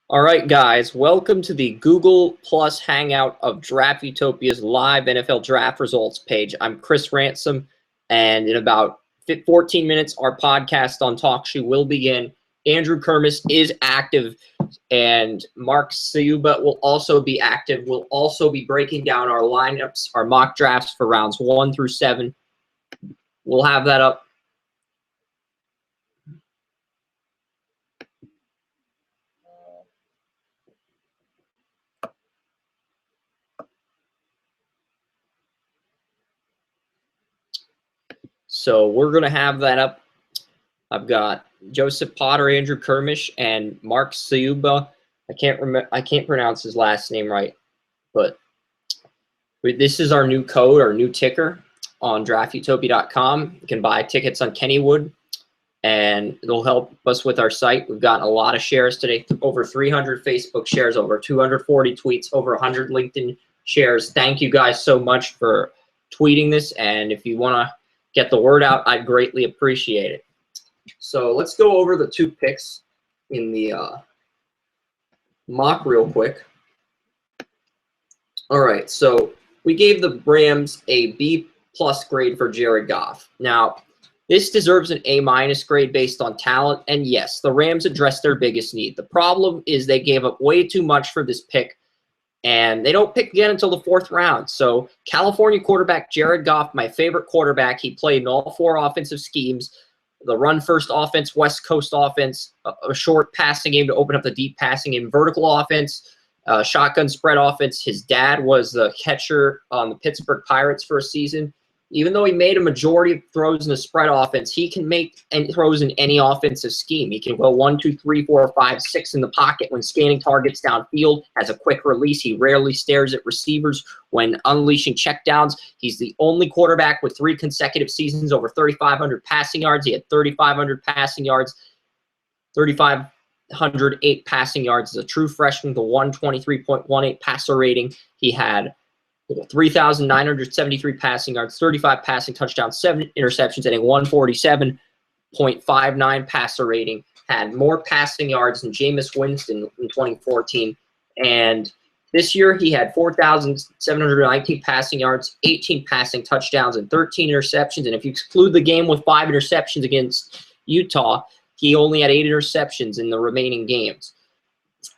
All right, guys, welcome to the Google Plus Hangout of Draft Utopia's live NFL draft results page. I'm Chris Ransom, and in about 14 minutes, our podcast on TalkShoe will begin. Andrew Kermis is active, and Mark Sayuba will also be active. We'll also be breaking down our lineups, our mock drafts for rounds 1 through 7. We'll have that up. So we're going to have that up. I've got Joseph Potter, Andrew Kermish, and Mark Sayuba. I can't pronounce his last name right, but this is our new code, our new ticker on draftutopia.com. You can buy tickets on Kennywood, and it'll help us with our site. We've gotten a lot of shares today, over 300 Facebook shares, over 240 tweets, over 100 LinkedIn shares. Thank you guys so much for tweeting this, and if you want to get the word out, I'd greatly appreciate it. So let's go over the 2 picks in the mock real quick. All right, so we gave the Rams a B+ grade for Jared Goff. Now, this deserves an A- grade based on talent, and yes, the Rams addressed their biggest need. The problem is they gave up way too much for this pick, and they don't pick again until the 4th round. So California quarterback Jared Goff, my favorite quarterback, he played in all 4 offensive schemes. The run-first offense, West Coast offense, a short passing game to open up the deep passing game, vertical offense, shotgun spread offense. His dad was the catcher on the Pittsburgh Pirates for a season. Even though he made a majority of throws in the spread offense, he can make throws in any offensive scheme. He can go 1, 2, 3, 4, 5, 6 in the pocket when scanning targets downfield. Has a quick release. He rarely stares at receivers when unleashing checkdowns. He's the only quarterback with 3 consecutive seasons over 3,500 passing yards. He had 3,500 passing yards, 3,508 passing yards as a true freshman with a 123.18 passer rating. He had 3,973 passing yards, 35 passing touchdowns, 7 interceptions, and a 147.59 passer rating. Had more passing yards than Jameis Winston in 2014. And this year he had 4,719 passing yards, 18 passing touchdowns, and 13 interceptions. And if you exclude the game with 5 interceptions against Utah, he only had 8 interceptions in the remaining games.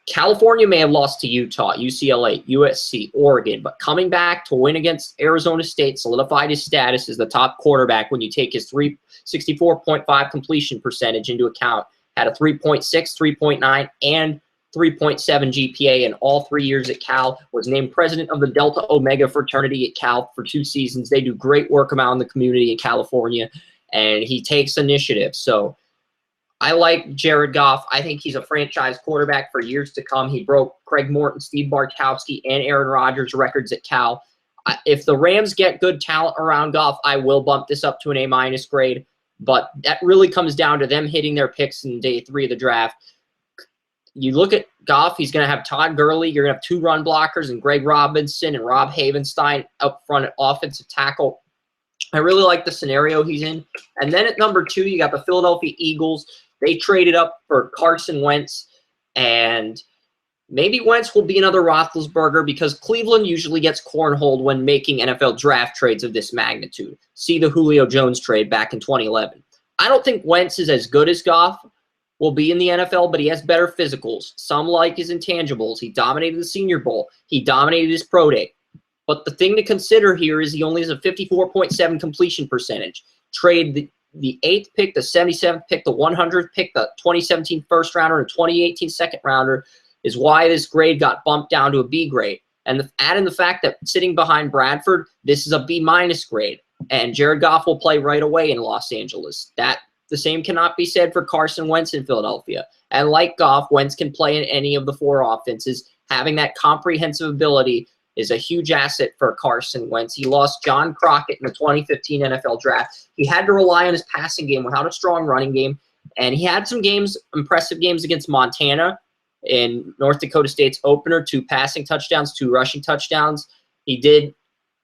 California may have lost to Utah, UCLA, USC, Oregon, but coming back to win against Arizona State solidified his status as the top quarterback when you take his 64.5 completion percentage into account. Had a 3.6, 3.9, and 3.7 GPA in all 3 years at Cal. Was named president of the Delta Omega fraternity at Cal for 2 seasons. They do great work around the community in California, and he takes initiative. So I like Jared Goff. I think he's a franchise quarterback for years to come. He broke Craig Morton, Steve Bartkowski, and Aaron Rodgers' records at Cal. If the Rams get good talent around Goff, I will bump this up to an A- grade. But that really comes down to them hitting their picks in day 3 of the draft. You look at Goff, he's going to have Todd Gurley. You're going to have 2 run blockers and Greg Robinson and Rob Havenstein up front at offensive tackle. I really like the scenario he's in. And then at number 2, you got the Philadelphia Eagles. They traded up for Carson Wentz, and maybe Wentz will be another Roethlisberger because Cleveland usually gets cornholed when making NFL draft trades of this magnitude. See the Julio Jones trade back in 2011. I don't think Wentz is as good as Goff will be in the NFL, but he has better physicals. Some like his intangibles. He dominated the Senior Bowl. He dominated his pro day. But the thing to consider here is he only has a 54.7 completion percentage. Trade the 8th pick, the 77th pick, the 100th pick, the 2017 first rounder, and 2018 second rounder is why this grade got bumped down to a B grade. And add in the fact that sitting behind Bradford, this is a B- grade. And Jared Goff will play right away in Los Angeles. The same cannot be said for Carson Wentz in Philadelphia. And like Goff, Wentz can play in any of the 4 offenses. Having that comprehensive ability is a huge asset for Carson Wentz. He lost John Crockett in the 2015 NFL draft. He had to rely on his passing game without a strong running game, and he had some impressive games against Montana in North Dakota State's opener, 2 passing touchdowns, 2 rushing touchdowns. He did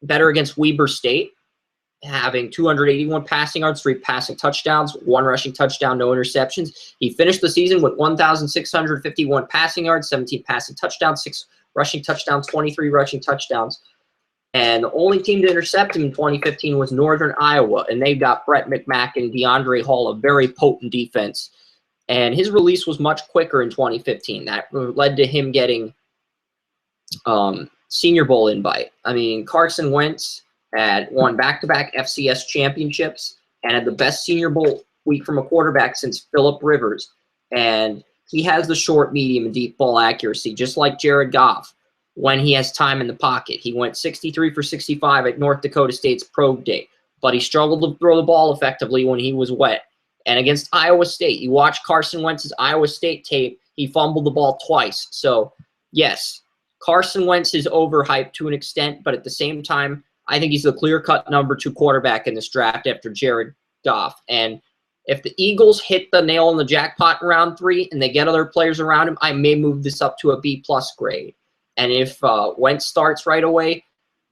better against Weber State, having 281 passing yards, 3 passing touchdowns, 1 rushing touchdown, no interceptions. He finished the season with 1,651 passing yards, 17 passing touchdowns, 6 rushing touchdowns, 23 rushing touchdowns. And the only team to intercept him in 2015 was Northern Iowa, and they got Brett McMack and DeAndre Hall, a very potent defense. And his release was much quicker in 2015. That led to him getting Senior Bowl invite. I mean, Carson Wentz had won back-to-back FCS championships and had the best Senior Bowl week from a quarterback since Phillip Rivers. And he has the short, medium, and deep ball accuracy, just like Jared Goff when he has time in the pocket. He went 63 for 65 at North Dakota State's Pro Day, but he struggled to throw the ball effectively when he was wet. And against Iowa State, you watch Carson Wentz's Iowa State tape, he fumbled the ball twice. So, yes, Carson Wentz is overhyped to an extent, but at the same time, I think he's the clear-cut number 2 quarterback in this draft after Jared Goff. And if the Eagles hit the nail in the jackpot in round 3 and they get other players around him, I may move this up to a B-plus grade. And if Wentz starts right away,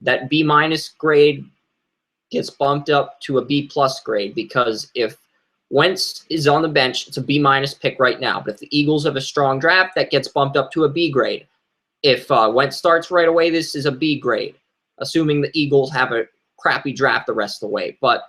that B-minus grade gets bumped up to a B-plus grade, because if Wentz is on the bench, it's a B-minus pick right now. But if the Eagles have a strong draft, that gets bumped up to a B grade. If Wentz starts right away, this is a B grade, assuming the Eagles have a crappy draft the rest of the way. But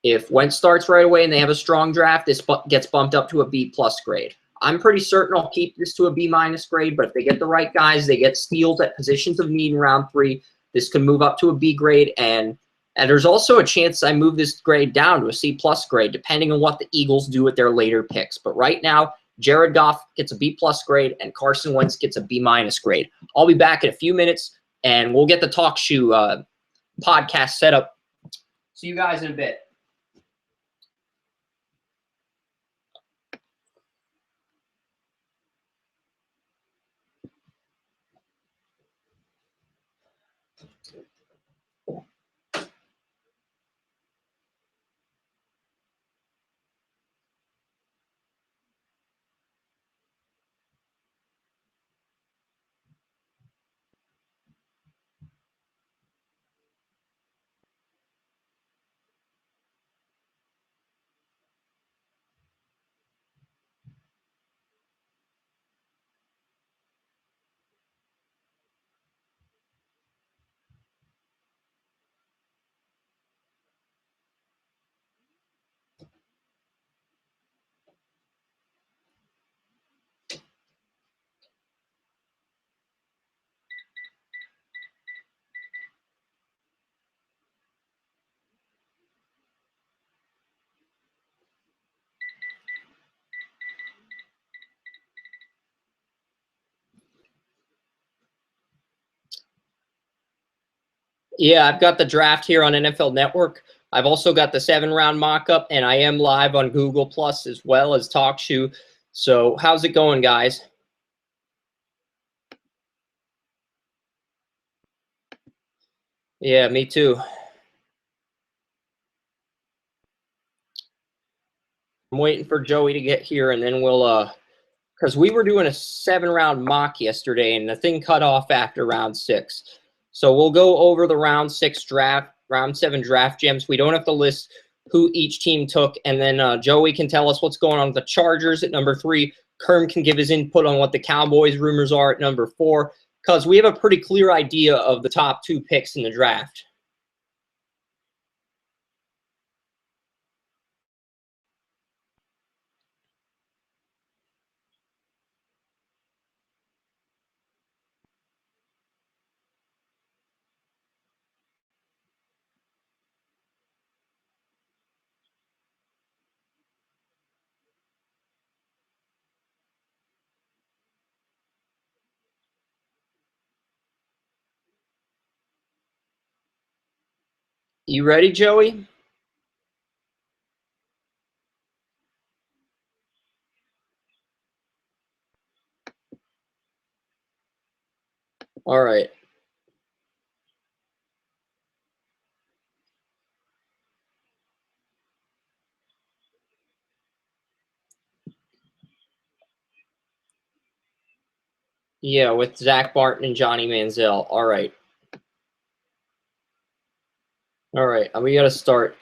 if Wentz starts right away and they have a strong draft, this gets bumped up to a B-plus grade. I'm pretty certain I'll keep this to a B-minus grade, but if they get the right guys, they get steals at positions of need in round 3, this can move up to a B grade. And there's also a chance I move this grade down to a C-plus grade, depending on what the Eagles do with their later picks. But right now, Jared Goff gets a B-plus grade, and Carson Wentz gets a B-minus grade. I'll be back in a few minutes, and we'll get the Talk Shoe podcast set up. See you guys in a bit. Yeah, I've got the draft here on NFL Network. I've also got the 7-round mock-up, and I am live on Google Plus as well as TalkShoe. So how's it going, guys? Yeah, me too. I'm waiting for Joey to get here, and then we'll because we were doing a 7-round mock yesterday, and the thing cut off after round 6. So we'll go over the round 6 draft, round 7 draft gems. We don't have to list who each team took, and then Joey can tell us what's going on with the Chargers at number 3. Kerm can give his input on what the Cowboys rumors are at number 4, because we have a pretty clear idea of the top 2 picks in the draft. You ready, Joey? All right. Yeah, with Zach Martin and Johnny Manziel. All right. All right, we got to start.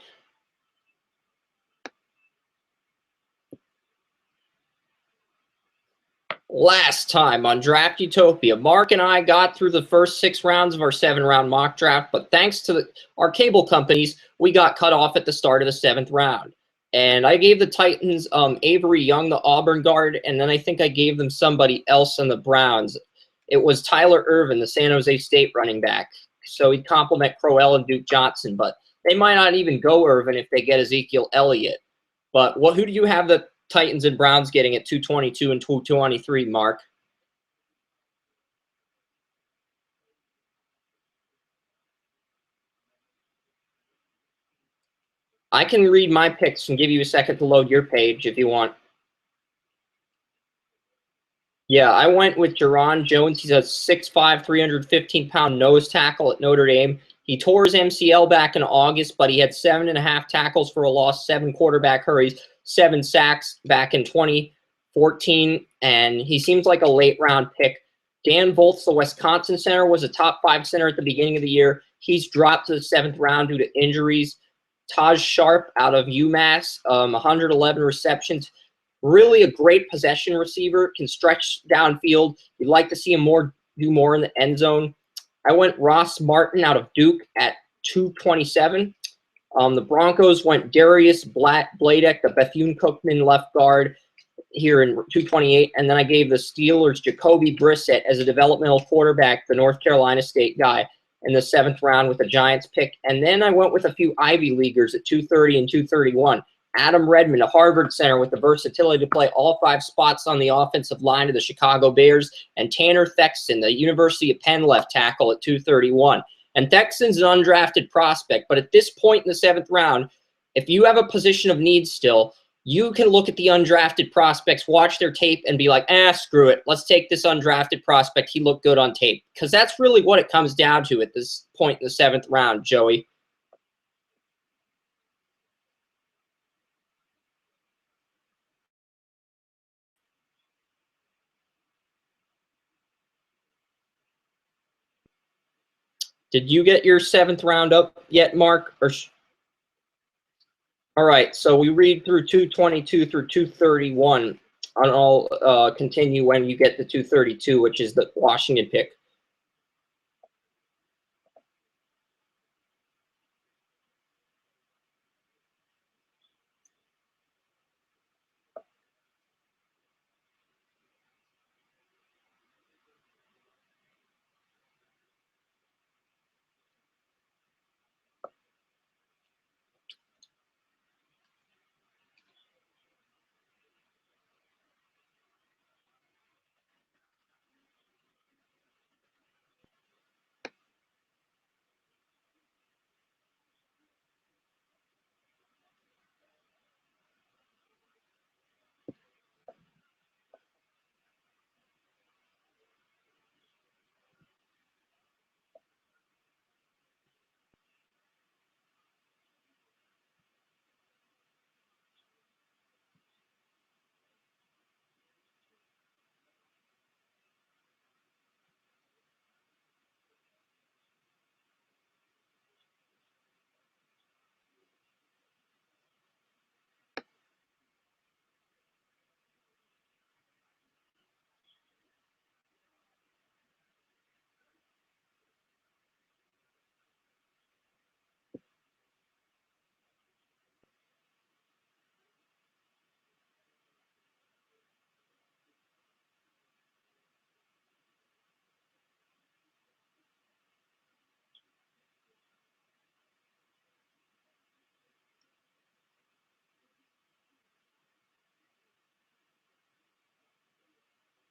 Last time on Draft Utopia, Mark and I got through the first 6 rounds of our 7-round mock draft, but thanks to our cable companies, we got cut off at the start of the 7th round. And I gave the Titans Avery Young, the Auburn guard, and then I think I gave them somebody else on the Browns. It was Tyler Irvin, the San Jose State running back. So he'd complement Crowell and Duke Johnson, but they might not even go Irvin if they get Ezekiel Elliott. But who do you have the Titans and Browns getting at 222 and 223, Mark? I can read my picks and give you a second to load your page if you want. Yeah, I went with Jerron Jones. He's a 6'5", 315-pound nose tackle at Notre Dame. He tore his MCL back in August, but he had 7.5 tackles for a loss, 7 quarterback hurries, 7 sacks back in 2014, and he seems like a late-round pick. Dan Volz, the Wisconsin center, was a top 5 center at the beginning of the year. He's dropped to the 7th round due to injuries. Taj Sharp out of UMass, 111 receptions. Really a great possession receiver, can stretch downfield. You'd like to see him do more in the end zone. I went Ross Martin out of Duke at 227. The Broncos went Darius Bladek, the Bethune-Cookman left guard, here in 228. And then I gave the Steelers Jacoby Brissett as a developmental quarterback, the North Carolina State guy, in the 7th round with the Giants pick. And then I went with a few Ivy Leaguers at 230 and 231. Adam Redmond, a Harvard center with the versatility to play all 5 spots on the offensive line of the Chicago Bears, and Tanner Thexton, the University of Penn left tackle at 231. And Thexton's an undrafted prospect, but at this point in the 7th round, if you have a position of need still, you can look at the undrafted prospects, watch their tape, and be like, screw it. Let's take this undrafted prospect. He looked good on tape. Because that's really what it comes down to at this point in the 7th round, Joey. Did you get your 7th round up yet, Mark? All right, so we read through 222 through 231, and I'll continue when you get to 232, which is the Washington pick.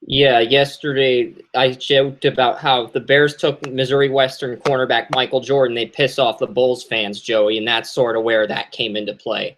Yeah, yesterday I joked about how the Bears took Missouri Western cornerback Michael Jordan. They piss off the Bulls fans, Joey, and that's sort of where that came into play.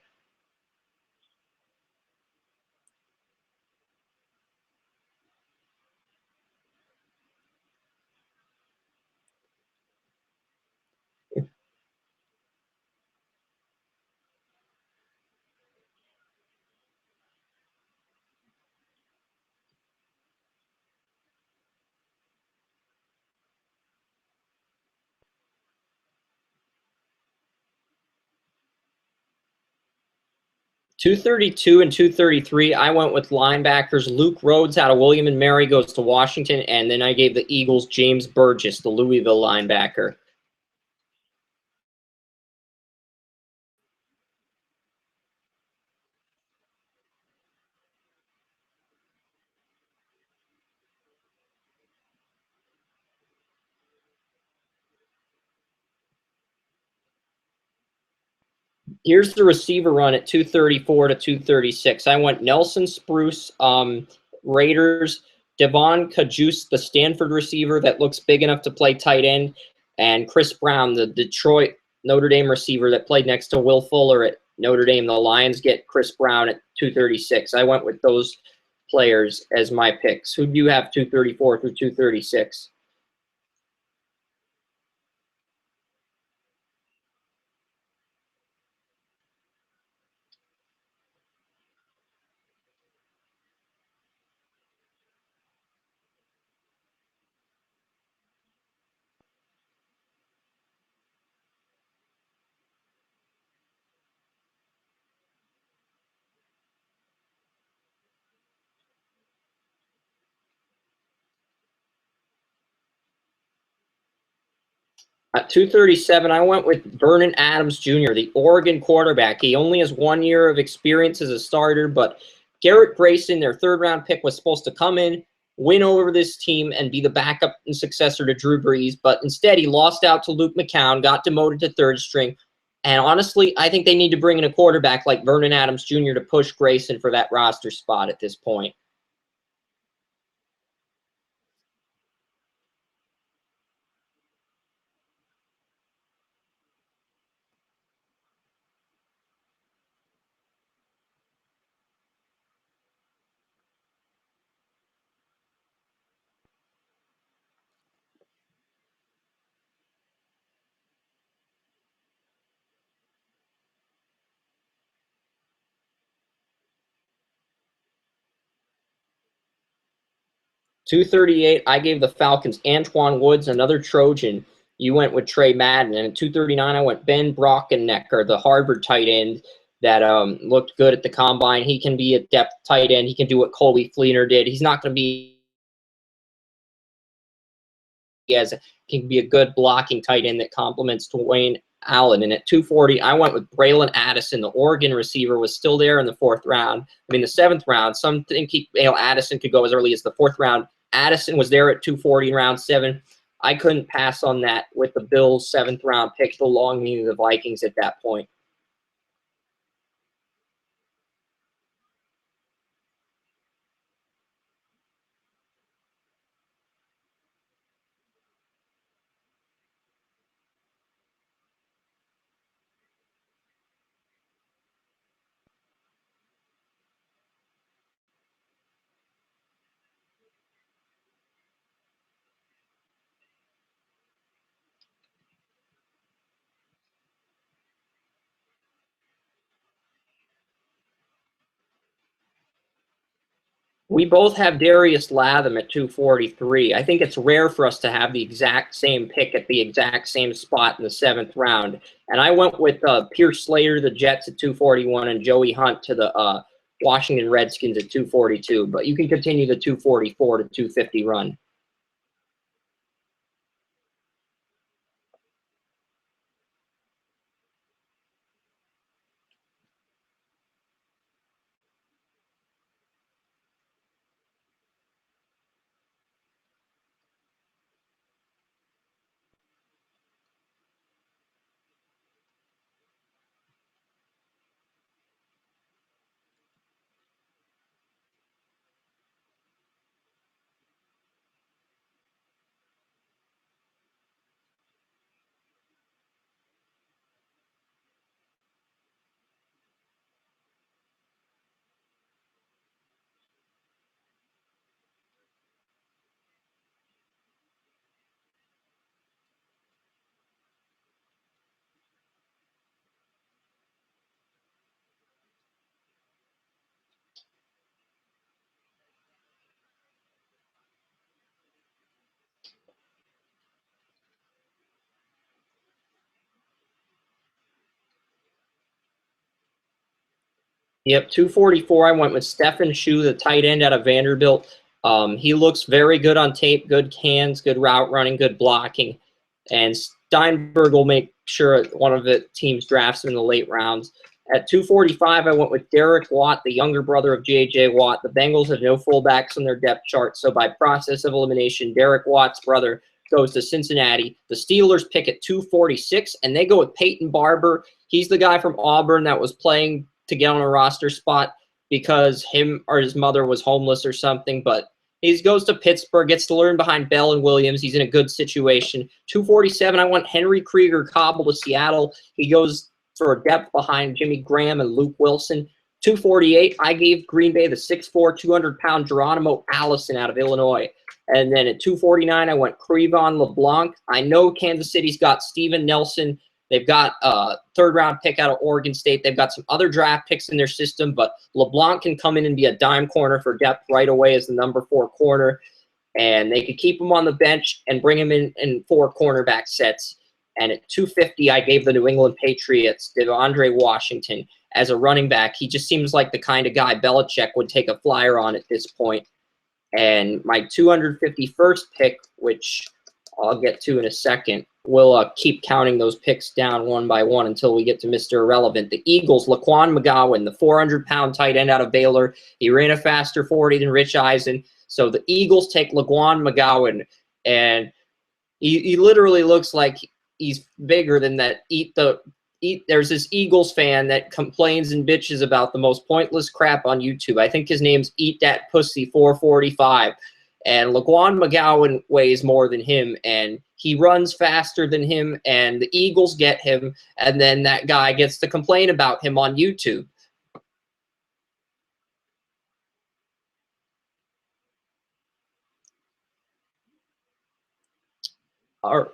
232 and 233, I went with linebackers. Luke Rhodes out of William and Mary goes to Washington, and then I gave the Eagles James Burgess, the Louisville linebacker. Here's the receiver run at 234 to 236. I went Nelson Spruce, Raiders, Devon Kajus, the Stanford receiver that looks big enough to play tight end, and Chris Brown, the Detroit Notre Dame receiver that played next to Will Fuller at Notre Dame. The Lions get Chris Brown at 236. I went with those players as my picks. Who do you have 234 through 236? At 237, I went with Vernon Adams Jr., the Oregon quarterback. He only has 1 year of experience as a starter, but Garrett Grayson, their third-round pick, was supposed to come in, win over this team, and be the backup and successor to Drew Brees, but instead he lost out to Luke McCown, got demoted to third string, and honestly, I think they need to bring in a quarterback like Vernon Adams Jr. to push Grayson for that roster spot at this point. Two 38, I gave the Falcons Antoine Woods, another Trojan. You went with Trey Madden. And at 239, I went Ben Brockenecker, the Harvard tight end that looked good at the combine. He can be a depth tight end. He can do what Colby Fleener did. He's not going to be as can be a good blocking tight end that complements Dwayne Allen. And at 240, I went with Braylon Addison. The Oregon receiver was still there in the fourth round. I mean, the seventh round. Some think Addison could go as early as the fourth round. Addison was there at 240 in round 7. I couldn't pass on that with the Bills' seventh round pick belonging to the Vikings at that point. We both have Darius Latham at 243. I think it's rare for us to have the exact same pick at the exact same spot in the seventh round. And I went with Pierce Slater, the Jets at 241, and Joey Hunt to the Washington Redskins at 242. But you can continue the 244 to 250 run. Yep, 244. I went with Stephen Shu, the tight end out of Vanderbilt. He looks very good on tape, good hands, good route running, good blocking. And Steinberg will make sure one of the teams drafts him in the late rounds. At 245, I went with Derek Watt, the younger brother of J.J. Watt. The Bengals have no fullbacks on their depth chart, so by process of elimination, Derek Watt's brother goes to Cincinnati. The Steelers pick at 246, and they go with Peyton Barber. He's the guy from Auburn that was playing to get on a roster spot because him or his mother was homeless or something, but he goes to Pittsburgh, gets to learn behind Bell and Williams. He's in a good situation. 247, I want Henry Krieger Cobble to Seattle. He goes for depth behind Jimmy Graham and Luke Wilson. 248, I gave Green Bay the 6'4", 200-pound Geronimo Allison out of Illinois. And then at 249, I went Crevon LeBlanc. I know Kansas City's got Steven Nelson. They've got a third-round pick out of Oregon State. They've got some other draft picks in their system, but LeBlanc can come in and be a dime corner for depth right away as the number 4 corner, and they could keep him on the bench and bring him in 4 cornerback sets. And at 250, I gave the New England Patriots DeAndre Washington as a running back. He just seems like the kind of guy Belichick would take a flyer on at this point. And my 251st pick, which I'll get to in a second, we'll keep counting those picks down one by one until we get to Mr. Irrelevant. The Eagles, Laquan McGowan, the 400-pound tight end out of Baylor. He ran a faster 40 than Rich Eisen. So the Eagles take Laquan McGowan, and he literally looks like he's bigger than that. There's this Eagles fan that complains and bitches about the most pointless crap on YouTube. I think his name's Eat That Pussy 445. And Laquan McGowan weighs more than him, and he runs faster than him, and the Eagles get him, and then that guy gets to complain about him on YouTube. Our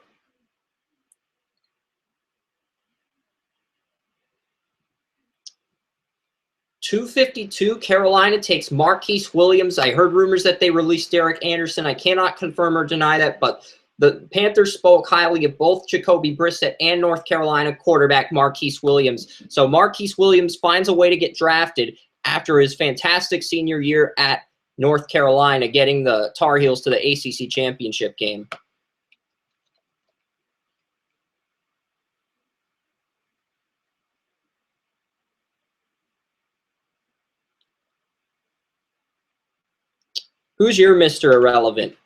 252, Carolina takes Marquise Williams. I heard rumors that they released Derek Anderson. I cannot confirm or deny that, but the Panthers spoke highly of both Jacoby Brissett and North Carolina quarterback Marquise Williams. So Marquise Williams finds a way to get drafted after his fantastic senior year at North Carolina, getting the Tar Heels to the ACC championship game. Who's your Mr. Irrelevant?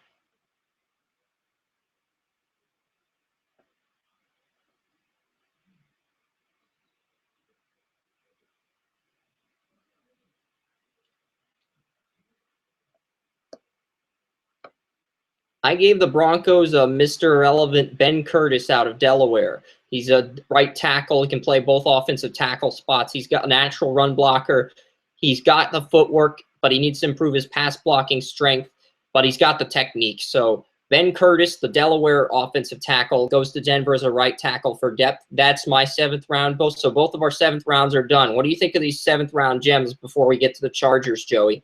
I gave the Broncos a Mr. Irrelevant Ben Curtis out of Delaware. He's a right tackle. He can play both offensive tackle spots. He's got a natural run blocker. He's got the footwork, but he needs to improve his pass blocking strength, but he's got the technique. So Ben Curtis, the Delaware offensive tackle, goes to Denver as a right tackle for depth. That's my 7th round. So both of our 7th rounds are done. What do you think of these 7th round gems before we get to the Chargers, Joey?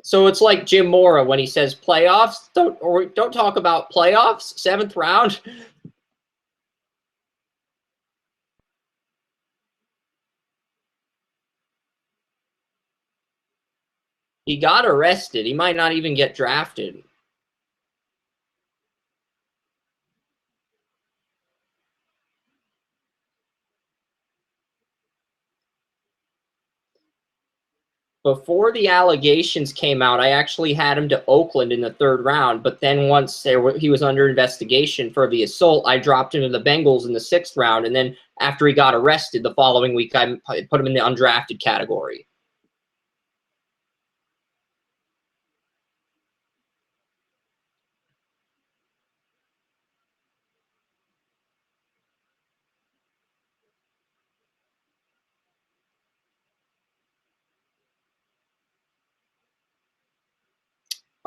So it's like Jim Mora when he says playoffs. Don't talk about playoffs. 7th round. He got arrested. He might not even get drafted. Before the allegations came out, I actually had him to Oakland in the 3rd round. But then once he was under investigation for the assault, I dropped him to the Bengals in the 6th round. And then after he got arrested the following week, I put him in the undrafted category.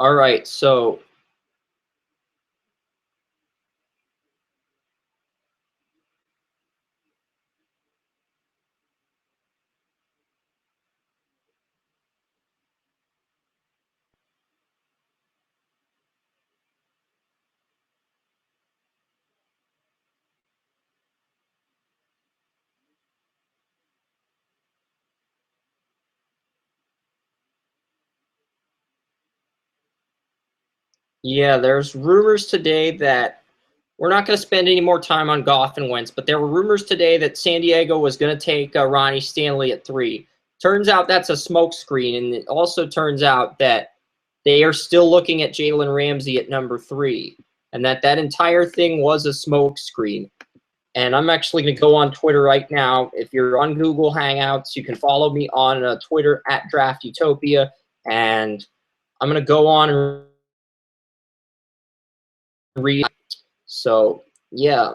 All right, so Yeah, there's rumors today that we're not going to spend any more time on Goff and Wentz, but there were rumors today that San Diego was going to take Ronnie Stanley at 3. Turns out that's a smokescreen, and it also turns out that they are still looking at Jalen Ramsey at number 3, and that entire thing was a smokescreen. And I'm actually going to go on Twitter right now. If you're on Google Hangouts, you can follow me on Twitter at Draft Utopia, and I'm going to go on and read. So, yeah.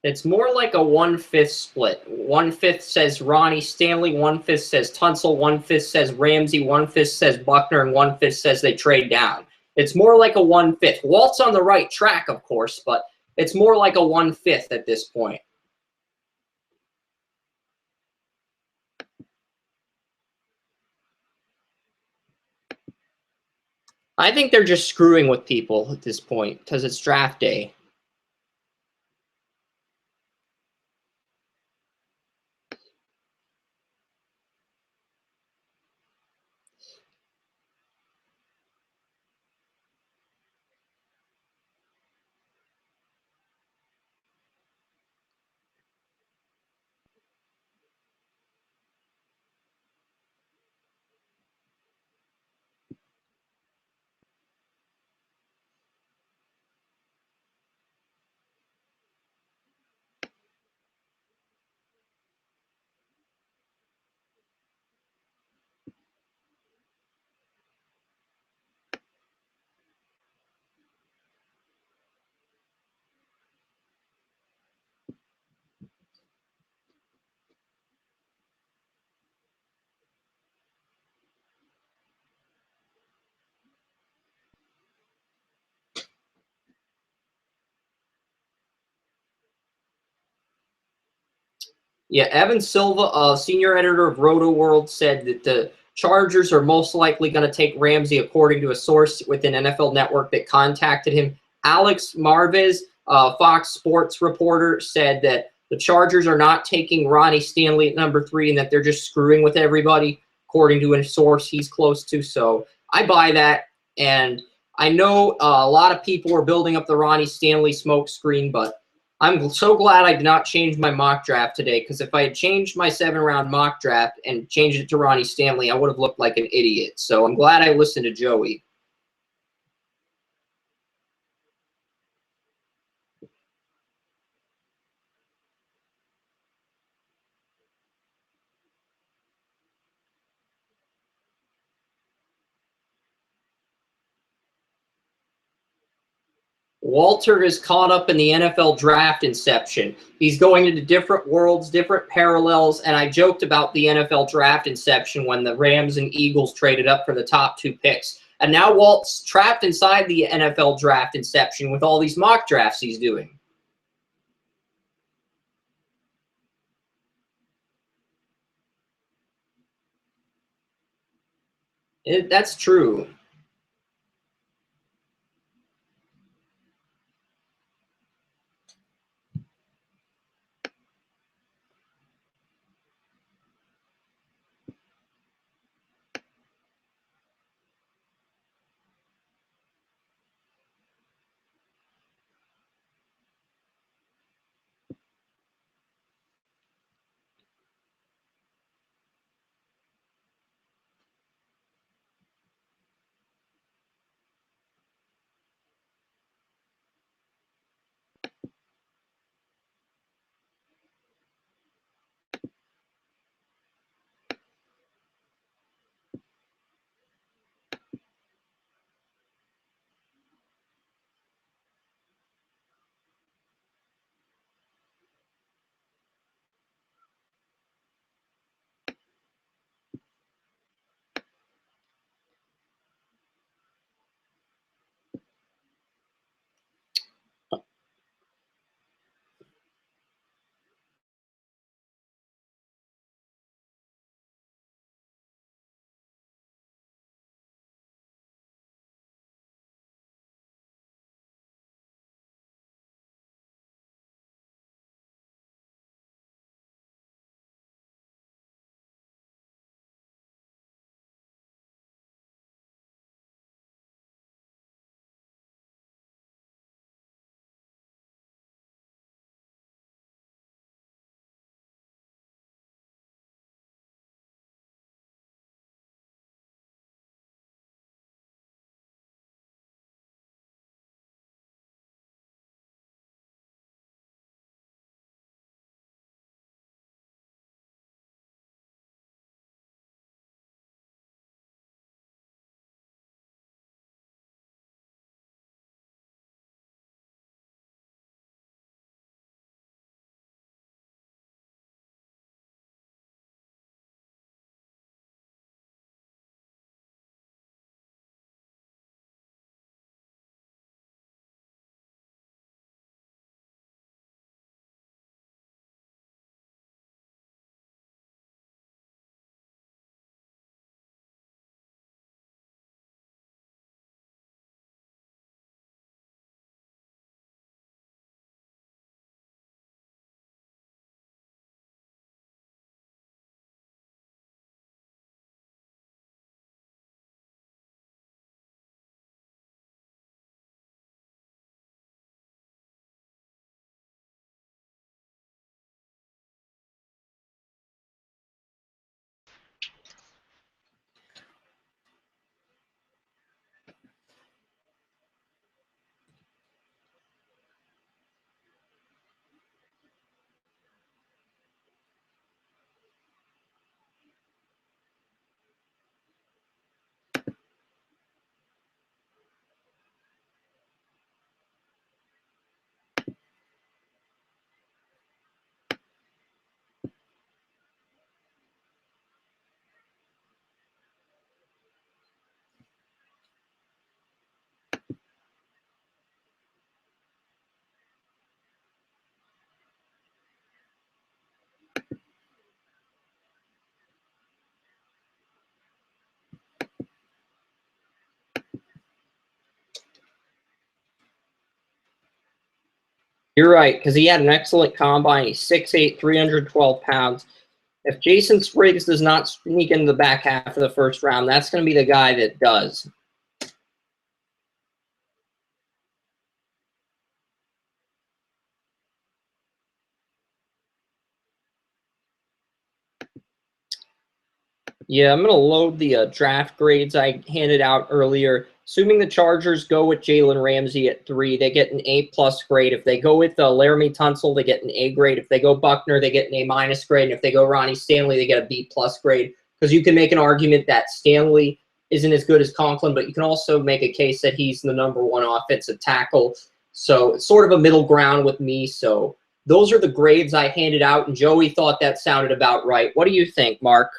It's more like a 1/5 split. 1/5 says Ronnie Stanley, 1/5 says Tunsil, 1/5 says Ramsey, 1/5 says Buckner, and 1/5 says they trade down. It's more like a 1/5. Walt's on the right track, of course, but it's more like a 1/5 at this point. I think they're just screwing with people at this point because it's draft day. Yeah, Evan Silva, senior editor of Roto World, said that the Chargers are most likely going to take Ramsey, according to a source within NFL Network that contacted him. Alex Marvez, Fox Sports reporter, said that the Chargers are not taking Ronnie Stanley at number 3 and that they're just screwing with everybody, according to a source he's close to. So I buy that, and I know a lot of people are building up the Ronnie Stanley smoke screen, but I'm so glad I did not change my mock draft today, because if I had changed my 7-round mock draft and changed it to Ronnie Stanley, I would have looked like an idiot. So I'm glad I listened to Joey. Walter is caught up in the NFL draft inception. He's going into different worlds, different parallels, and I joked about the NFL draft inception when the Rams and Eagles traded up for the top 2 picks. And now Walt's trapped inside the NFL draft inception with all these mock drafts he's doing. That's true. You're right, because he had an excellent combine. He's 6'8", 312 pounds. If Jason Spriggs does not sneak into the back half of the first round, that's going to be the guy that does. Yeah, I'm going to load the draft grades I handed out earlier. Assuming the Chargers go with Jalen Ramsey at 3, they get an A-plus grade. If they go with Laramie Tunsil, they get an A grade. If they go Buckner, they get an A-minus grade. And if they go Ronnie Stanley, they get a B-plus grade. Because you can make an argument that Stanley isn't as good as Conklin, but you can also make a case that he's the number 1 offensive tackle. So it's sort of a middle ground with me. So those are the grades I handed out, and Joey thought that sounded about right. What do you think, Mark?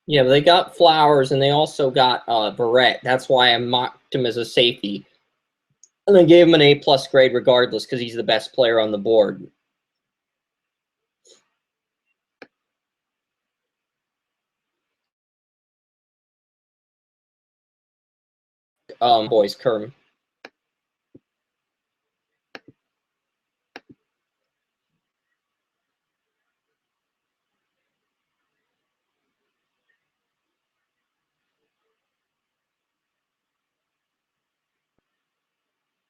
Yeah, but they got Flowers, and they also got Barrett. That's why I mocked him as a safety. And I gave him an A-plus grade regardless because he's the best player on the board. Boys, Kerm.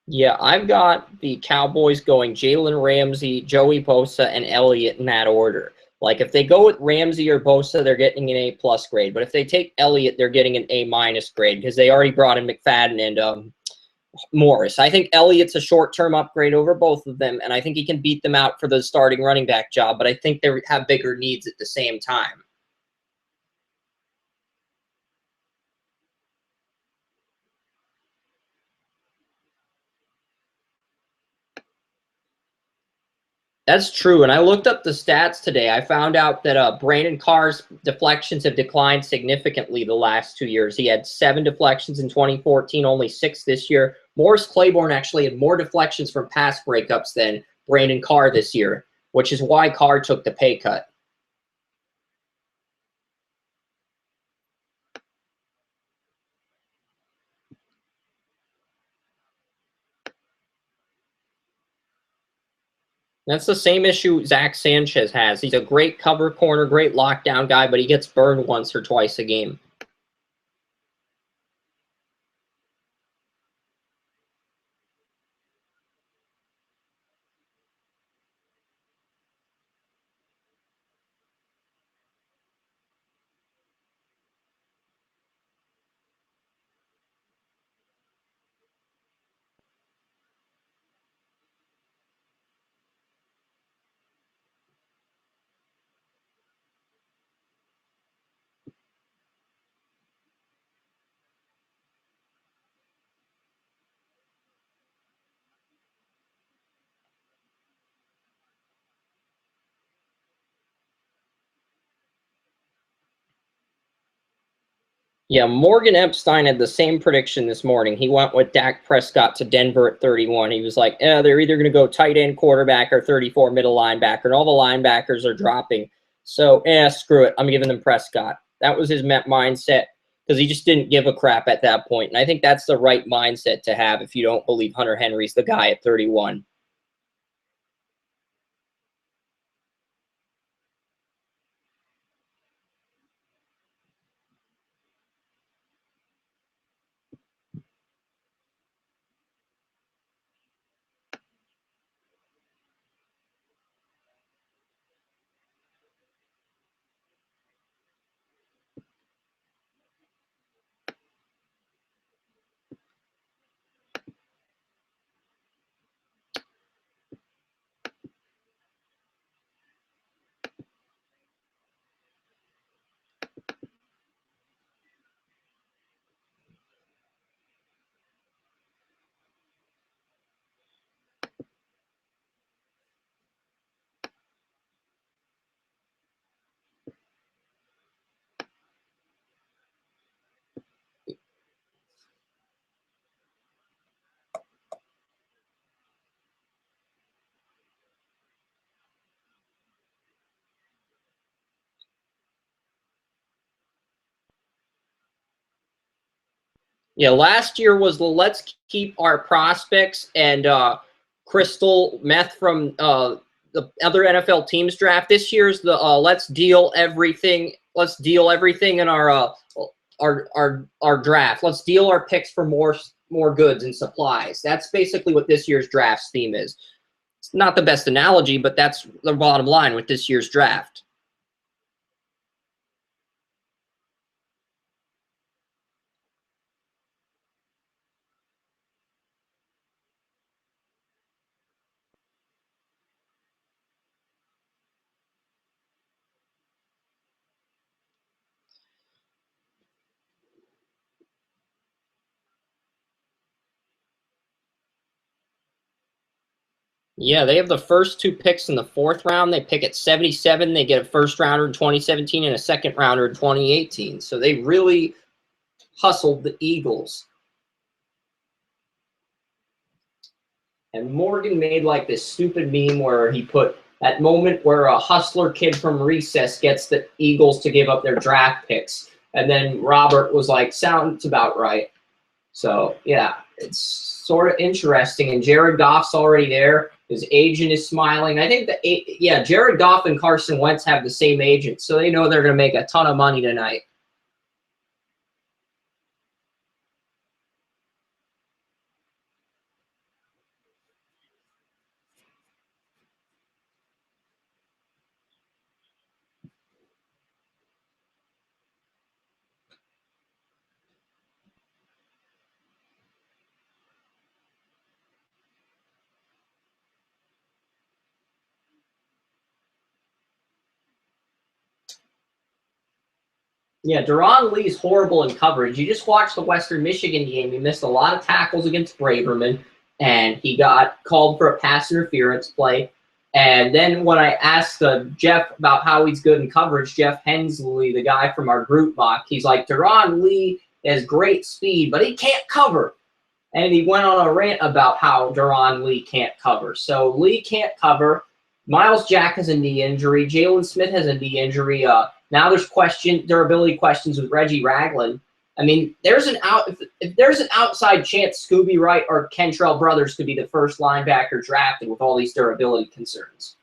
Yeah, I've got the Cowboys going Jalen Ramsey, Joey Bosa, and Elliott in that order. Like, if they go with Ramsey or Bosa, they're getting an A-plus grade. But if they take Elliott, they're getting an A-minus grade because they already brought in McFadden and Morris. I think Elliott's a short-term upgrade over both of them, and I think he can beat them out for the starting running back job, but I think they have bigger needs at the same time. That's true, and I looked up the stats today. I found out that Brandon Carr's deflections have declined significantly the last 2 years. He had 7 deflections in 2014, only 6 this year. Morris Claiborne actually had more deflections from pass breakups than Brandon Carr this year, which is why Carr took the pay cut. That's the same issue Zach Sanchez has. He's a great cover corner, great lockdown guy, but he gets burned once or twice a game. Yeah, Morgan Epstein had the same prediction this morning. He went with Dak Prescott to Denver at 31. He was like, they're either going to go tight end, quarterback, or 34 middle linebacker, and all the linebackers are dropping. So, screw it. I'm giving them Prescott. That was his mindset because he just didn't give a crap at that point. And I think that's the right mindset to have if you don't believe Hunter Henry's the guy at 31. Yeah, last year was the let's keep our prospects and crystal meth from the other NFL teams draft. This year's the let's deal everything. Let's deal everything in our draft. Let's deal our picks for more goods and supplies. That's basically what this year's draft's theme is. It's not the best analogy, but that's the bottom line with this year's draft. Yeah, they have the first two picks in the fourth round. They pick at 77. They get a first rounder in 2017 and a second rounder in 2018. So they really hustled the Eagles. And Morgan made like this stupid meme where he put that moment where a hustler kid from recess gets the Eagles to give up their draft picks. And then Robert was like, sounds about right. So, yeah, it's sort of interesting. And Jared Goff's already there. His agent is smiling. I think Jared Goff and Carson Wentz have the same agent, so they know they're going to make a ton of money tonight. Yeah, Deron Lee's horrible in coverage. You just watched the Western Michigan game. He missed a lot of tackles against Braverman, and he got called for a pass interference play. And then when I asked Jeff about how he's good in coverage, Jeff Hensley, the guy from our group mock, he's like, Deron Lee has great speed, but he can't cover. And he went on a rant about how Deron Lee can't cover. So Lee can't cover. Miles Jack has a knee injury. Jalen Smith has a knee injury. Now there's durability questions with Reggie Ragland. I mean, if there's an outside chance Scooby Wright or Kentrell Brothers could be the first linebacker drafted with all these durability concerns.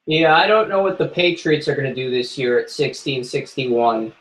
Yeah, I don't know what the Patriots are going to do this year at 16-61.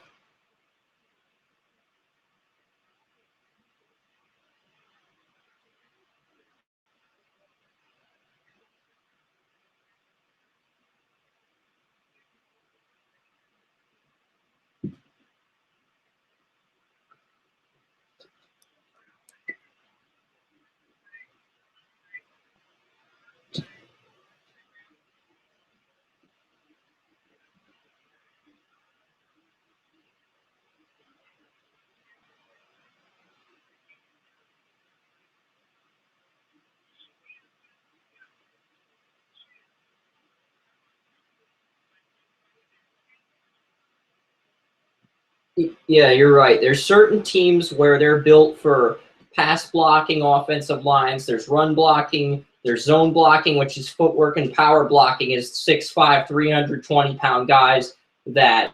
Yeah, you're right. There's certain teams where they're built for pass blocking offensive lines. There's run blocking. There's zone blocking, which is footwork, and power blocking is 6'5", 320-pound guys that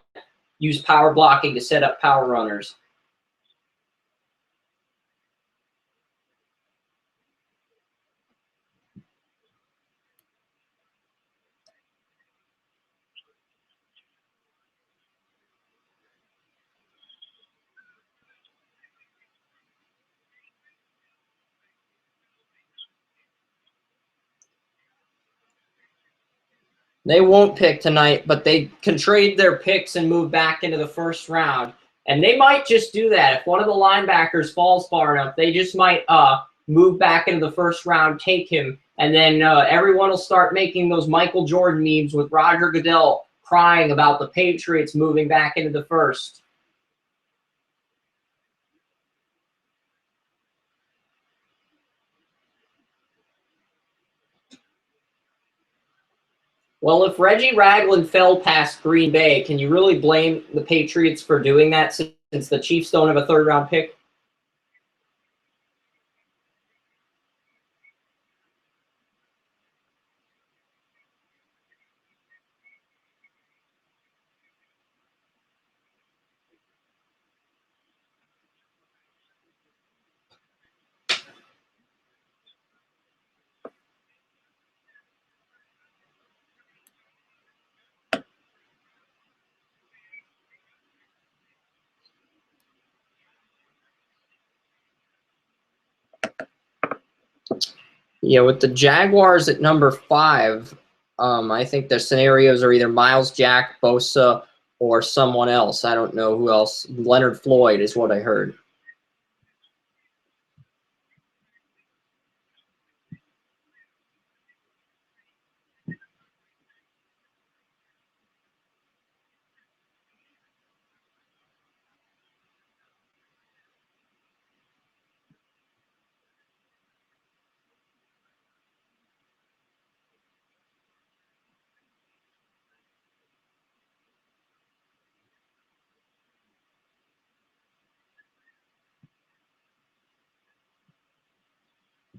use power blocking to set up power runners. They won't pick tonight, but they can trade their picks and move back into the first round. And they might just do that. If one of the linebackers falls far enough, they just might move back into the first round, take him, and then everyone will start making those Michael Jordan memes with Roger Goodell crying about the Patriots moving back into the first. Well, if Reggie Ragland fell past Green Bay, can you really blame the Patriots for doing that since the Chiefs don't have a third-round pick? Yeah, with the Jaguars at number 5, I think the scenarios are either Miles Jack, Bosa, or someone else. I don't know who else. Leonard Floyd is what I heard.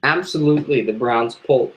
Absolutely, the Browns pulled.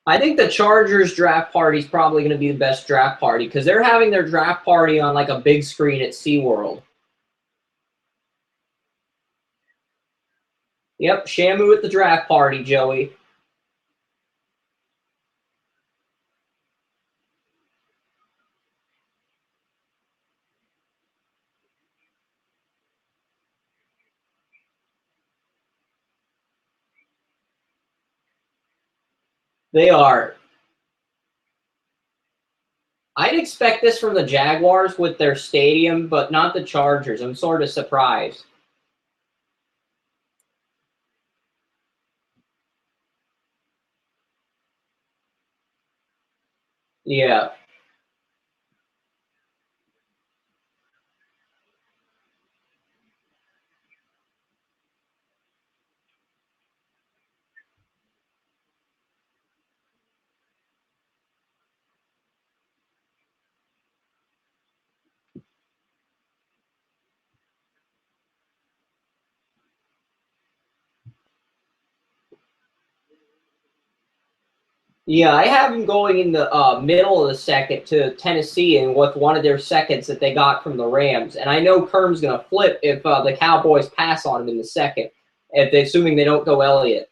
I think the Chargers draft party is probably going to be the best draft party because they're having their draft party on like a big screen at SeaWorld. Yep, Shamu at the draft party, Joey. They are. I'd expect this from the Jaguars with their stadium, but not the Chargers. I'm sort of surprised. Yeah. Yeah, I have them going in the middle of the second to Tennessee and with one of their seconds that they got from the Rams. And I know Kerm's going to flip if the Cowboys pass on him in the second, if they, assuming they don't go Elliott.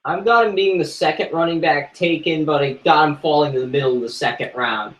I've got him being the second running back taken, but I got him falling to the middle of the second round.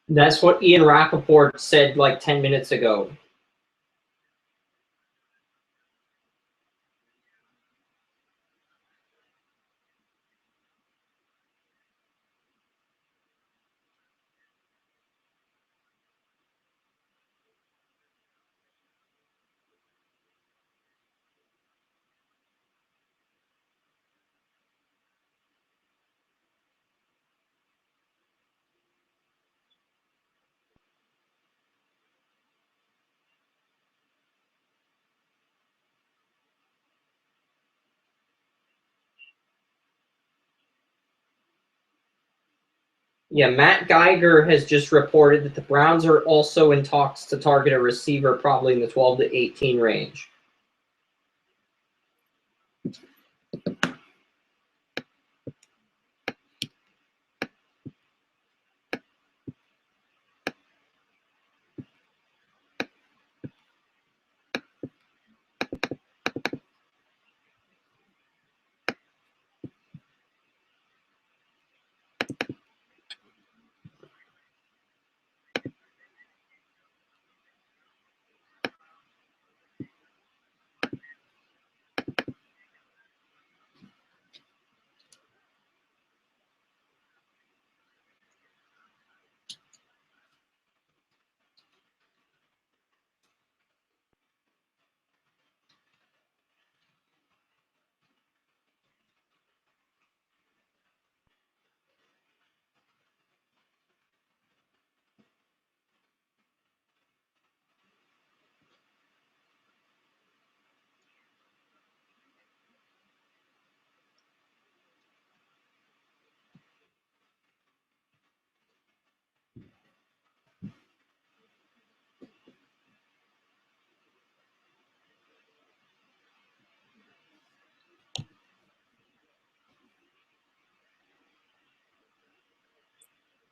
That's what Ian Rappaport said like 10 minutes ago. Yeah, Matt Geiger has just reported that the Browns are also in talks to target a receiver probably in the 12 to 18 range.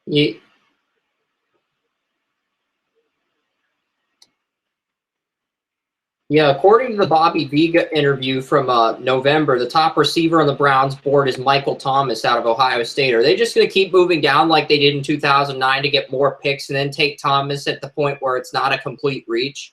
Yeah, yeah, according to the Bobby Vega interview from November, the top receiver on the Browns board is Michael Thomas out of Ohio State. Are they just going to keep moving down like they did in 2009 to get more picks and then take Thomas at the point where it's not a complete reach?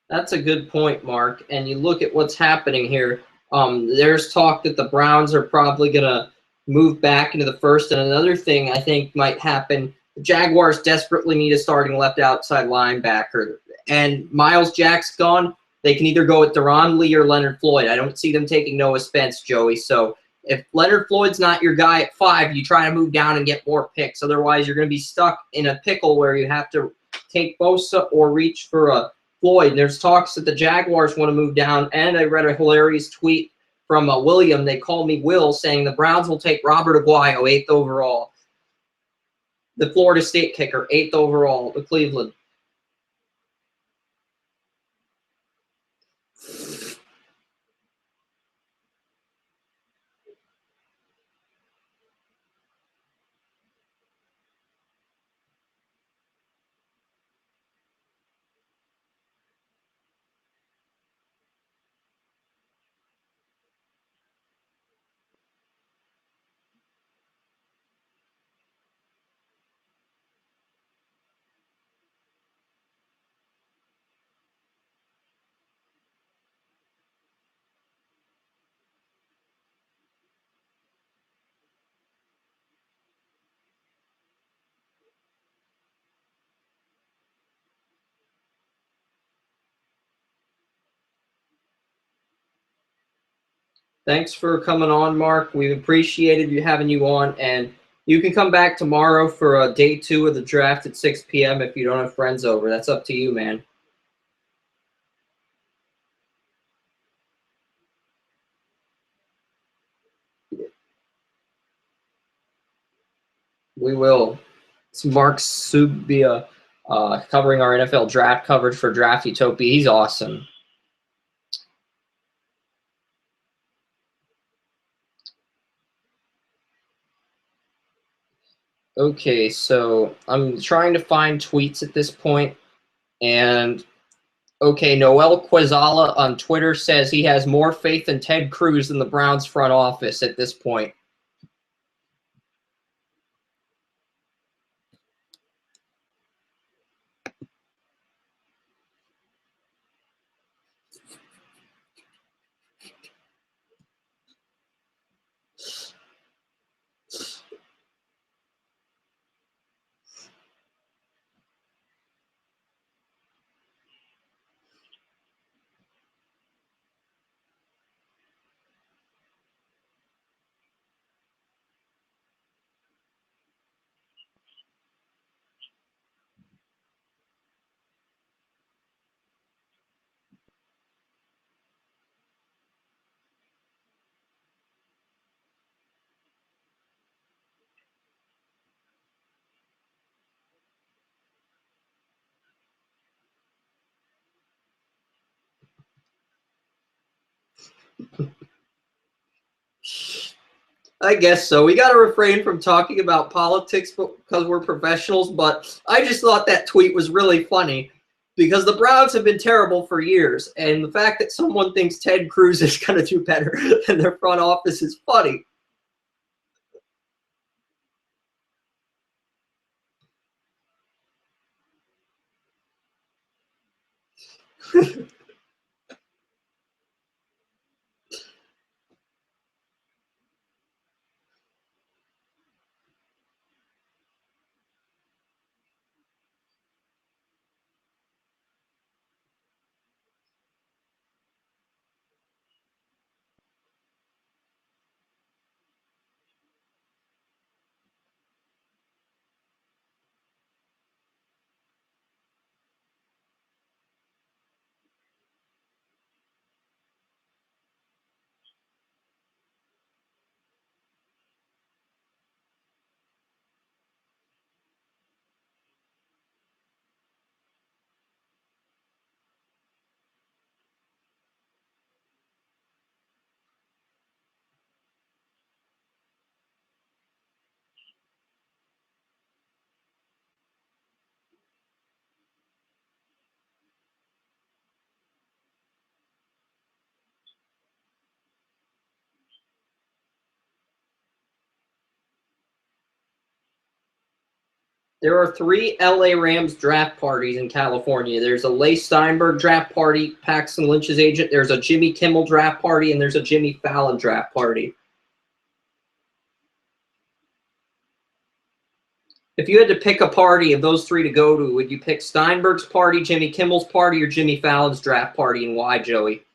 That's a good point, Mark. And you look at what's happening here. There's talk that the Browns are probably going to move back into the first. And another thing I think might happen, the Jaguars desperately need a starting left outside linebacker. And Miles Jack's gone. They can either go with Deron Lee or Leonard Floyd. I don't see them taking Noah Spence, Joey. So if Leonard Floyd's not your guy at 5, you try to move down and get more picks. Otherwise, you're going to be stuck in a pickle where you have to take Bosa or reach for a Floyd. There's talks that the Jaguars want to move down, and I read a hilarious tweet from William. They called me Will, saying the Browns will take Robert Aguayo, 8th overall. The Florida State kicker, 8th overall, the Cleveland. Thanks for coming on, Mark. We've appreciated you having you on, and you can come back tomorrow for day 2 of the draft at 6 p.m. if you don't have friends over. That's up to you, man. We will. It's Mark Subia covering our NFL draft coverage for Draft Utopia. He's awesome. Okay, so I'm trying to find tweets at this point, and okay, Noel Quezala on Twitter says he has more faith in Ted Cruz than the Browns front office at this point. I guess so. We got to refrain from talking about politics because we're professionals, but I just thought that tweet was really funny because the Browns have been terrible for years, and the fact that someone thinks Ted Cruz is going to do better than their front office is funny. There are 3 LA Rams draft parties in California. There's a Leigh Steinberg draft party, Paxton Lynch's agent. There's a Jimmy Kimmel draft party, and there's a Jimmy Fallon draft party. If you had to pick a party of those 3 to go to, would you pick Steinberg's party, Jimmy Kimmel's party, or Jimmy Fallon's draft party, and why, Joey?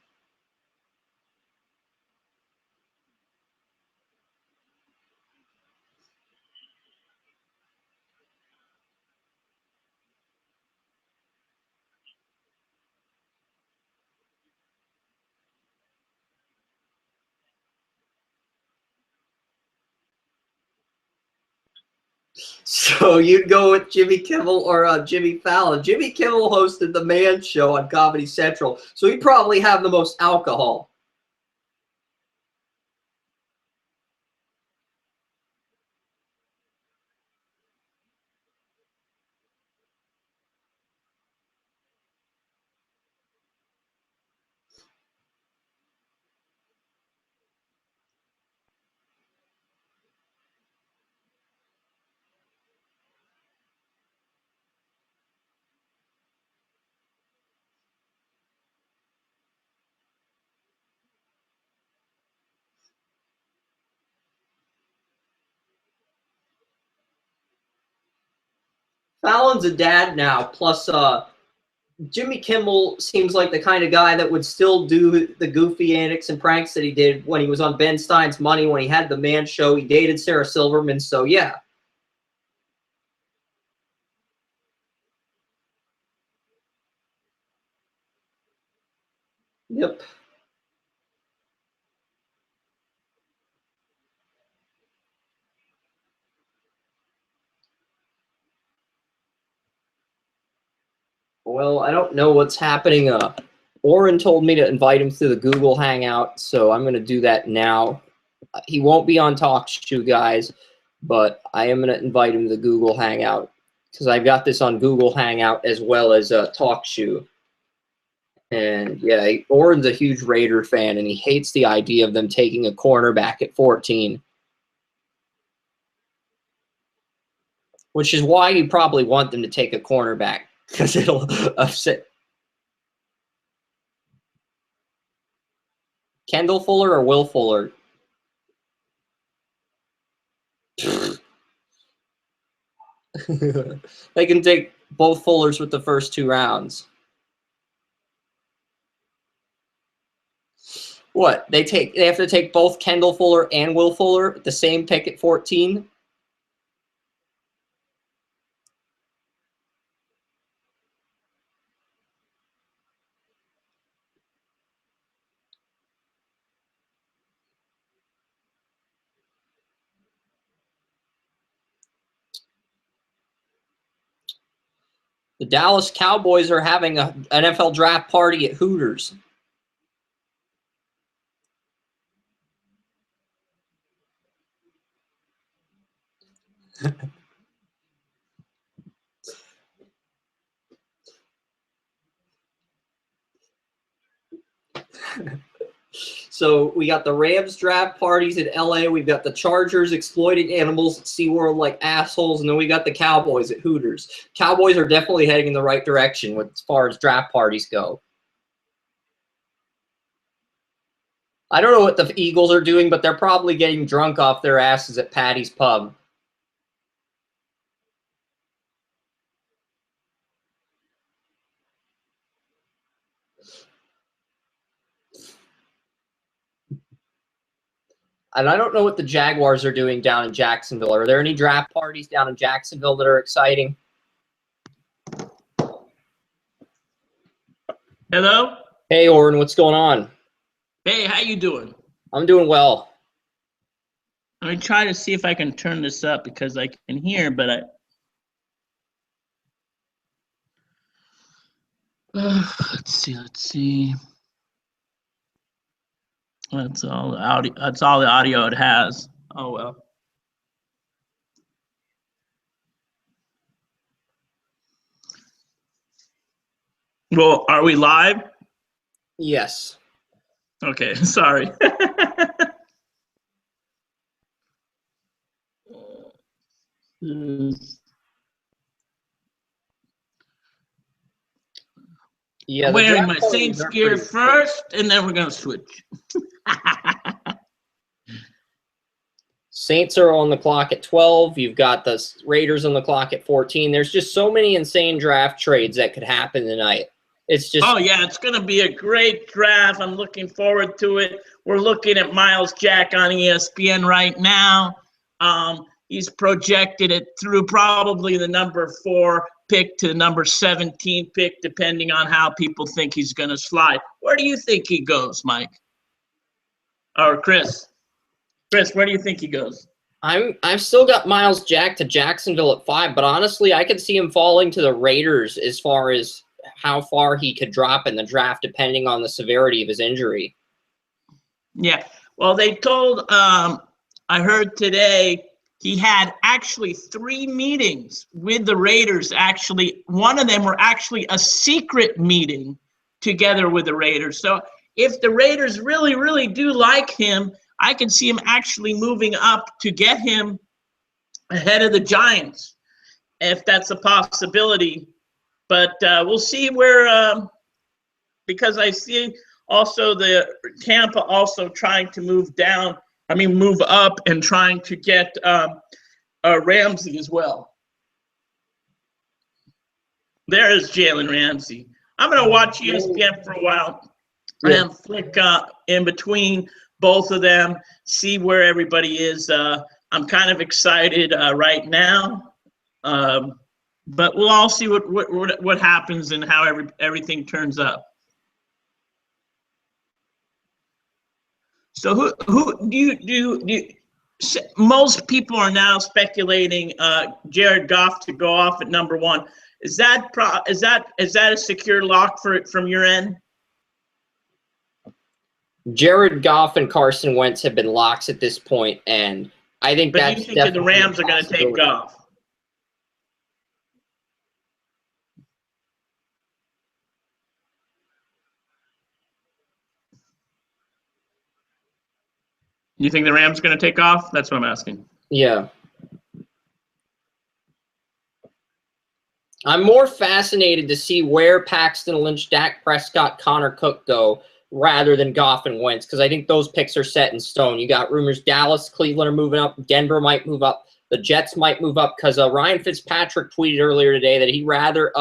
So you'd go with Jimmy Kimmel or Jimmy Fallon. Jimmy Kimmel hosted the Man Show on Comedy Central, so he'd probably have the most alcohol. Fallon's a dad now, plus Jimmy Kimmel seems like the kind of guy that would still do the goofy antics and pranks that he did when he was on Ben Stein's Money, when he had the Man Show. He dated Sarah Silverman, so yeah. Yep. Well, I don't know what's happening. Oren told me to invite him to the Google Hangout, so I'm going to do that now. He won't be on TalkShoe, guys, but I am going to invite him to the Google Hangout because I've got this on Google Hangout as well as TalkShoe. And yeah, Oren's a huge Raider fan, and he hates the idea of them taking a cornerback at 14. Which is why you probably want them to take a cornerback, because it'll upset. Kendall Fuller or Will Fuller? They can take both Fullers with the first 2 rounds. What? They have to take both Kendall Fuller and Will Fuller at the same pick at 14? The Dallas Cowboys are having an NFL draft party at Hooters. So we got the Rams draft parties in LA. We've got the Chargers exploiting animals at SeaWorld like assholes. And then we got the Cowboys at Hooters. Cowboys are definitely heading in the right direction as far as draft parties go. I don't know what the Eagles are doing, but they're probably getting drunk off their asses at Patty's Pub. And I don't know what the Jaguars are doing down in Jacksonville. Are there any draft parties down in Jacksonville that are exciting? Hello? Hey, Oren, what's going on? Hey, how you doing? I'm doing well. I'm going to try to see if I can turn this up because I can hear, but let's see. That's all the audio it has. Oh, well. Well, are we live? Yes. Okay, sorry. Yeah, I'm wearing my Saints gear first, and then we're going to switch. Saints are on the clock at 12. You've got the Raiders on the clock at 14. There's just so many insane draft trades that could happen tonight. It's just. Oh, yeah, it's going to be a great draft. I'm looking forward to it. We're looking at Miles Jack on ESPN right now. He's projected it through probably the number 4 pick to the number 17 pick, depending on how people think he's going to slide. Where do you think he goes, Mike? Or Chris? Chris, where do you think he goes? I've still got Miles Jack to Jacksonville at 5, but honestly, I could see him falling to the Raiders as far as how far he could drop in the draft, depending on the severity of his injury. Yeah, well, they told, I heard today, he had actually 3 meetings with the Raiders. Actually, one of them were actually a secret meeting together with the Raiders. So if the Raiders really, really do like him, I can see him actually moving up to get him ahead of the Giants, if that's a possibility. But we'll see where, because I see also the Tampa also trying to move up and trying to get Ramsey as well. There is Jalen Ramsey. I'm going to watch ESPN for a while and flick in between both of them, see where everybody is. I'm kind of excited right now, but we'll all see what happens and how everything turns up. So who do you most people are now speculating Jared Goff to go off at number 1. Is that a secure lock for it from your end? Jared Goff and Carson Wentz have been locks at this point, and I think But that's you think that the definitely Rams are going to take Goff? You think the Rams are going to take off? That's what I'm asking. Yeah. I'm more fascinated to see where Paxton Lynch, Dak Prescott, Connor Cook go rather than Goff and Wentz, because I think those picks are set in stone. You got rumors Dallas, Cleveland are moving up. Denver might move up. The Jets might move up because Ryan Fitzpatrick tweeted earlier today that he'd rather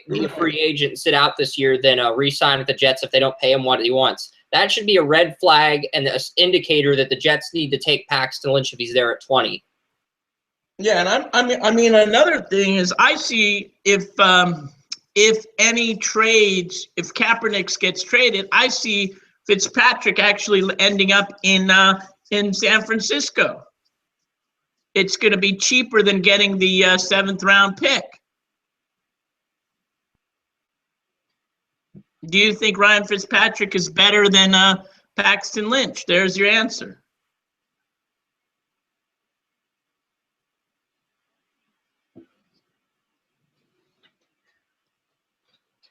be a free agent and sit out this year than re-sign with the Jets if they don't pay him what he wants. That should be a red flag and an indicator that the Jets need to take Paxton Lynch if he's there at 20. Yeah, and I mean another thing is I see if any trades, if Kaepernick gets traded, I see Fitzpatrick actually ending up in San Francisco. It's going to be cheaper than getting the 7th round pick. Do you think Ryan Fitzpatrick is better than Paxton Lynch? There's your answer.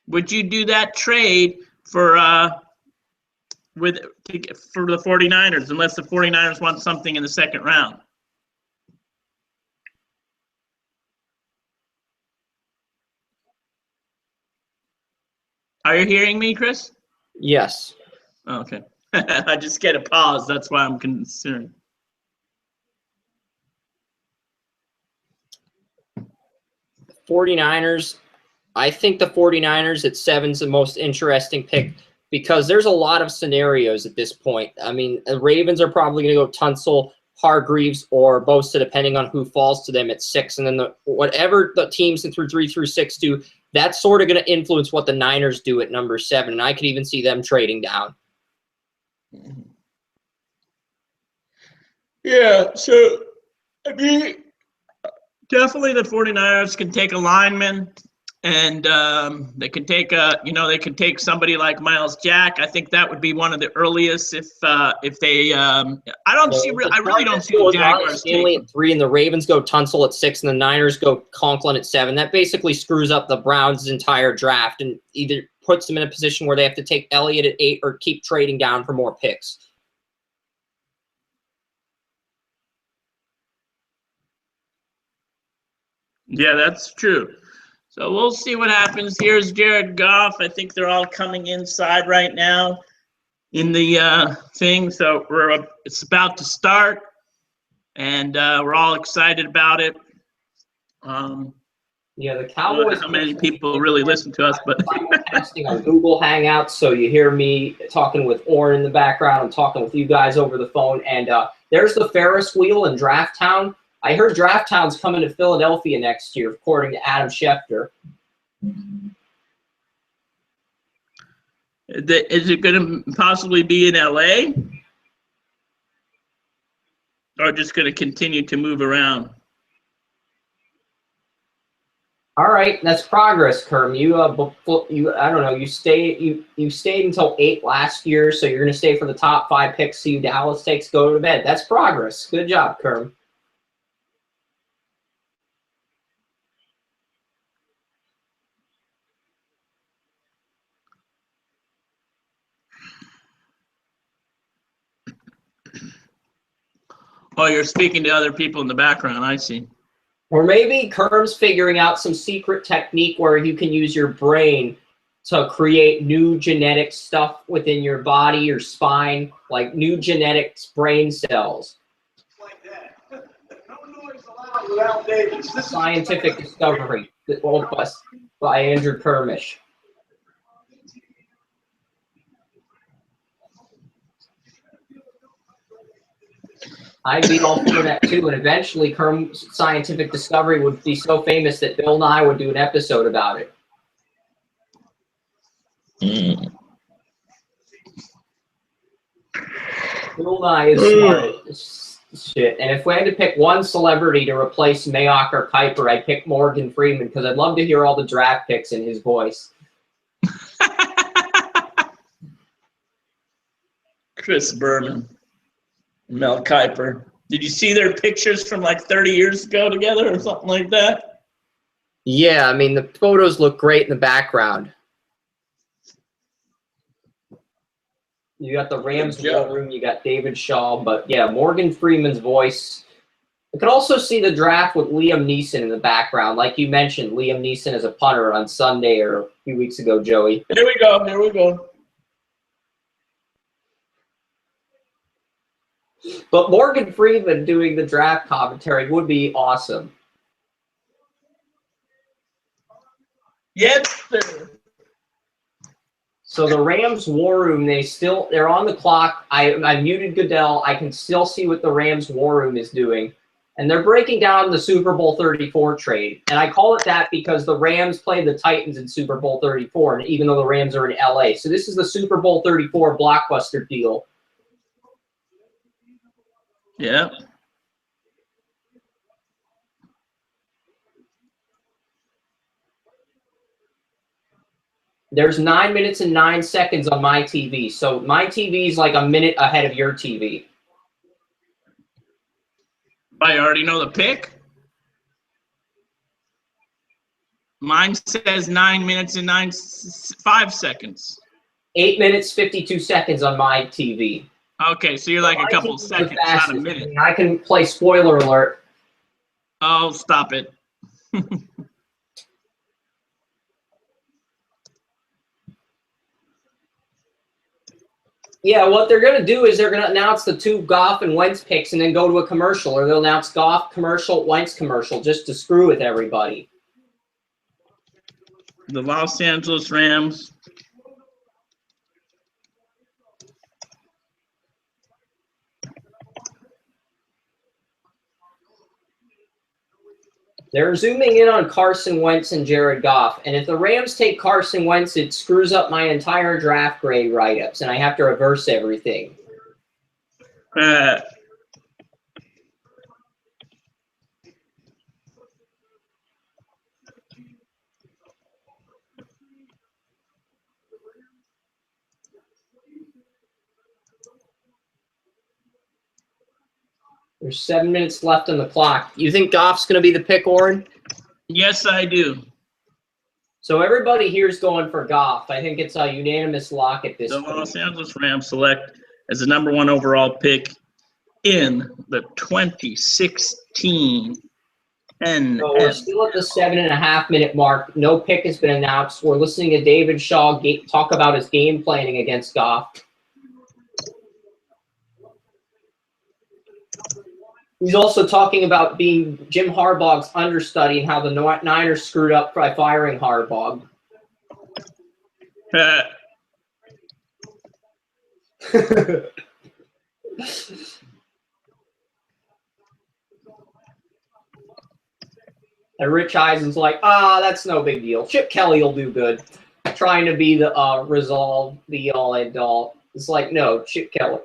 Would you do that trade for the 49ers unless the 49ers want something in the 2nd round? Are you hearing me, Chris? Yes. Oh, okay. I just get a pause. That's why I'm concerned. The 49ers. I think the 49ers at 7 is the most interesting pick because there's a lot of scenarios at this point. I mean, the Ravens are probably going to go Tunsil, Hargreaves, or Bosa, depending on who falls to them at 6. And then whatever the teams through 3 through 6 do, that's sort of going to influence what the Niners do at number 7. And I could even see them trading down. Yeah, so, I mean, definitely the 49ers can take a lineman. And they can take they can take somebody like Miles Jack. I think that would be one of the earliest if they. I really don't see the Jaguars taking at 3, and the Ravens go Tunsil at 6, and the Niners go Conklin at 7. That basically screws up the Browns' entire draft and either puts them in a position where they have to take Elliott at 8 or keep trading down for more picks. Yeah, that's true. So we'll see what happens. Here's Jared Goff. I think they're all coming inside right now in the thing. So it's about to start, and we're all excited about it. Yeah, the Cowboys. I don't know how many people really listen to us, but casting on Google Hangouts, so you hear me talking with Orrin in the background. I'm talking with you guys over the phone, and there's the Ferris wheel in Draft Town. I heard Draft Town's coming to Philadelphia next year, according to Adam Schefter. Is it going to possibly be in LA? Or just going to continue to move around? All right, that's progress, Kerm. I don't know. You stayed until 8 last year, so you're going to stay for the top 5 picks. See who Dallas takes. Go to bed. That's progress. Good job, Kerm. Oh, you're speaking to other people in the background. I see. Or maybe Kerm's figuring out some secret technique where you can use your brain to create new genetic stuff within your body, your spine, like new genetics brain cells. Like that. No noise allowed without Davis. Scientific discovery by Andrew Kermish. I'd be all for that too, and eventually Kerm's scientific discovery would be so famous that Bill Nye would do an episode about it. Bill Nye is smart. Shit. And if we had to pick one celebrity to replace Mayock or Kuiper, I'd pick Morgan Freeman because I'd love to hear all the draft picks in his voice. Chris Berman, Mel Kiper. Did you see their pictures from like 30 years ago together or something like that? Yeah, I mean, the photos look great in the background. You got the Rams war room, you got David Shaw, but yeah, Morgan Freeman's voice. You can also see the draft with Liam Neeson in the background. Like you mentioned, Liam Neeson as a punter on Sunday or a few weeks ago, Joey. Here we go, here we go. But Morgan Freeman doing the draft commentary would be awesome. Yes, sir. So the Rams war room, they're on the clock. I muted Goodell. I can still see what the Rams war room is doing. And they're breaking down the Super Bowl 34 trade. And I call it that because the Rams played the Titans in Super Bowl 34, and even though the Rams are in LA. So this is the Super Bowl 34 blockbuster deal. Yeah. There's 9 minutes and 9 seconds on my TV. So my TV is like a minute ahead of your TV. I already know the pick. Mine says 9 minutes and 5 seconds. 8 minutes, 52 seconds on my TV. Okay, so you're like a couple seconds, not a minute. I can play spoiler alert. Oh, stop it. Yeah, what they're going to do is they're going to announce the two Goff and Wentz picks and then go to a commercial, or they'll announce Goff commercial, Wentz commercial, just to screw with everybody. The Los Angeles Rams. They're zooming in on Carson Wentz and Jared Goff. And if the Rams take Carson Wentz, it screws up my entire draft grade write-ups, and I have to reverse everything. There's 7 minutes left on the clock. You think Goff's going to be the pick, Oren? Yes, I do. So everybody here's going for Goff. I think it's a unanimous lock at this point. The Los Angeles Rams select as the #1 overall pick in the 2016 NFL. So we're still at the 7.5 minute mark. No pick has been announced. We're listening to David Shaw talk about his game planning against Goff. He's also talking about being Jim Harbaugh's understudy and how the Niners screwed up by firing Harbaugh. And Rich Eisen's like, that's no big deal. Chip Kelly will do good. Trying to be the resolve, the all and all. It's like, no, Chip Kelly.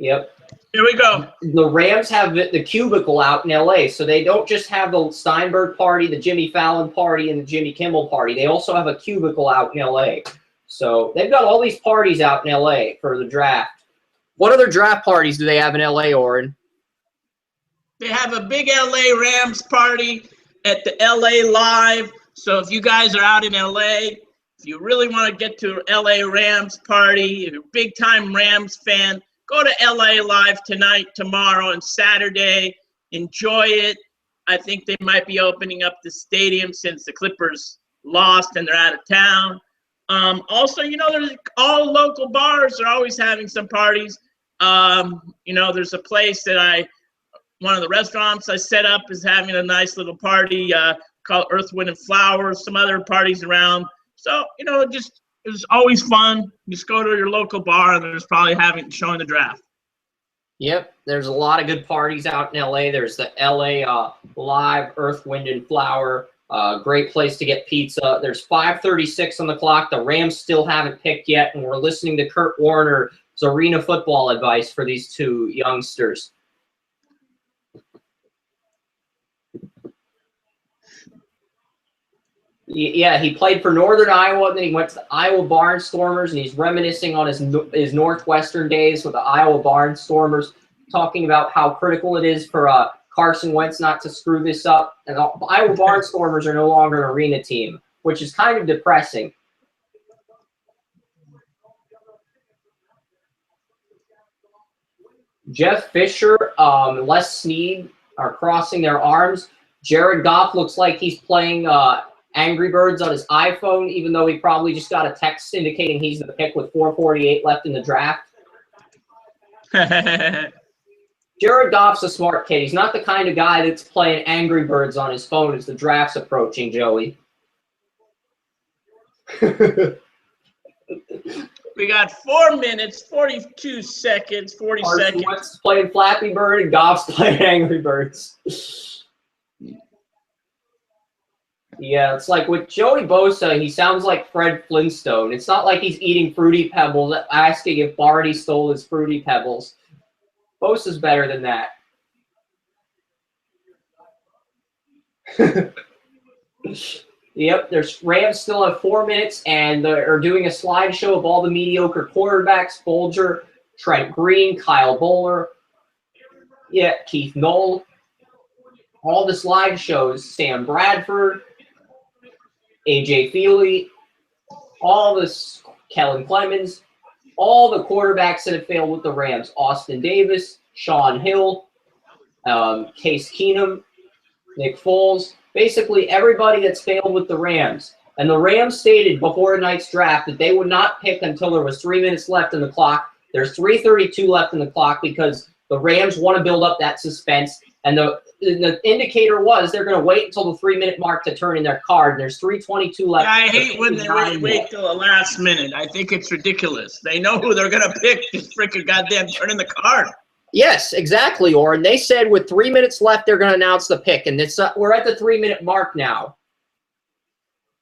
Yep. Here we go. The Rams have the cubicle out in L.A., so they don't just have the Steinberg party, the Jimmy Fallon party, and the Jimmy Kimmel party. They also have a cubicle out in L.A. So they've got all these parties out in L.A. for the draft. What other draft parties do they have in L.A., Oren? They have a big LA Rams party at the LA Live. So if you guys are out in LA, if you really want to get to LA Rams party, if you're a big time Rams fan, go to LA Live tonight, tomorrow, and Saturday. Enjoy it. I think they might be opening up the stadium since the Clippers lost and they're out of town. Also, there's all local bars are always having some parties. There's a place that one of the restaurants I set up is having a nice little party called Earth, Wind, and Flowers, some other parties around. So, it's always fun. Just go to your local bar and there's probably showing the draft. Yep, there's a lot of good parties out in LA. There's the LA Live Earth, Wind, and Flower. Great place to get pizza. There's 5:36 on the clock. The Rams still haven't picked yet, and we're listening to Kurt Warner's arena football advice for these two youngsters. Yeah, he played for Northern Iowa, and then he went to the Iowa Barnstormers, and he's reminiscing on his Northwestern days with the Iowa Barnstormers, talking about how critical it is for Carson Wentz not to screw this up. And the Iowa Barnstormers are no longer an arena team, which is kind of depressing. Jeff Fisher, Les Snead are crossing their arms. Jared Goff looks like he's playing Angry Birds on his iPhone, even though he probably just got a text indicating he's the pick with 4:48 left in the draft. Jared Goff's a smart kid. He's not the kind of guy that's playing Angry Birds on his phone as the draft's approaching, Joey. We got 4 minutes, 42 seconds, 40 seconds. Wentz playing Flappy Bird and Goff's playing Angry Birds. Yeah, it's like with Joey Bosa, he sounds like Fred Flintstone. It's not like he's eating Fruity Pebbles, asking if Barney stole his Fruity Pebbles. Bosa's better than that. Yep, there's Rams still have 4 minutes, and they're doing a slideshow of all the mediocre quarterbacks: Bolger, Trent Green, Kyle Bowler, Keith Knoll. All the slideshows: Sam Bradford, AJ Feely, all this Kellen Clemens, all the quarterbacks that have failed with the Rams: Austin Davis, Sean Hill, Case Keenum, Nick Foles. Basically, everybody that's failed with the Rams. And the Rams stated before tonight's draft that they would not pick until there was 3 minutes left in the clock. There's 3:32 left in the clock because the Rams want to build up that suspense. And the indicator was they're going to wait until the 3 minute mark to turn in their card. And there's 3:22 left. I hate when they wait till the last minute. I think it's ridiculous. They know who they're going to pick. Just freaking goddamn turn in the card. Yes, exactly, Orrin. They said with 3 minutes left, they're going to announce the pick, and we're at the 3 minute mark now.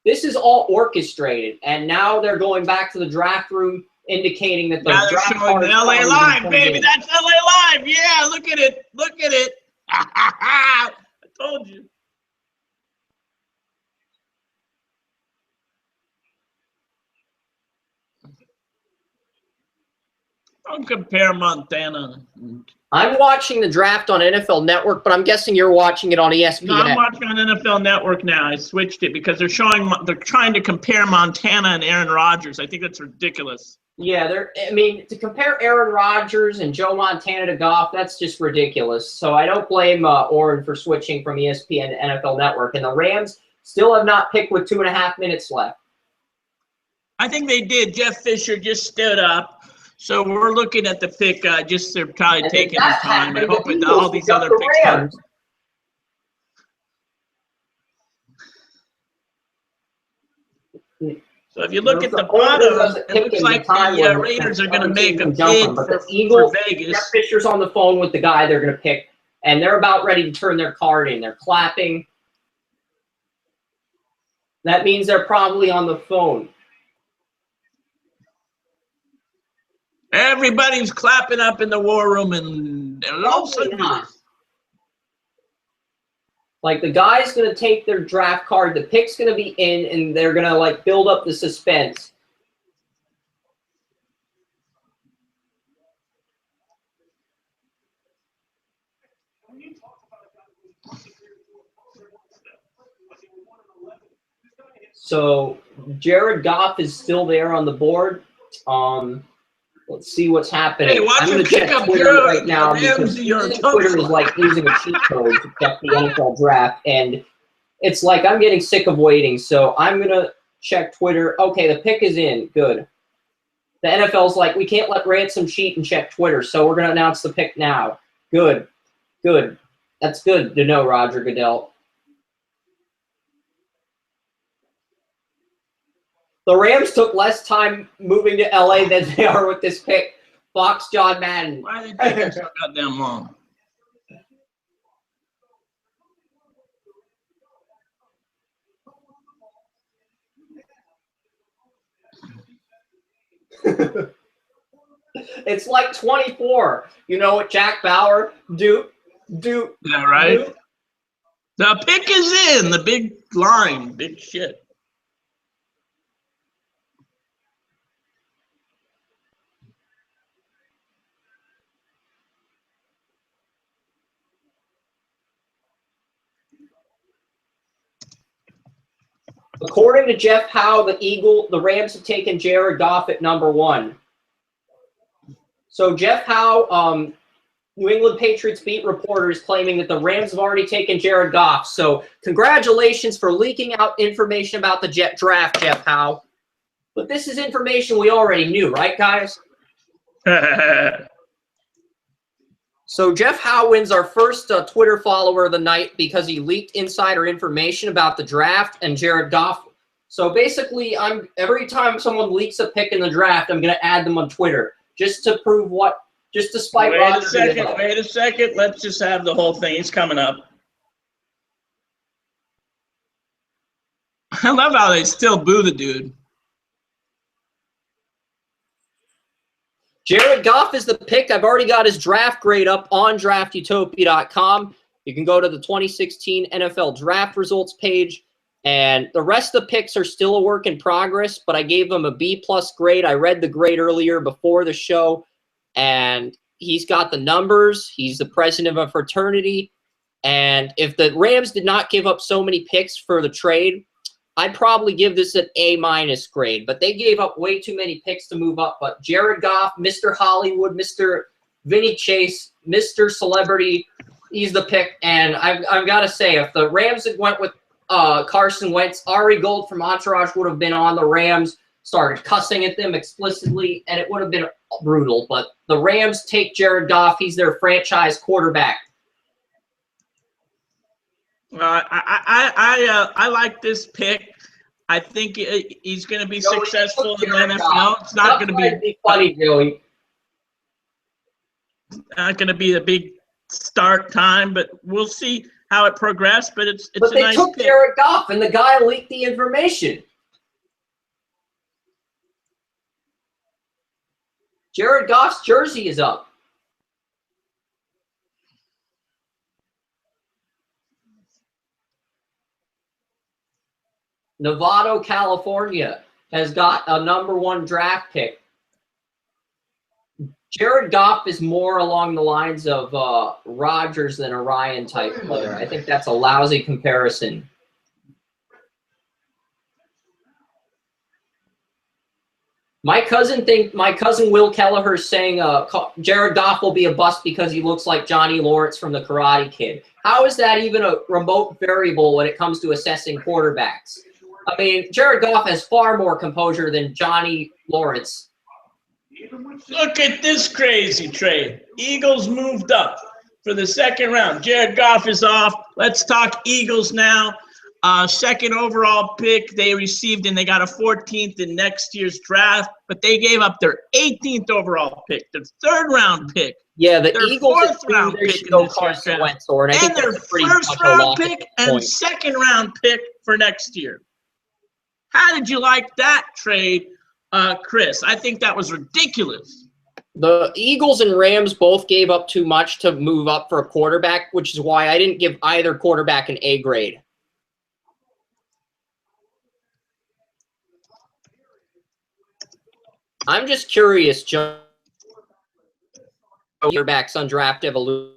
This is all orchestrated, and now they're going back to the draft room, indicating that the draft showing the LA Live, baby. That's LA Live. Yeah, look at it. Look at it. I told you. Don't compare Montana. I'm watching the draft on NFL Network, but I'm guessing you're watching it on ESPN. No, I'm watching on NFL Network now. I switched it because they're trying to compare Montana and Aaron Rodgers. I think that's ridiculous. Yeah, to compare Aaron Rodgers and Joe Montana to Goff, that's just ridiculous. So I don't blame Orrin for switching from ESPN to NFL Network. And the Rams still have not picked with 2.5 minutes left. I think they did. Jeff Fisher just stood up. So we're looking at the pick. Just they're probably taking their time and hoping that all these other picks come. So if you look at the bottom, it looks like the Raiders are going to make a bid for Vegas. Jeff Fisher's on the phone with the guy they're going to pick, and they're about ready to turn their card in. They're clapping. That means they're probably on the phone. Everybody's clapping up in the war room, and all of a sudden, like the guy's going to take their draft card, the pick's going to be in, and they're going to build up the suspense. So Jared Goff is still there on the board. Let's see what's happening. Hey, I'm going to check Twitter right now because Twitter is like using a cheat code to check the NFL draft, and it's like I'm getting sick of waiting. So I'm going to check Twitter. Okay, the pick is in. Good. The NFL's like, we can't let Ransom cheat and check Twitter, so we're going to announce the pick now. Good. Good. That's good to know, Roger Goodell. The Rams took less time moving to LA than they are with this pick. Fox John Madden. Why are they taking so goddamn long? It's like 24. You know what, Jack Bauer? Do. Yeah, right? The pick is in. The big line. Big shit. According to Jeff Howe, the Rams have taken Jared Goff at number 1. So Jeff Howe, New England Patriots beat reporter, is claiming that the Rams have already taken Jared Goff. So congratulations for leaking out information about the Jet draft, Jeff Howe. But this is information we already knew, right, guys? So Jeff Howe wins our first Twitter follower of the night because he leaked insider information about the draft and Jared Goff. So basically, every time someone leaks a pick in the draft, I'm going to add them on Twitter just to prove just to spite Roger. Wait a second. Let's just have the whole thing. He's coming up. I love how they still boo the dude. Jared Goff is the pick. I've already got his draft grade up on draftutopia.com. You can go to the 2016 NFL draft results page, and the rest of the picks are still a work in progress, but I gave him a B+ grade. I read the grade earlier before the show, and he's got the numbers. He's the president of a fraternity, and if the Rams did not give up so many picks for the trade, I'd probably give this an A- grade, but they gave up way too many picks to move up. But Jared Goff, Mr. Hollywood, Mr. Vinny Chase, Mr. Celebrity, he's the pick. And I've got to say, if the Rams had went with Carson Wentz, Ari Gold from Entourage would have been on the Rams, started cussing at them explicitly, and it would have been brutal. But the Rams take Jared Goff. He's their franchise quarterback. I like this pick. I think he's going to be successful in the NFL. It's not going to be funny, Joey. Not going to be a big start time, but we'll see how it progresses. But it's a nice pick. But they took Jared Goff, and the guy leaked the information. Jared Goff's jersey is up. Novato, California has got a number 1 draft pick. Jared Goff is more along the lines of Rodgers than a Ryan type player. I think that's a lousy comparison. My cousin Will Kelleher is saying Jared Goff will be a bust because he looks like Johnny Lawrence from the Karate Kid. How is that even a remote variable when it comes to assessing quarterbacks? I mean, Jared Goff has far more composure than Johnny Lawrence. Look at this crazy trade. Eagles moved up for the 2nd round. Jared Goff is off. Let's talk Eagles now. 2nd overall pick they received, and they got a 14th in next year's draft, but they gave up their 18th overall pick, their 3rd round pick. Yeah, the their Eagles 4th round pick in this year's draft, and their 1st round pick and 2nd round pick for next year. How did you like that trade, Chris? I think that was ridiculous. The Eagles and Rams both gave up too much to move up for a quarterback, which is why I didn't give either quarterback an A grade. I'm just curious, Joe. Quarterbacks on draft evolution.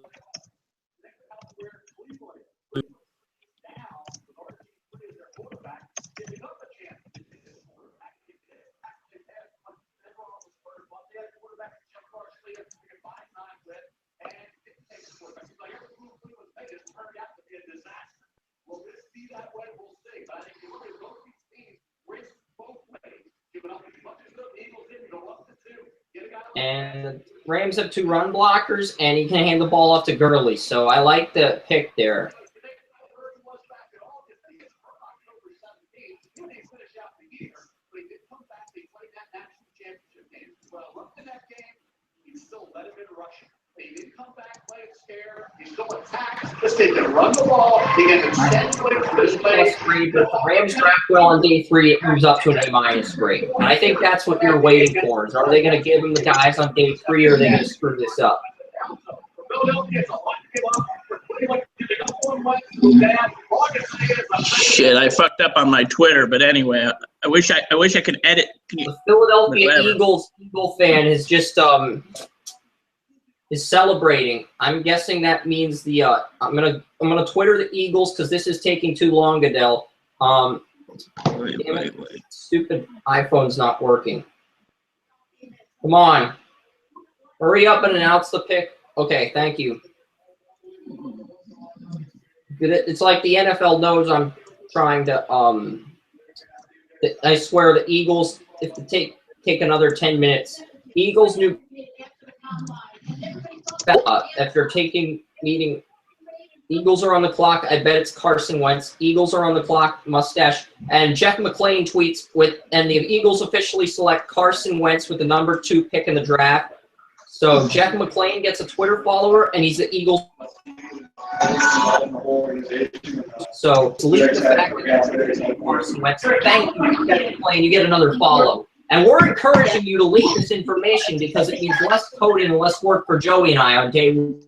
And the Rams have 2 run blockers, and he can hand the ball off to Gurley. So I like the pick there. He didn't come back, play it scared. He's going attack. This kid can run the ball. He can extend this play. Grade, but the Rams draft well on day 3, it moves up to an A- grade. And I think that's what you're waiting for. Is are they going to give him the guys on day 3, or are they going to screw this up? Shit, I fucked up on my Twitter, but anyway, I wish I could edit. The Philadelphia Whatever. Eagle fan is just is celebrating. I'm guessing that means the I'm gonna Twitter the Eagles because this is taking too long, Goodell. Wait. Stupid iPhone's not working. Come on, hurry up and announce the pick. Okay, thank you. It's like the NFL knows I'm trying to. I swear the Eagles, if they take another 10 minutes, Eagles new. If they're taking meeting, Eagles are on the clock. I bet it's Carson Wentz. Eagles are on the clock. Mustache and Jeff McClain tweets and the Eagles officially select Carson Wentz with the number 2 pick in the draft. So Jeff McClain gets a Twitter follower, and he's the Eagles. So delete the fact that Carson Wentz. Thank you, Jeff McClain. You get another follow. And we're encouraging you to leak this information because it means less coding and less work for Joey and I on day 1.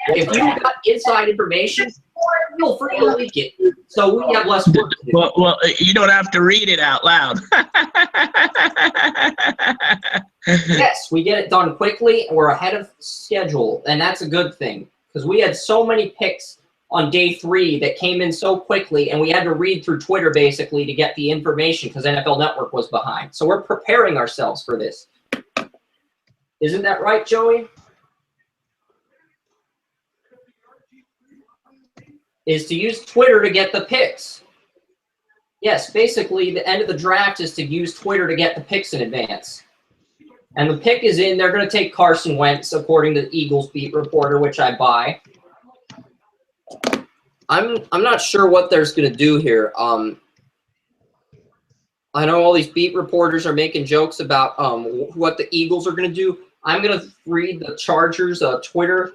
If you've got inside information, feel free to leak it. So we have less work to do. Well, you don't have to read it out loud. Yes, we get it done quickly, and we're ahead of schedule, and that's a good thing because we had so many picks on day 3 that came in so quickly, and we had to read through Twitter basically to get the information because NFL Network was behind. So we're preparing ourselves for this. Isn't that right, Joey? Is to use Twitter to get the picks. Yes, basically the end of the draft is to use Twitter to get the picks in advance. And the pick is in. They're going to take Carson Wentz, according to the Eagles beat reporter, which I buy. I'm not sure what there's going to do here. I know all these beat reporters are making jokes about what the Eagles are going to do. I'm going to read the Chargers Twitter.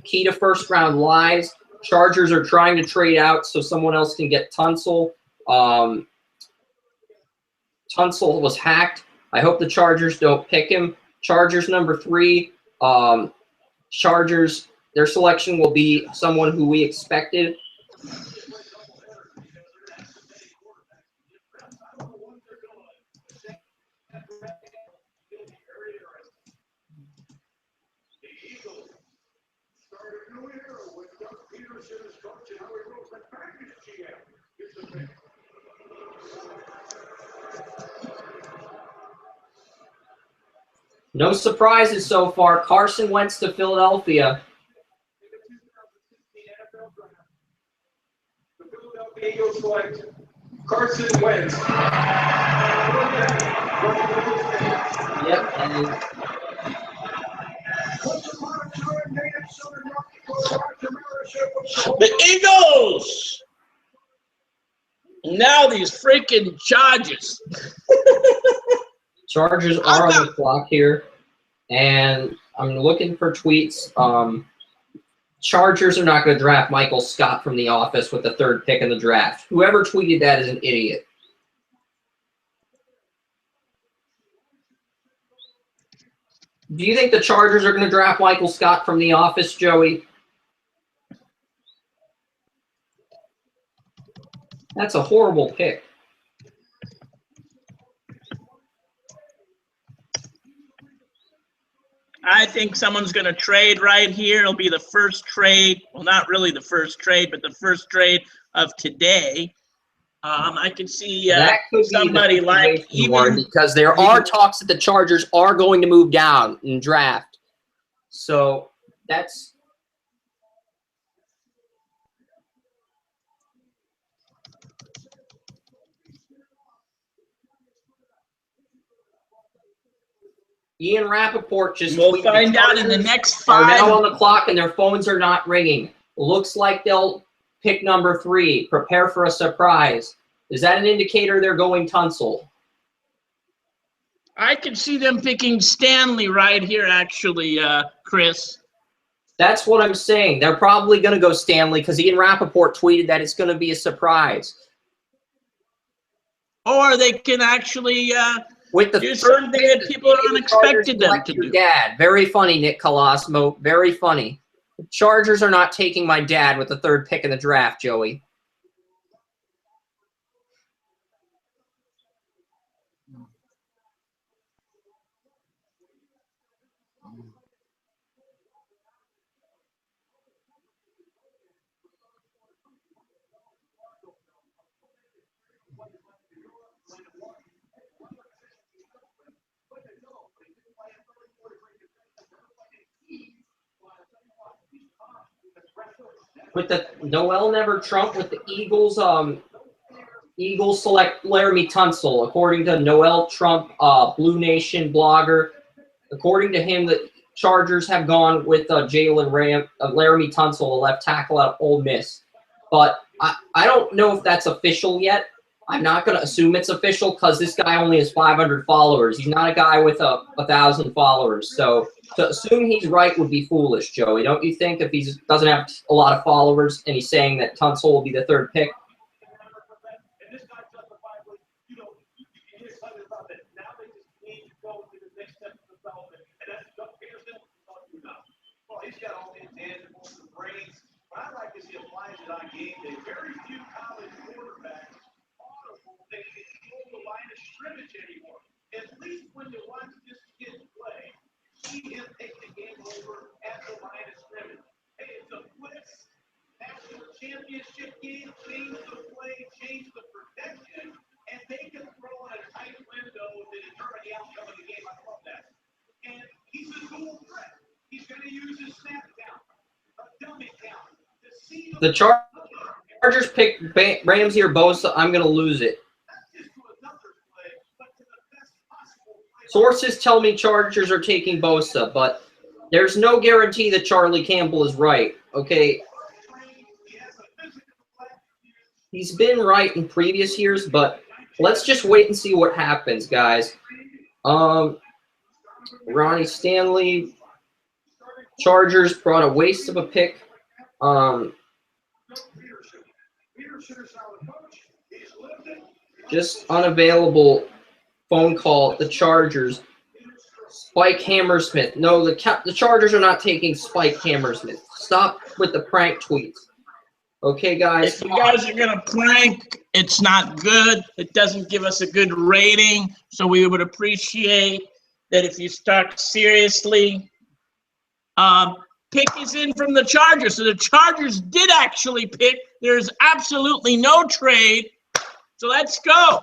Key to first-round lies. Chargers are trying to trade out so someone else can get Tunsil. Tunsil was hacked. I hope the Chargers don't pick him. Chargers number 3. Chargers, their selection will be someone who we expected. No surprises so far. Carson Wentz to Philadelphia. The Philadelphia Eagles select Carson Wentz. Yep. And The Eagles! Now these freaking Chargers. Chargers are on the clock here, and I'm looking for tweets. Chargers are not going to draft Michael Scott from The Office with the 3rd pick in the draft. Whoever tweeted that is an idiot. Do you think the Chargers are going to draft Michael Scott from The Office, Joey? That's a horrible pick. I think someone's going to trade right here. It'll be the first trade. Well, not really the first trade, but the first trade of today. I can see That could somebody be like even because there are talks that the Chargers are going to move down in draft. So that's Ian Rappaport just we'll tweeted find the out in the Chargers next are 5. now on the clock and their phones are not ringing. Looks like they'll pick number 3. Prepare for a surprise. Is that an indicator they're going Tunsil? I could see them picking Stanley right here, actually, Chris. That's what I'm saying. They're probably going to go Stanley because Ian Rappaport tweeted that it's going to be a surprise. Or they can actually With the do something that people don't expect them to do. Dad. Very funny, Nick Colosimo. Very funny. The Chargers are not taking my dad with the 3rd pick in the draft, Joey. With the Noel Never Trump with the Eagles, Eagles select Laramie Tunsil. According to Noel Trump, Blue Nation blogger, according to him, the Chargers have gone with Laramie Tunsil, the left tackle out of Ole Miss. But I don't know if that's official yet. I'm not going to assume it's official because this guy only has 500 followers. He's not a guy with 1,000 followers. So to assume he's right would be foolish, Joey. Don't you think, if he doesn't have a lot of followers and he's saying that Tunsil will be the 3rd pick? He's got all the intangibles, the brains. What I like is he applies it on game day. Very few college quarterbacks they can control the line of scrimmage anymore. At least when you watch this kid play, see him take the game over at the line of scrimmage. Hey, it's a blitz. National championship game, change the play, change the protection, and they can throw in a tight window to determine the outcome of the game. I love that. And he's a dual threat. He's going to use his snap count, a dummy count. The Chargers pick Ramsey or Bosa. I'm going to lose it. Sources tell me Chargers are taking Bosa, but there's no guarantee that Charlie Campbell is right. Okay. He's been right in previous years, but let's just wait and see what happens, guys. Ronnie Stanley, Chargers brought a waste of a pick. Just unavailable phone call. The Chargers. Spike Hammersmith. No, the Chargers are not taking Spike Hammersmith. Stop with the prank tweets. Okay, guys. If you guys are going to prank, it's not good. It doesn't give us a good rating. So we would appreciate that if you start seriously. Pick is in from the Chargers. So the Chargers did actually pick. There's absolutely no trade. So let's go.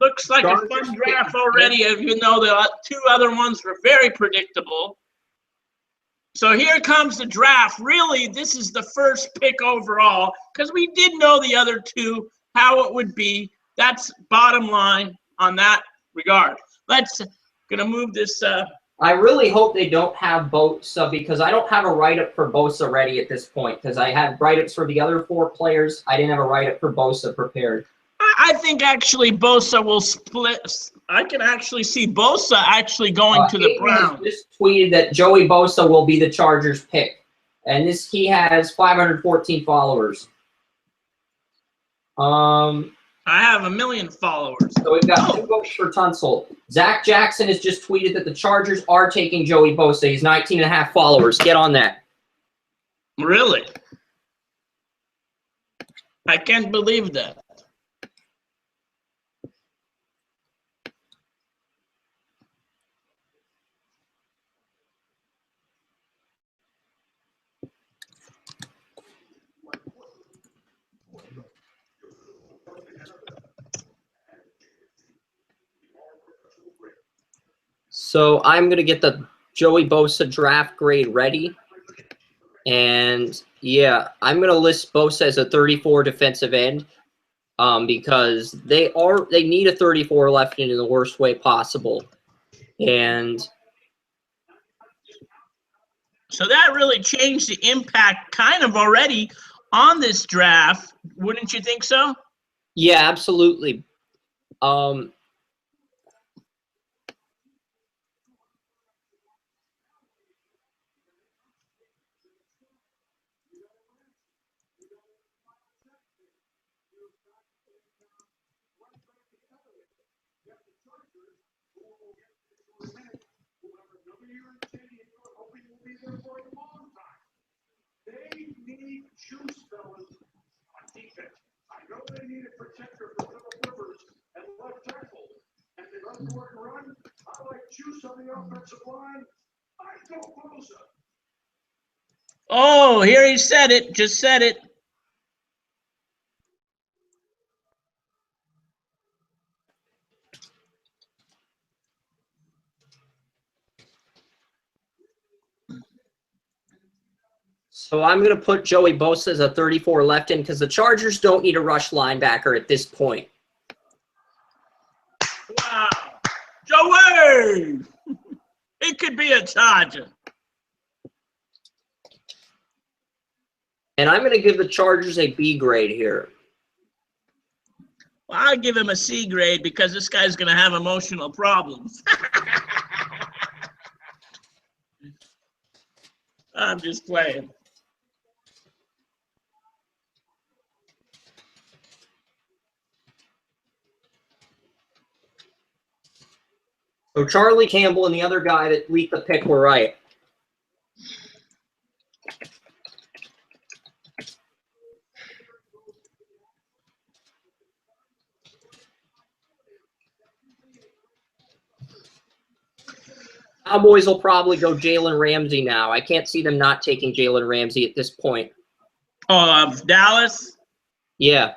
Looks like a fun draft already, even though the 2 other ones were very predictable. So here comes the draft. Really, this is the first pick overall because we did know the other 2, how it would be. That's bottom line on that regard. Let's going to move this. I really hope they don't have Bosa because I don't have a write-up for Bosa ready at this point because I had write-ups for the other 4 players. I didn't have a write-up for Bosa prepared. I think actually Bosa will split. I can actually see Bosa actually going to the Browns. Just tweeted that Joey Bosa will be the Chargers pick, and he has 514 followers. I have 1 million followers. So we've got 2 votes for Tunsil. Zach Jackson has just tweeted that the Chargers are taking Joey Bosa. He's 19.5 followers. Get on that. Really? I can't believe that. So I'm going to get the Joey Bosa draft grade ready. And, yeah, I'm going to list Bosa as a 34 defensive end because they need a 34 left in the worst way possible. And so that really changed the impact kind of already on this draft. Wouldn't you think so? Yeah, absolutely. They need juice, fellas, on defense. I know they need a protector for Phillip Rivers and left tackle. And they're going to work and run. I like juice on the offensive line. I go Bosa. Oh, here he said it. Just said it. So I'm going to put Joey Bosa as a 34 left in because the Chargers don't need a rush linebacker at this point. Wow. Joey! It could be a Charger. And I'm going to give the Chargers a B grade here. Well, I'll give him a C grade because this guy's going to have emotional problems. I'm just playing. So Charlie Campbell and the other guy that leaked the pick were right. Cowboys will probably go Jalen Ramsey now. I can't see them not taking Jalen Ramsey at this point. Oh, Dallas? Yeah.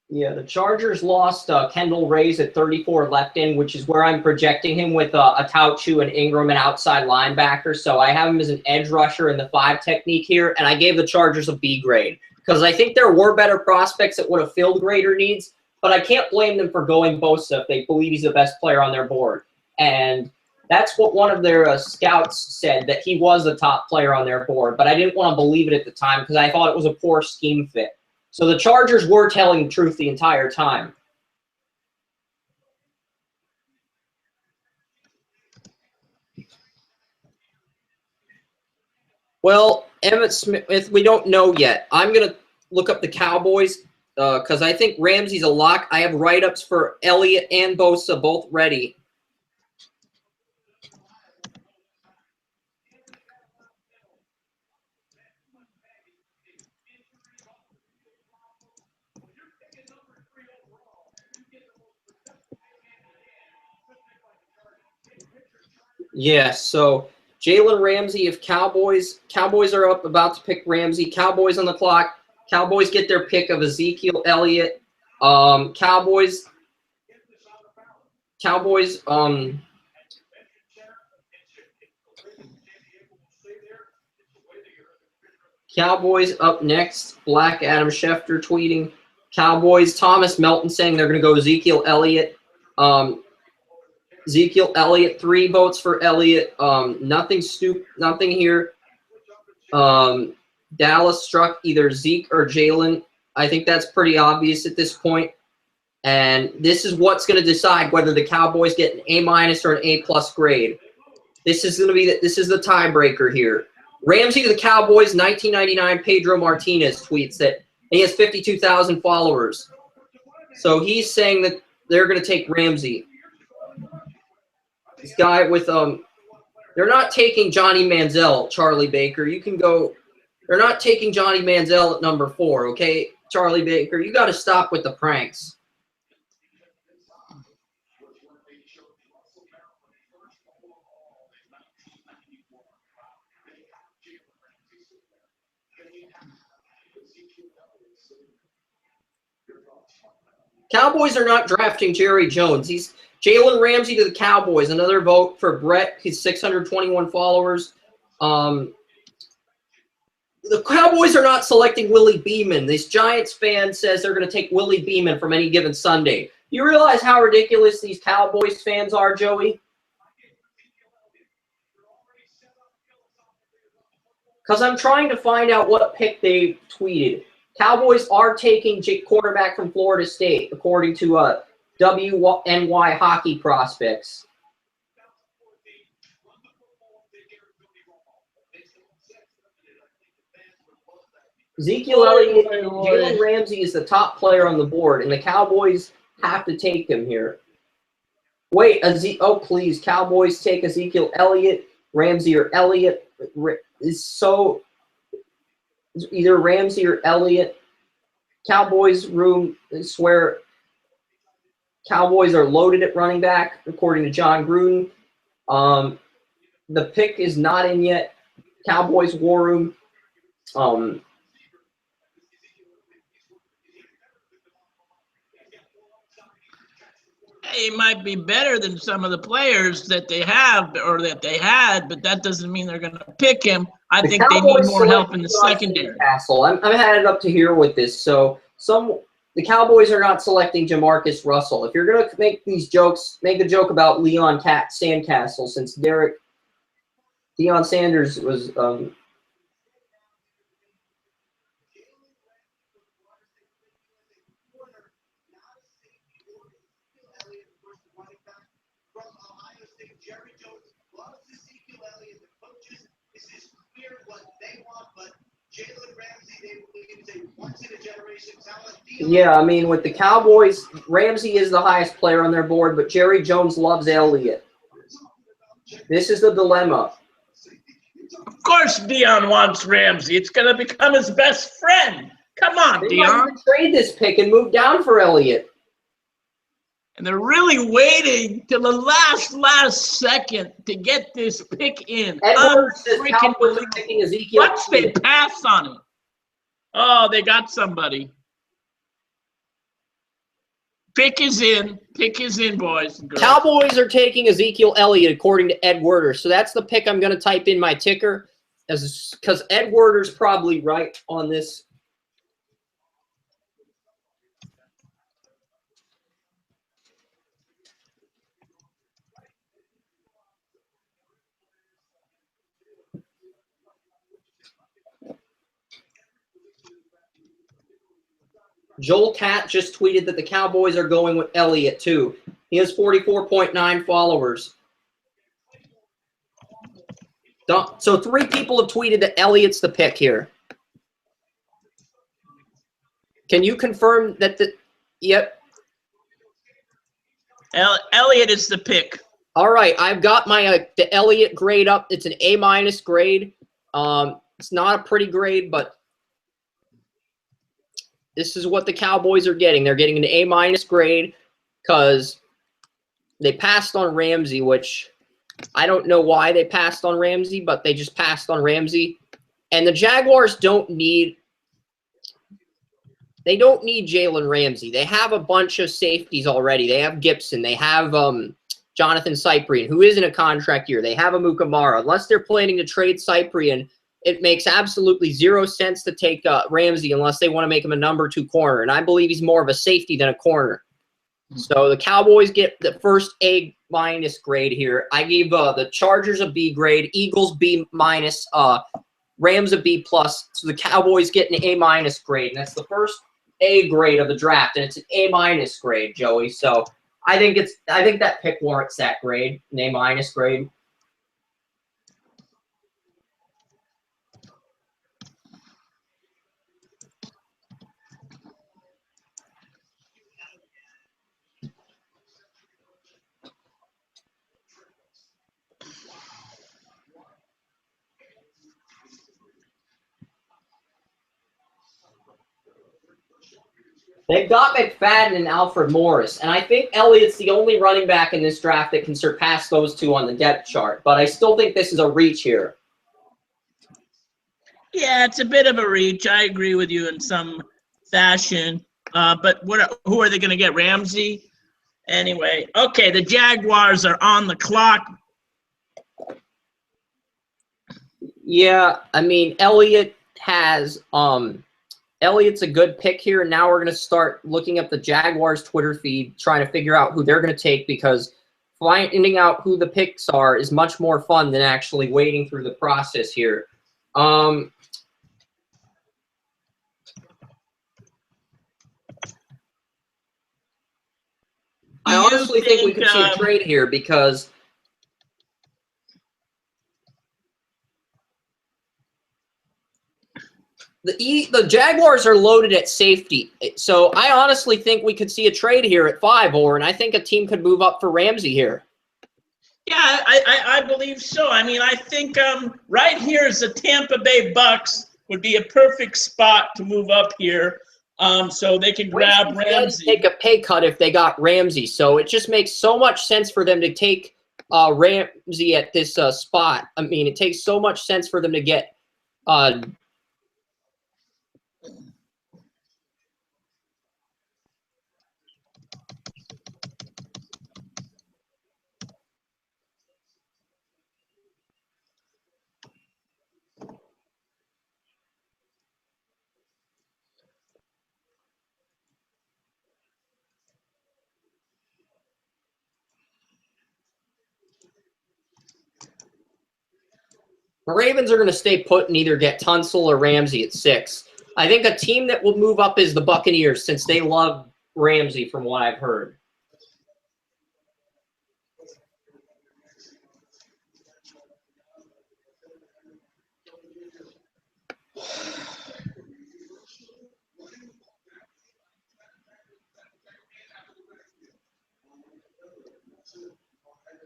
Yeah, the Chargers lost Kendall Ray's at 34 left in, which is where I'm projecting him with Atauchu and Ingram and outside linebacker. So I have him as an edge rusher in the 5 technique here, and I gave the Chargers a B grade because I think there were better prospects that would have filled greater needs, but I can't blame them for going Bosa if they believe he's the best player on their board. And that's what one of their scouts said, that he was the top player on their board, but I didn't want to believe it at the time because I thought it was a poor scheme fit. So the Chargers were telling the truth the entire time. Well, Emmitt Smith, we don't know yet. I'm going to look up the Cowboys because I think Ramsey's a lock. I have write-ups for Elliott and Bosa both ready. Yeah, so Jalen Ramsey of Cowboys. Cowboys are up, about to pick Ramsey. Cowboys on the clock. Cowboys get their pick of Ezekiel Elliott. Cowboys, Cowboys up next. Black Adam Schefter tweeting. Cowboys, Thomas Melton saying they're going to go Ezekiel Elliott. Ezekiel Elliott, 3 votes for Elliott. Nothing here. Dallas struck either Zeke or Jalen. I think that's pretty obvious at this point. And this is what's going to decide whether the Cowboys get an A- or an A+ grade. This is the tiebreaker here. Ramsey to the Cowboys, 1999. Pedro Martinez tweets that he has 52,000 followers. So he's saying that they're going to take Ramsey. This guy with they're not taking Johnny Manziel, Charlie Baker. You can go. They're not taking Johnny Manziel at number 4, okay, Charlie Baker. You got to stop with the pranks. Cowboys are not drafting Jerry Jones. Jalen Ramsey to the Cowboys. Another vote for Brett. He's 621 followers. The Cowboys are not selecting Willie Beeman. This Giants fan says they're going to take Willie Beeman from any given Sunday. You realize how ridiculous these Cowboys fans are, Joey? Because I'm trying to find out what pick they tweeted. Cowboys are taking quarterback from Florida State, according to WNY Hockey Prospects. Ezekiel Elliott, Jalen Ramsey is the top player on the board, and the Cowboys have to take him here. Wait, oh please, Cowboys take Ezekiel Elliott, Ramsey or Elliott. So either Ramsey or Elliott. Cowboys room, I swear, Cowboys are loaded at running back, according to John Gruden. The pick is not in yet. Cowboys war room. He might be better than some of the players that they have or that they had, but that doesn't mean they're going to pick him. I think they need more help in the secondary. I'm headed up to here with this. So the Cowboys are not selecting Jamarcus Russell. If you're going to make these jokes, make a joke about Leon Sandcastle, since Deion Sanders was yeah, I mean, with the Cowboys, Ramsey is the highest player on their board, but Jerry Jones loves Elliott. This is the dilemma. Of course Deion wants Ramsey. It's going to become his best friend. Come on, They Deion. might even trade this pick and move down for Elliott. And they're really waiting till the last second to get this pick in. Edwards says Cowboys are taking Ezekiel. Once they pass on it. Oh, they got somebody. Pick is in. Pick is in, boys and girls. Cowboys are taking Ezekiel Elliott, according to Ed Werder. So that's the pick I'm going to type in my ticker, because Ed Werder's probably right on this. Joel Cat just tweeted that the Cowboys are going with Elliott, too. He has 44.9 followers. So 3 people have tweeted that Elliott's the pick here. Can you confirm that yep. Elliott is the pick. All right, I've got my the Elliott grade up. It's an A- grade. It's not a pretty grade, but this is what the Cowboys are getting. They're getting an A- grade because they passed on Ramsey, which I don't know why they passed on Ramsey, but they just passed on Ramsey. And the Jaguars don't need Jalen Ramsey. They have a bunch of safeties already. They have Gibson. They have Jonathan Cyprian, who is in a contract year. They have Amukamara. Unless they're planning to trade Cyprian, it makes absolutely zero sense to take Ramsey unless they want to make him a number 2 corner. And I believe he's more of a safety than a corner. So the Cowboys get the first A- grade here. I gave the Chargers a B grade, Eagles B-, Rams a B+. So the Cowboys get an A- grade. And that's the first A grade of the draft. And it's an A- grade, Joey. So I think that pick warrants that grade, an A- grade. They've got McFadden and Alfred Morris, and I think Elliott's the only running back in this draft that can surpass those 2 on the depth chart. But I still think this is a reach here. Yeah, it's a bit of a reach. I agree with you in some fashion. But who are they going to get? Ramsey? Anyway, okay, the Jaguars are on the clock. Yeah, I mean, Elliott's a good pick here, and now we're going to start looking at the Jaguars Twitter feed, trying to figure out who they're going to take, because finding out who the picks are is much more fun than actually waiting through the process here. I honestly think we could see a trade here, because the Jaguars are loaded at safety. So I honestly think we could see a trade here at 5, and I think a team could move up for Ramsey here. Yeah, I believe so. I mean, I think right here is the Tampa Bay Bucks would be a perfect spot to move up here, so they can grab Ramsey. Take a pay cut if they got Ramsey, so it just makes so much sense for them to take Ramsey at this spot. I mean, it takes so much sense for them to get the Ravens are going to stay put and either get Tunsil or Ramsey at 6. I think a team that will move up is the Buccaneers, since they love Ramsey from what I've heard.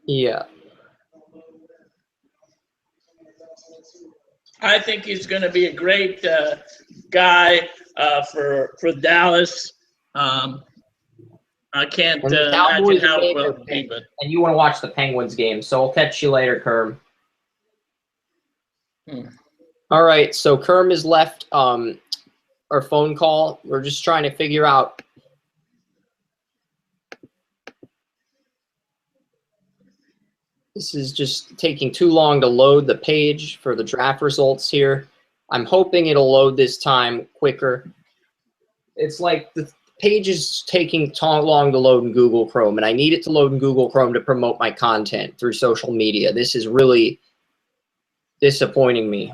Yeah. I think he's going to be a great guy for Dallas. I can't imagine how it will be. But and you want to watch the Penguins game, so I'll catch you later, Kerm. All right, so Kerm has left our phone call. We're just trying to figure out. This is just taking too long to load the page for the draft results here. I'm hoping it'll load this time quicker. It's like the page is taking too long to load in Google Chrome, and I need it to load in Google Chrome to promote my content through social media. This is really disappointing me.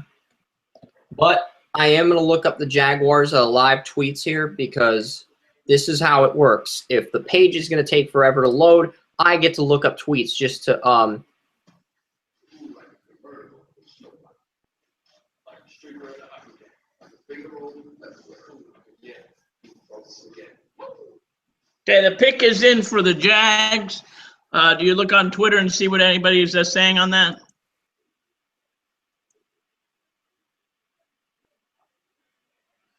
But I am going to look up the Jaguars live tweets here, because this is how it works. If the page is going to take forever to load, I get to look up tweets just to okay, the pick is in for the Jags. Do you look on Twitter and see what anybody is saying on that?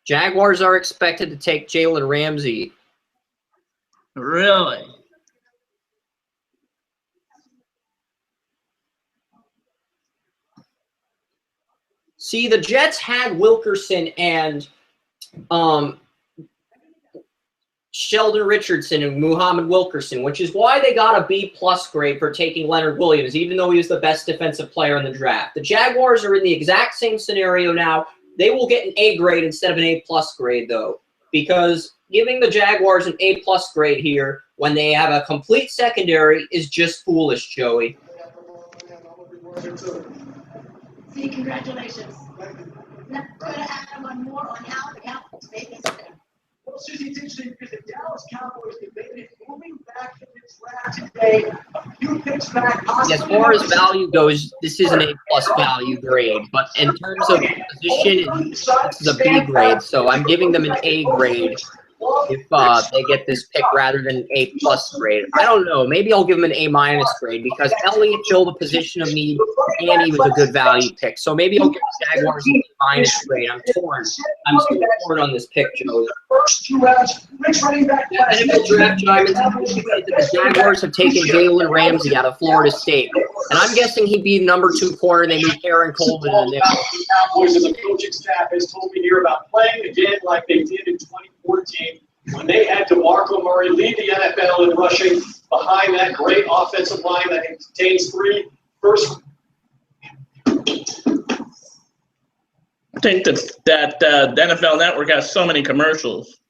Jaguars are expected to take Jalen Ramsey. Really? See, the Jets had Wilkerson and Sheldon Richardson and Muhammad Wilkerson, which is why they got a B+ grade for taking Leonard Williams, even though he was the best defensive player in the draft. The Jaguars are in the exact same scenario now. They will get an A grade instead of an A+ grade, though, because giving the Jaguars an A+ grade here when they have a complete secondary is just foolish, Joey. See, congratulations. Now, we're going to add one more on how the Cowboys make it. Well, Susie, it's interesting because the Dallas Cowboys debated moving back in the draft today. A few picks back. As far as value goes, this is an A+ value grade, but in terms of position, this is a B grade, so I'm giving them an A grade if they get this pick rather than an A+ grade. I don't know. Maybe I'll give them an A- grade, because Elliott filled a position of need and he was a good value pick. So maybe I'll give the Jaguars an A- grade. I'm torn. I'm still torn on this pick, Joe. NFL Draft Diamonds, the Jaguars have taken Jalen Ramsey out of Florida State. And I'm guessing he'd be number 2 corner. They moved Aaron Coleman in there. The Cowboys as a coaching staff has told me here about playing again like they did in 2014. when they had DeMarco Murray lead the NFL in rushing behind that great offensive line that contains three first. I think that the NFL Network has so many commercials.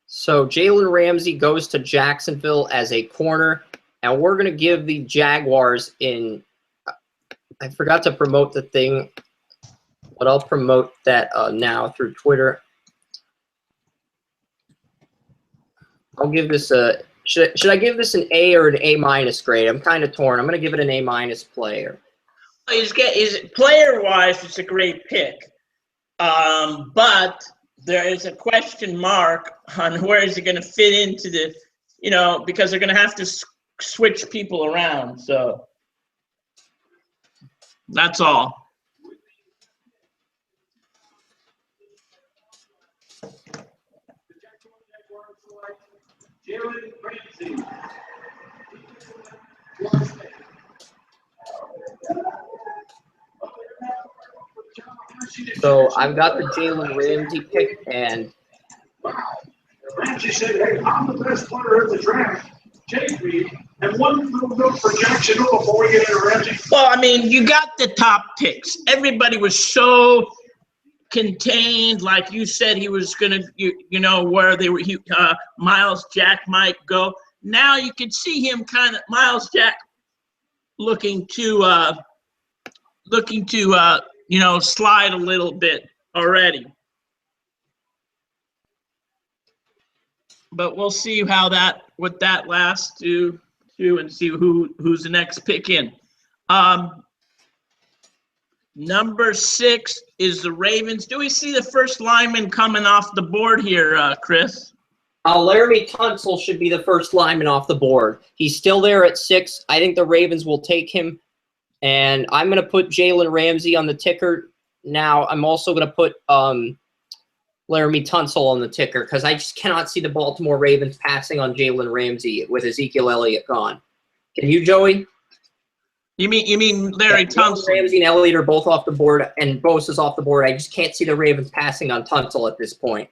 So Jalen Ramsey goes to Jacksonville as a corner, and we're going to give the Jaguars in – I forgot to promote the thing, but I'll promote that now through Twitter. I'll give this a – should I give this an A or an A- grade? I'm kind of torn. I'm going to give it an A- player. Player-wise, it's a great pick. But there is a question mark on where is it going to fit into the, because they're going to have to switch people around. So that's all. Jalen Ramsey. So I've got the Jalen Ramsey pick, and Ramsey said, "Hey, I'm the best player in the draft. Take me." And one little note for Jackson before we get into Ramsey. Well, I mean, you got the top picks. Everybody was so contained, like you said, he was gonna, where they were. Miles Jack might go. Now you can see him kind of Miles Jack looking to slide a little bit already. But we'll see what that lasts to and see who's the next pick in. Number 6 is the Ravens. Do we see the first lineman coming off the board here, Chris? Laramie Tunsil should be the first lineman off the board. He's still there at 6. I think the Ravens will take him. And I'm going to put Jalen Ramsey on the ticker. Now, I'm also going to put Laramie Tunsil on the ticker because I just cannot see the Baltimore Ravens passing on Jalen Ramsey with Ezekiel Elliott gone. Can you, Joey? You mean Larry Tunsil? Ramsey and Elliott are both off the board, and Bosa's off the board. I just can't see the Ravens passing on Tunsil at this point,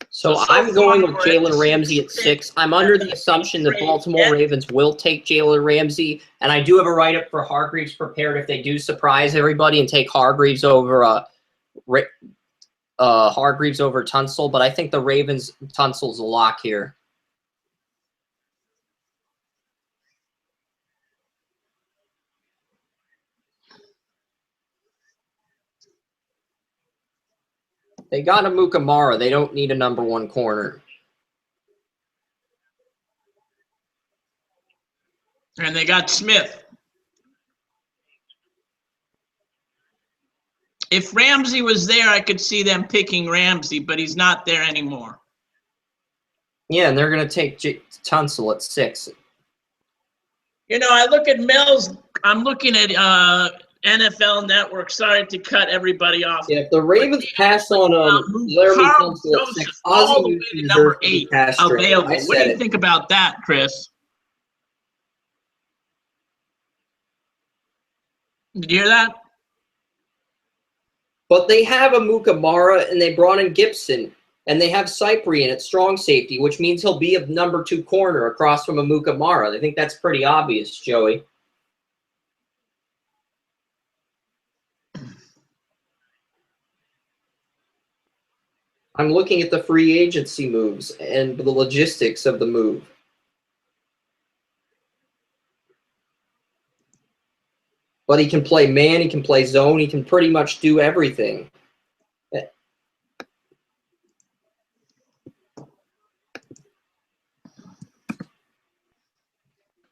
So I'm going with Jalen Ramsey at 6. I'm under the assumption that Baltimore Ravens will take Jalen Ramsey, and I do have a write-up for Hargreaves prepared if they do surprise everybody and take Hargreaves over Tunsil. But I think the Ravens Tunsil's a lock here. They got a Mukamara. They don't need a number 1 corner. And they got Smith. If Ramsey was there, I could see them picking Ramsey, but he's not there anymore. Yeah, and they're going to take Tunsil at 6. I look at Mills. I'm looking at NFL Network. Sorry to cut everybody off. Yeah, if the Ravens pass on Laramie Tunsil at 6, all the way to number 8 available. What do you think about that, Chris? Did you hear that? But they have a Mukamara, and they brought in Gibson, and they have Cyprian at strong safety, which means he'll be a number 2 corner across from a Mukamara. I think that's pretty obvious, Joey. I'm looking at the free agency moves and the logistics of the move. But he can play man, he can play zone, he can pretty much do everything.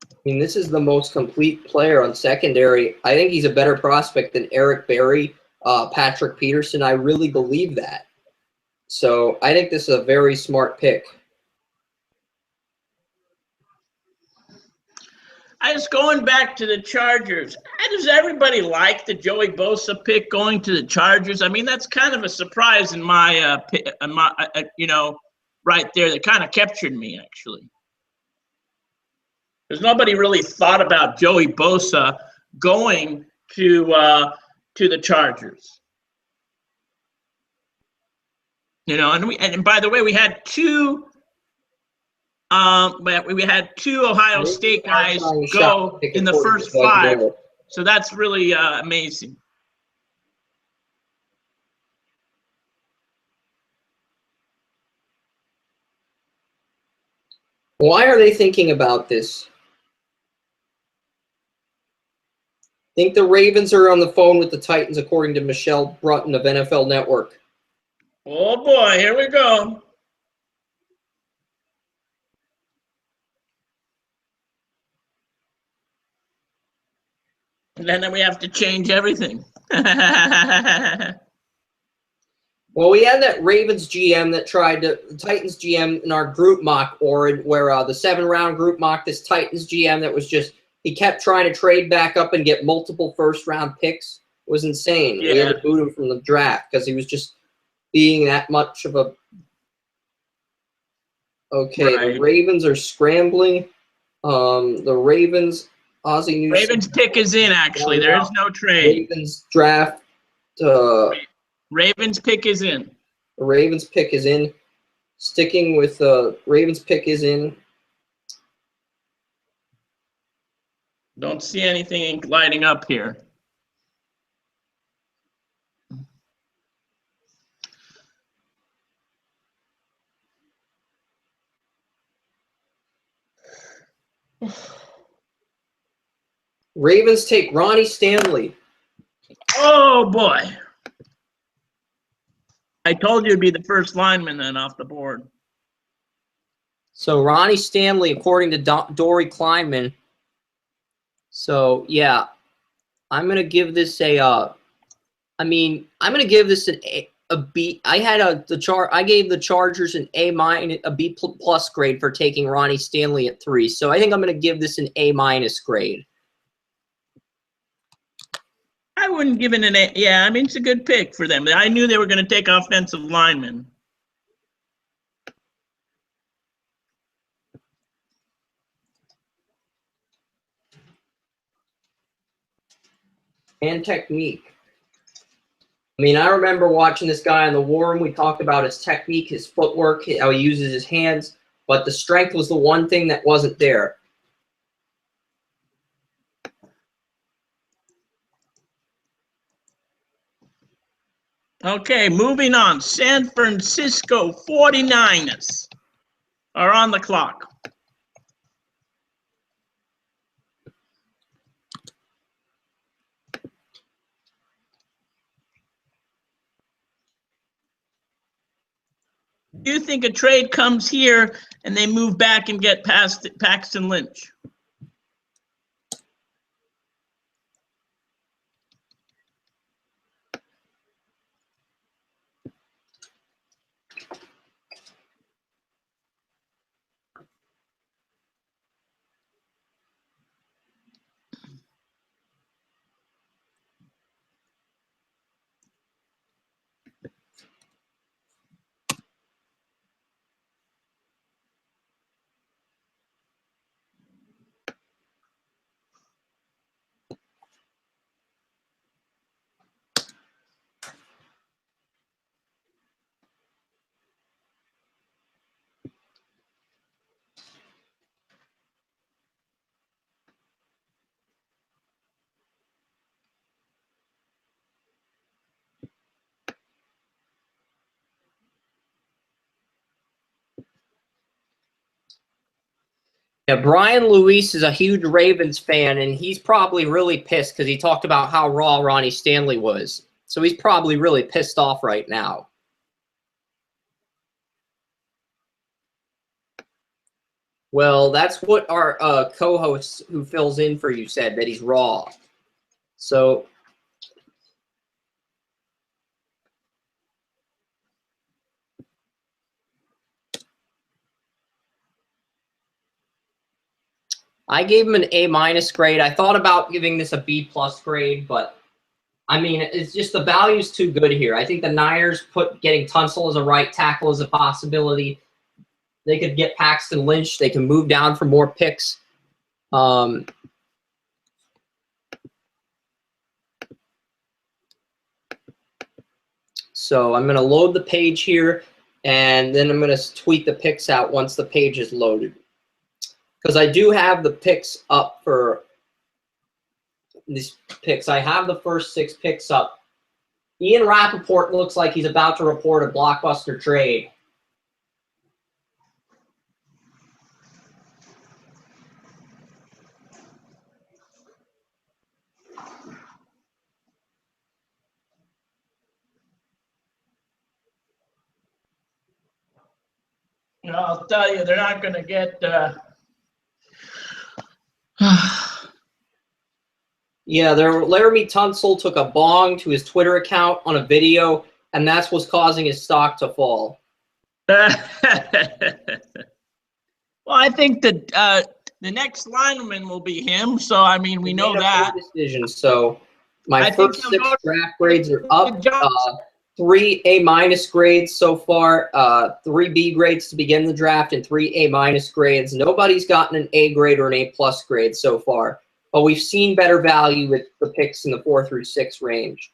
I mean, this is the most complete player on secondary. I think he's a better prospect than Eric Berry, Patrick Peterson. I really believe that. So I think this is a very smart pick. I was going back to the Chargers. How does everybody like the Joey Bosa pick going to the Chargers? I mean, that's kind of a surprise in my, right there. That kind of captured me, actually. Because nobody really thought about Joey Bosa going to the Chargers. And by the way, we had two Ohio State guys go in the first 5, so that's really amazing. Why are they thinking about this? I think the Ravens are on the phone with the Titans, according to Michelle Brunton of NFL Network. Oh boy, here we go. And then we have to change everything. Well, we had that Ravens GM that tried to, the Titans GM in our group mock, Oren, where the 7-round group mock, this Titans GM that was just, he kept trying to trade back up and get multiple first-round picks. It was insane. Yeah. We had to boot him from the draft because he was just being that much of a... Okay, Right. The Ravens are scrambling. The Ravens, Ozzie Newsome. Ravens pick is in, actually. There is no trade. Ravens draft... Ravens pick is in. The Ravens pick is in. Sticking with Ravens pick is in. Don't see anything lighting up here. Ravens take Ronnie Stanley. Oh boy. I told you it'd be the first lineman then off the board. So Ronnie Stanley, according to Dory Kleinman. So yeah, I'm gonna give this I'm gonna give this a B. I had I gave the Chargers an a B plus grade for taking Ronnie Stanley at 3. So I think I'm gonna give this an A- grade. I wouldn't give it an A. Yeah, I mean, it's a good pick for them. I knew they were going to take offensive linemen. And technique. I mean, I remember watching this guy in the War Room. We talked about his technique, his footwork, how he uses his hands, but the strength was the one thing that wasn't there. Okay, moving on. San Francisco 49ers are on the clock. Do you think a trade comes here and they move back and get past Paxton Lynch? Yeah, Brian Luis is a huge Ravens fan, and he's probably really pissed because he talked about how raw Ronnie Stanley was. So he's probably really pissed off right now. Well, that's what our co-host who fills in for you said, that he's raw. So I gave him an A- grade. I thought about giving this a B+ grade, but I mean, it's just the value's too good here. I think the Niners put getting Tunsil as a right tackle as a possibility. They could get Paxton Lynch. They can move down for more picks. So I'm going to load the page here, and then I'm going to tweet the picks out once the page is loaded. Because I do have the picks up for these picks. I have the first 6 picks up. Ian Rappaport looks like he's about to report a blockbuster trade. You know, I'll tell you, they're not going to get. Yeah, Laramie Tunsil took a bong to his Twitter account on a video, and that's what's causing his stock to fall. Well, I think that the next lineman will be him. So I mean, we know that decision. So my first 6 go draft grades are up. 3 A- grades so far, 3 B grades to begin the draft, and 3 A- grades. Nobody's gotten an A grade or an A+ grade so far, but we've seen better value with the picks in the 4 through 6 range.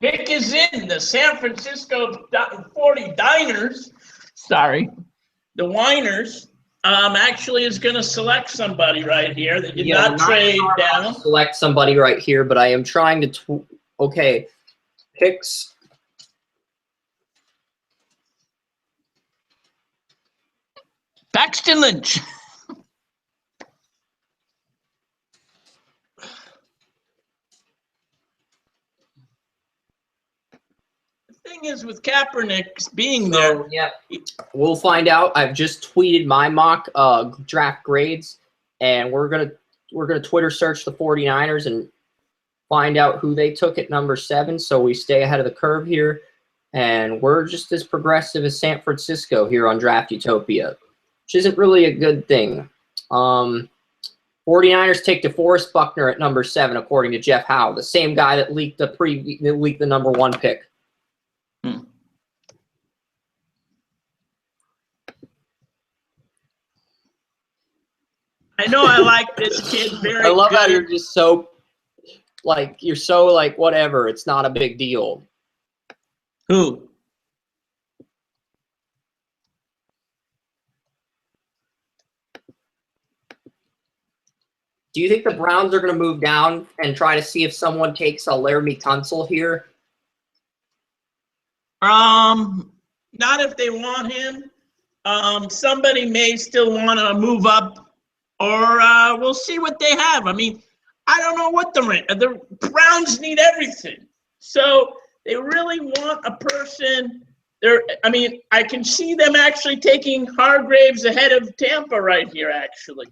pick is in. The San Francisco 49ers. Sorry, the Whiners. Actually is going to select somebody right here. They did not trade down. Select somebody right here, but I am trying to. Okay, picks. Paxton Lynch. The thing is with Kaepernick being there. Yeah, we'll find out. I've just tweeted my mock draft grades, and we're gonna Twitter search the 49ers and find out who they took at number 7, so we stay ahead of the curve here. And we're just as progressive as San Francisco here on Draft Utopia, which isn't really a good thing. 49ers take DeForest Buckner at number 7, according to Jeff Howe, the same guy that leaked the number 1 pick. I know I like this kid very. I love how you're just so whatever. It's not a big deal. Who? Do you think the Browns are going to move down and try to see if someone takes a Laramie Tunsil here? Not if they want him. Somebody may still want to move up, or we'll see what they have. I mean, I don't know what the Browns need everything, so they really want a person. I mean, I can see them actually taking Hargraves ahead of Tampa right here, actually.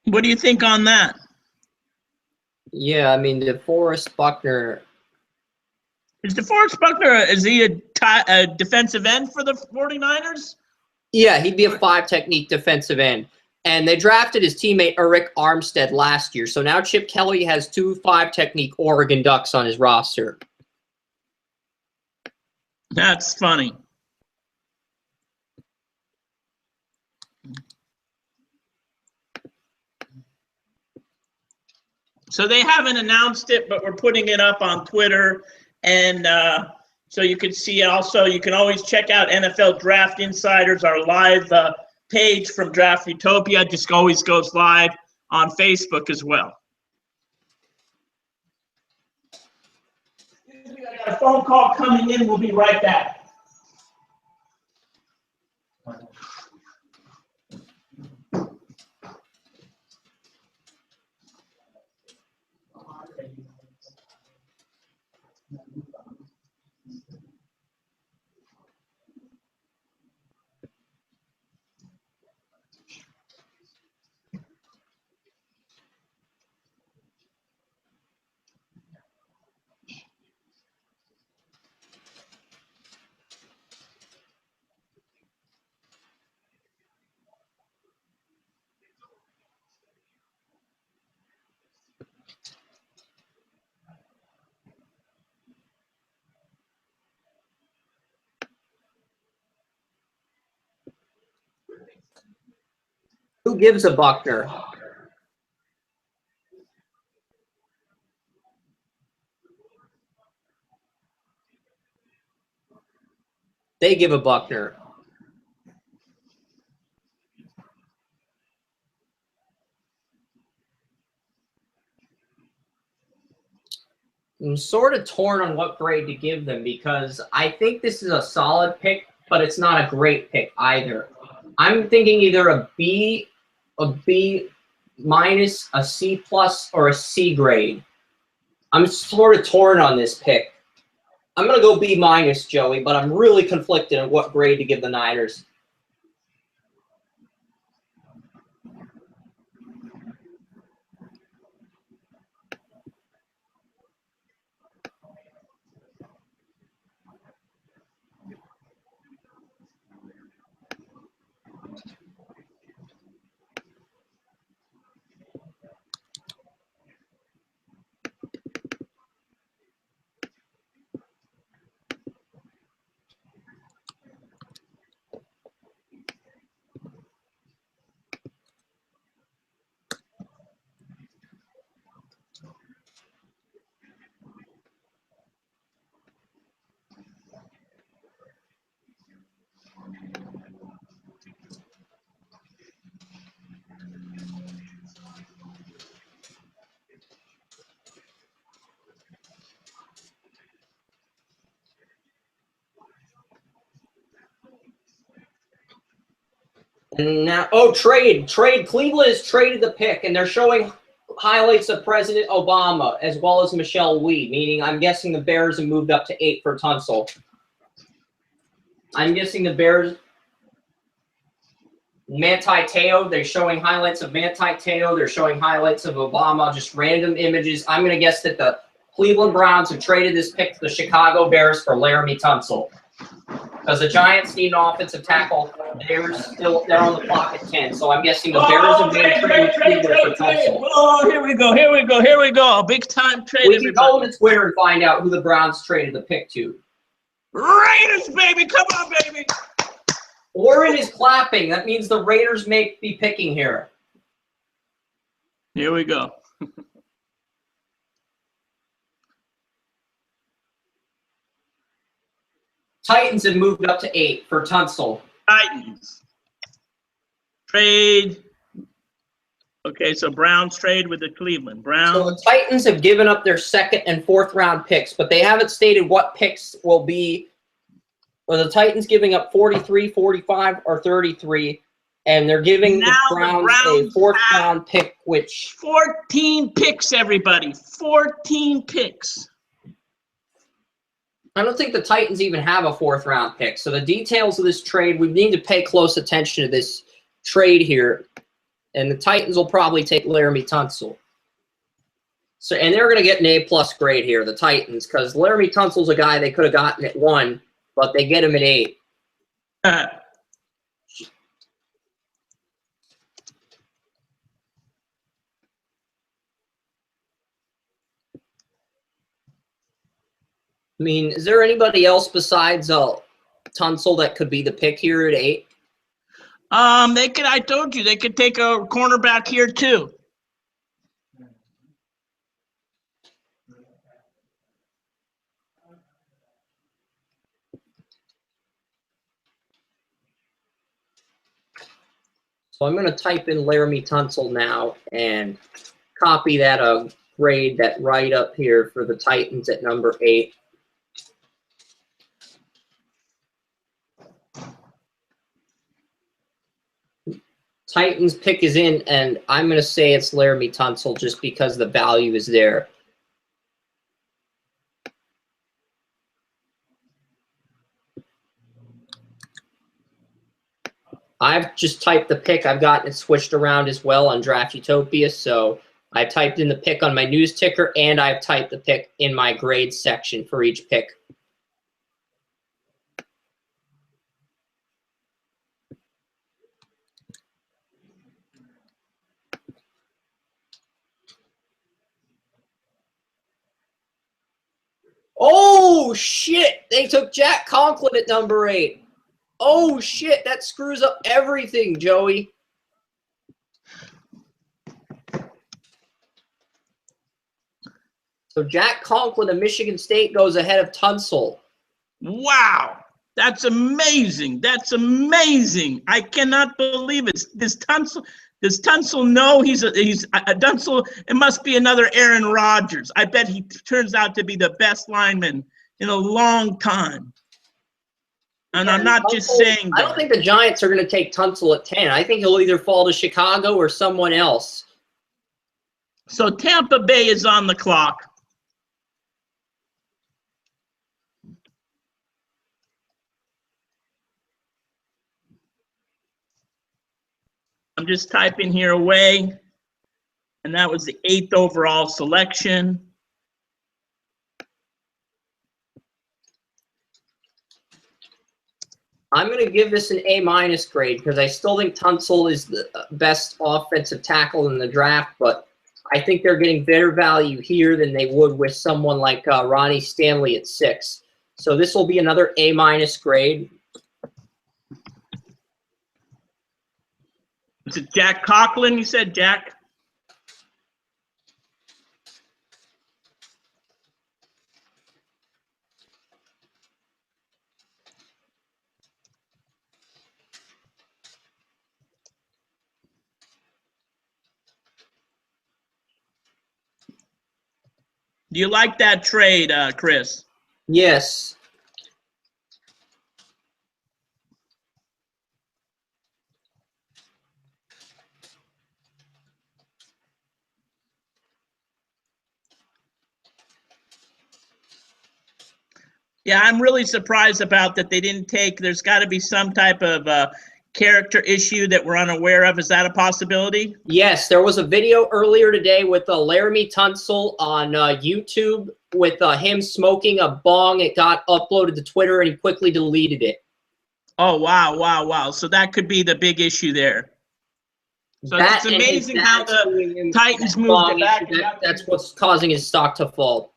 What do you think on that? Yeah, I mean, DeForest Buckner. Is DeForest Buckner, is he a defensive end for the 49ers? Yeah, he'd be a 5 technique defensive end. And they drafted his teammate Eric Armstead last year. So now Chip Kelly has 2 5 technique Oregon Ducks on his roster. That's funny. So they haven't announced it, but we're putting it up on Twitter, and so you can see it. Also, you can always check out NFL Draft Insiders, our live page from Draft Utopia. Just always goes live on Facebook as well. Excuse me, I got a phone call coming in. We'll be right back. Who gives a Buckner? They give a Buckner. I'm sort of torn on what grade to give them because I think this is a solid pick, but it's not a great pick either. I'm thinking either a B minus, a C plus, or a C grade. I'm sort of torn on this pick. I'm going to go B minus, Joey, but I'm really conflicted on what grade to give the Niners. And now, trade. Cleveland has traded the pick, and they're showing highlights of President Obama as well as Michelle Wie, meaning I'm guessing the Bears have moved up to 8 for Tunsil. I'm guessing the Bears. Manti Te'o, they're showing highlights of Manti Te'o. They're showing highlights of Obama, just random images. I'm going to guess that the Cleveland Browns have traded this pick to the Chicago Bears for Laramie Tunsil. Because the Giants need an offensive tackle. They're on the clock at 10. So I'm guessing the Bears have made a trade for Tunsil. Oh, here we go. Big time trade. We can go to Twitter and find out who the Browns traded the pick to. Raiders, baby. Come on, baby. Warren is clapping. That means the Raiders may be picking here. Here we go. Titans have moved up to 8 for Tunsil. Titans. Trade. Okay, so Browns trade with the Cleveland Browns. So the Titans have given up their 2nd and 4th round picks, but they haven't stated what picks will be. Well, the Titans giving up 43, 45, or 33, and they're giving the Browns a 4th round pick, which 14 picks, everybody. 14 picks. I don't think the Titans even have a 4th round pick. So the details of this trade, we need to pay close attention to this trade here. And the Titans will probably take Laramie Tunsil. So, and they're going to get an A+ grade here, the Titans, because Laramie Tunsil's a guy they could have gotten at 1, but they get him at 8. I mean, is there anybody else besides Tunsil that could be the pick here at 8? They could. I told you they could take a cornerback here too. So I'm going to type in Laramie Tunsil now and copy that grade that right up here for the Titans at number 8. Titans pick is in, and I'm going to say it's Laramie Tunsil just because the value is there. I've just typed the pick. I've gotten it switched around as well on Draft Utopia. So I typed in the pick on my news ticker, and I've typed the pick in my grades section for each pick. Oh, shit! They took Jack Conklin at number 8. Oh, shit! That screws up everything, Joey. So Jack Conklin of Michigan State goes ahead of Tunsil. Wow. That's amazing. That's amazing. I cannot believe it. Does Tunsil know he's Tunsil? It must be another Aaron Rodgers. I bet he turns out to be the best lineman in a long time. And I'm not just saying that. I don't think the Giants are going to take Tunsil at 10. I think he'll either fall to Chicago or someone else. So Tampa Bay is on the clock. I'm just typing here away. And that was the 8th overall selection. I'm going to give this an A- grade because I still think Tunsil is the best offensive tackle in the draft, but I think they're getting better value here than they would with someone like Ronnie Stanley at 6. So this will be another A- grade. Is it Jack Conklin, you said, Jack? Do you like that trade, Chris? Yes. Yeah, I'm really surprised about that they didn't take, there's got to be some type of character issue that we're unaware of. Is that a possibility? Yes, there was a video earlier today with Laramie Tunsil on YouTube with him smoking a bong. It got uploaded to Twitter, and he quickly deleted it. Oh, wow, wow, wow. So that could be the big issue there. So it's amazing how the Titans moved it back. That's what's causing his stock to fall.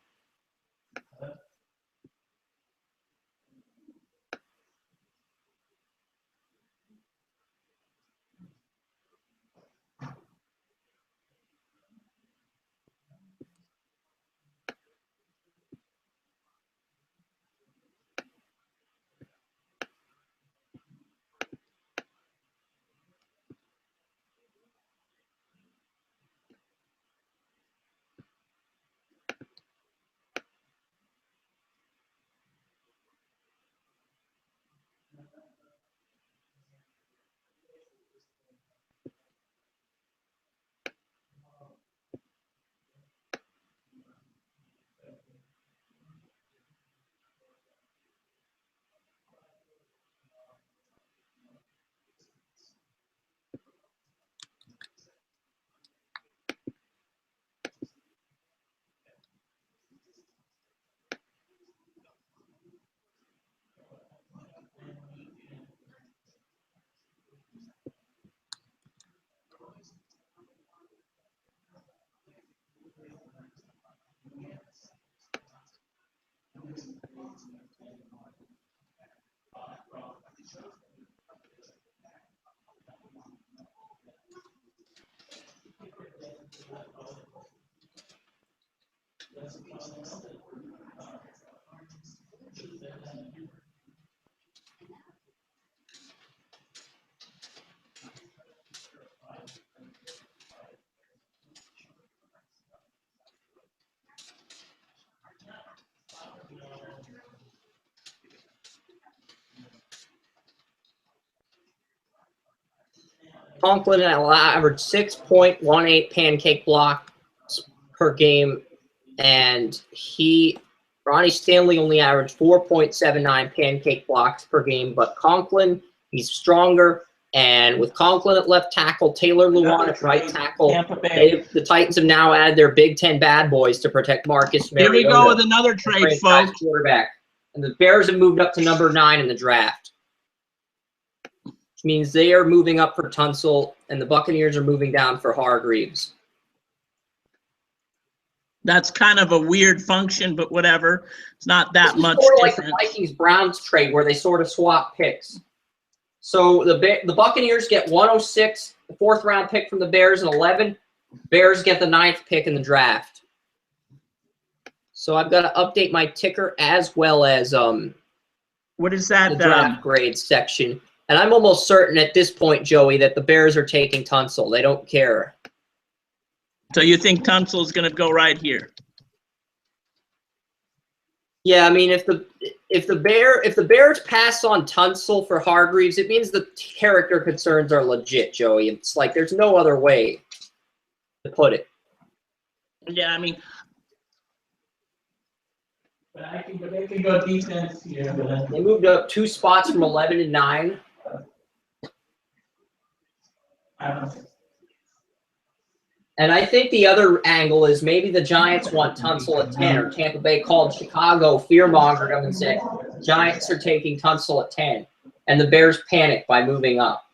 Conklin averaged 6.18 pancake blocks per game, and Ronnie Stanley only averaged 4.79 pancake blocks per game. But Conklin, he's stronger, and with Conklin at left tackle, Taylor Lewan at right tackle, the Titans have now added their Big Ten bad boys to protect Marcus Mariota. Here we go with another trade, folks. Quarterback. And the Bears have moved up to number 9 in the draft, which means they are moving up for Tunsil, and the Buccaneers are moving down for Hargreaves. That's kind of a weird function, but whatever. It's not that much like different. The Vikings-Browns trade where they sort of swap picks. So the Buccaneers get 106, the 4th-round pick from the Bears, and 11. Bears get the 9th pick in the draft. So I've got to update my ticker as well as what is that? The draft grades section. And I'm almost certain at this point, Joey, that the Bears are taking Tunsil. They don't care. So you think Tunsil is going to go right here? Yeah, I mean, if the Bears pass on Tunsil for Hargreaves, it means the character concerns are legit, Joey. It's like there's no other way to put it. Yeah, I mean, but they can go defense here. They moved up 2 spots from 11 to 9. And I think the other angle is maybe the Giants want Tunsil at 10, or Tampa Bay called Chicago, fear-mongered them and said, Giants are taking Tunsil at 10. And the Bears panic by moving up.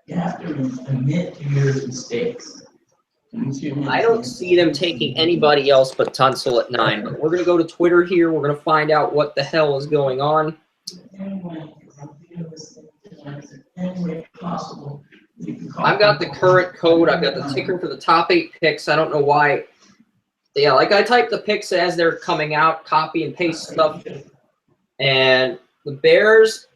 You have to admit to your mistakes. I don't see them taking anybody else but Tunsil at 9. But we're going to go to Twitter here. We're going to find out what the hell is going on. I've got the current code. I've got the ticker for the top 8 picks. I don't know why. Yeah, like I type the picks as they're coming out, copy and paste stuff. And the Bears,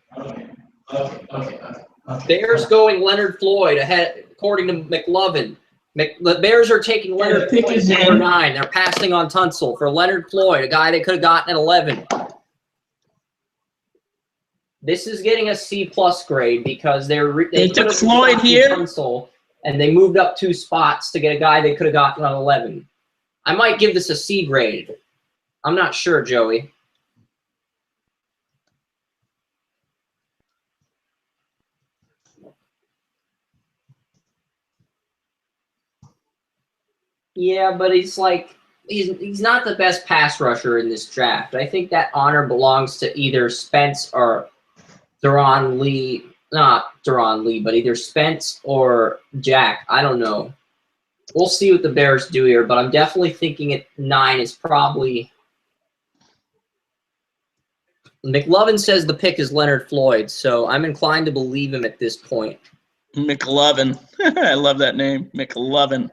Bears going Leonard Floyd ahead, according to McLovin. The Bears are taking Leonard Floyd at number 9. They're passing on Tunsil for Leonard Floyd, a guy they could have gotten at 11. This is getting a C+ grade because they took Floyd here, Tunsil, and they moved up 2 spots to get a guy they could have gotten on 11. I might give this a C grade. I'm not sure, Joey. Yeah, but he's not the best pass rusher in this draft. I think that honor belongs to either Spence or Deron Lee. Not Deron Lee, but either Spence or Jack. I don't know. We'll see what the Bears do here, but I'm definitely thinking at 9 is probably. McLovin says the pick is Leonard Floyd, so I'm inclined to believe him at this point. McLovin. I love that name, McLovin.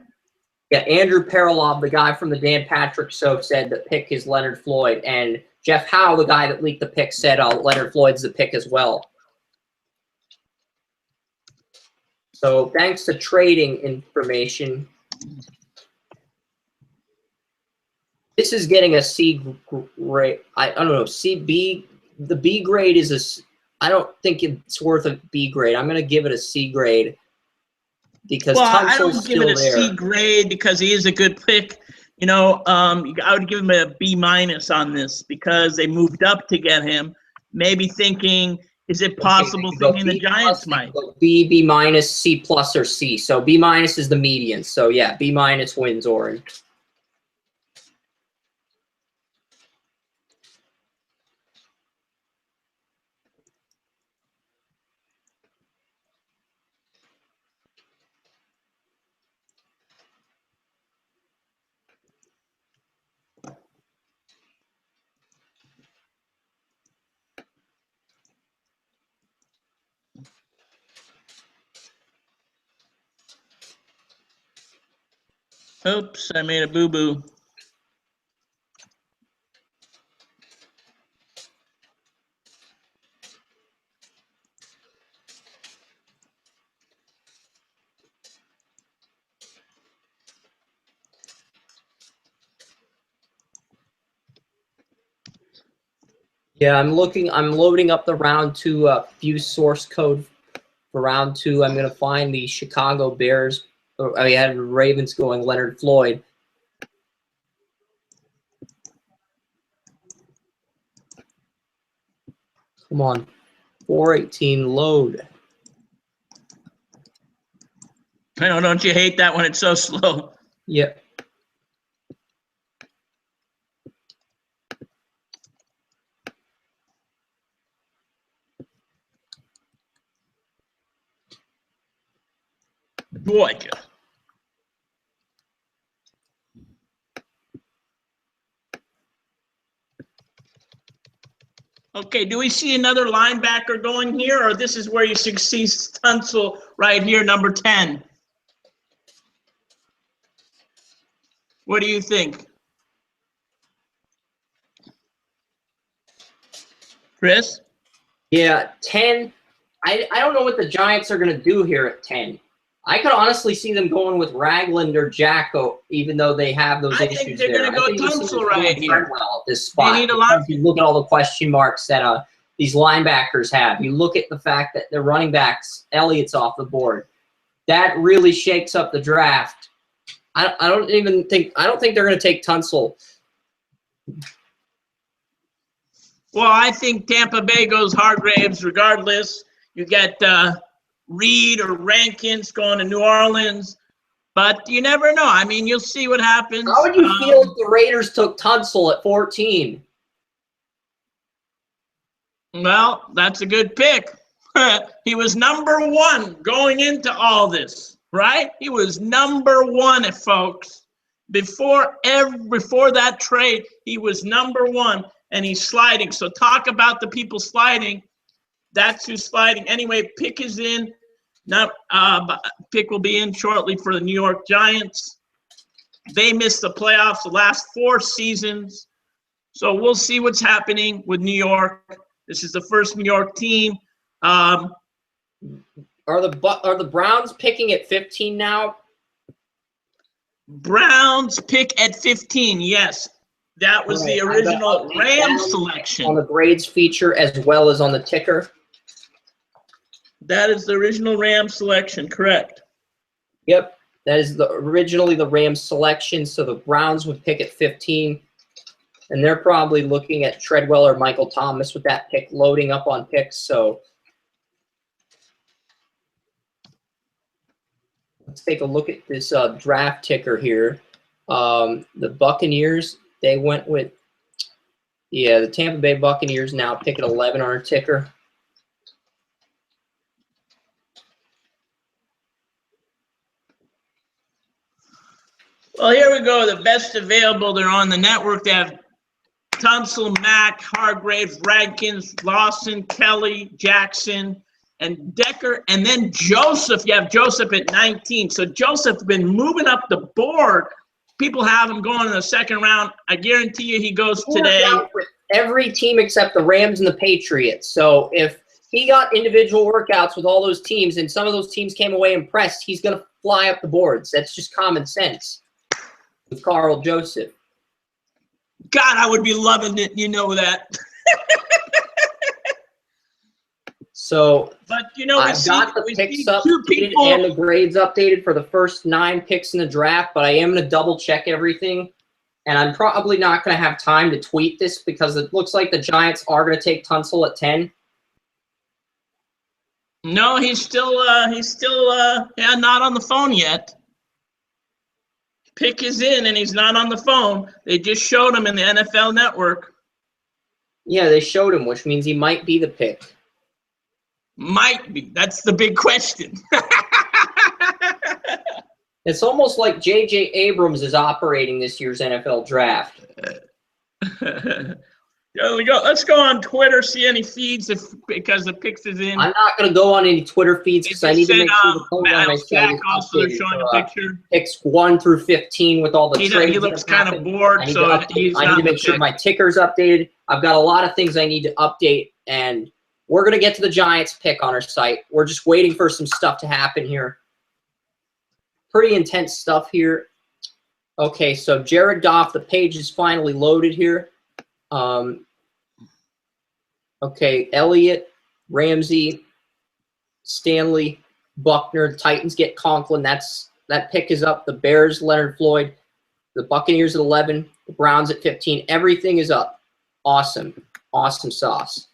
Yeah, Andrew Paralov, the guy from the Dan Patrick Show, said the pick is Leonard Floyd, and Jeff Howe, the guy that leaked the pick, said Leonard Floyd's the pick as well. So thanks to trading information, this is getting a C grade. I don't know, B. The B grade is I don't think it's worth a B grade. I'm going to give it a C grade. Because I don't give it a C grade because he is a good pick. You know, I would give him a B- on this because they moved up to get him. Maybe thinking, is it possible thinking the Giants might? B, B-, C+, or C. So B- is the median. So yeah, B- wins, Oren. Oops, I made a boo-boo. Yeah, I'm loading up the round 2 view source code for round 2. I'm going to find the Chicago Bears. I had Ravens going Leonard Floyd. Come on. 418 load. I know, don't you hate that when it's so slow? Yep. Georgia. Okay, do we see another linebacker going here, or this is where you should see Tunsil right here, number 10? What do you think? Chris? Yeah, 10. I don't know what the Giants are going to do here at 10. I could honestly see them going with Ragland or Jacko, even though they have those issues there. I think they're going to go Tunsil right here. Well, at this spot. They need a lot. You look at all the question marks that these linebackers have. You look at the fact that their running backs, Elliott's off the board. That really shakes up the draft. I don't think they're going to take Tunsil. Well, I think Tampa Bay goes Hargraves regardless. You get Reed or Rankins going to New Orleans. But you never know. I mean, you'll see what happens. How would you feel if the Raiders took Tunsil at 14? Well, that's a good pick. He was number 1 going into all this, right? He was number 1, folks. Before that trade, he was number 1, and he's sliding. So talk about the people sliding. That's who's sliding. Anyway, pick is in. Now, pick will be in shortly for the New York Giants. They missed the playoffs the last 4 seasons. So we'll see what's happening with New York. This is the first New York team. Are the Browns picking at 15 now? Browns pick at 15. Yes, that was the original Rams selection. On the grades feature as well as on the ticker. That is the original Rams selection, correct? Yep, that is originally the Rams selection. So the Browns would pick at 15. And they're probably looking at Treadwell or Michael Thomas with that pick loading up on picks. So let's take a look at this draft ticker here. The Buccaneers, they went with, the Tampa Bay Buccaneers now pick at 11 on our ticker. Well, here we go. The best available. They're on the network. They have Tunsil, Mack, Hargraves, Rankins, Lawson, Kelly, Jackson, and Decker, and then Joseph. You have Joseph at 19. So Joseph's been moving up the board. People have him going in the second round. I guarantee you he goes today. Every team except the Rams and the Patriots. So if he got individual workouts with all those teams and some of those teams came away impressed, he's going to fly up the boards. That's just common sense with Carl Joseph. God, I would be loving it. You know that. So, but you know, I've got the picks updated and the grades updated for the first 9 picks in the draft, but I am going to double check everything. And I'm probably not going to have time to tweet this because it looks like the Giants are going to take Tunsil at 10. No, he's still not on the phone yet. Pick is in, and he's not on the phone. They just showed him in the NFL Network. Yeah, they showed him, which means he might be the pick. Might be. That's the big question. It's almost like J.J. Abrams is operating this year's NFL draft. There we go. Let's go on Twitter, see any feeds because the picks is in. I'm not going to go on any Twitter feeds because I need to make sure the code on my site is also updated. showing a picture. Picks 1 through 15 with all the trades. He looks kind of bored, I need to make sure my ticker's updated. I've got a lot of things I need to update, and we're going to get to the Giants pick on our site. We're just waiting for some stuff to happen here. Pretty intense stuff here. Okay, so Jared Goff, the page is finally loaded here. Okay, Elliott, Ramsey, Stanley, Buckner. The Titans get Conklin. That pick is up. The Bears, Leonard Floyd. The Buccaneers at 11. The Browns at 15. Everything is up. Awesome. Awesome sauce.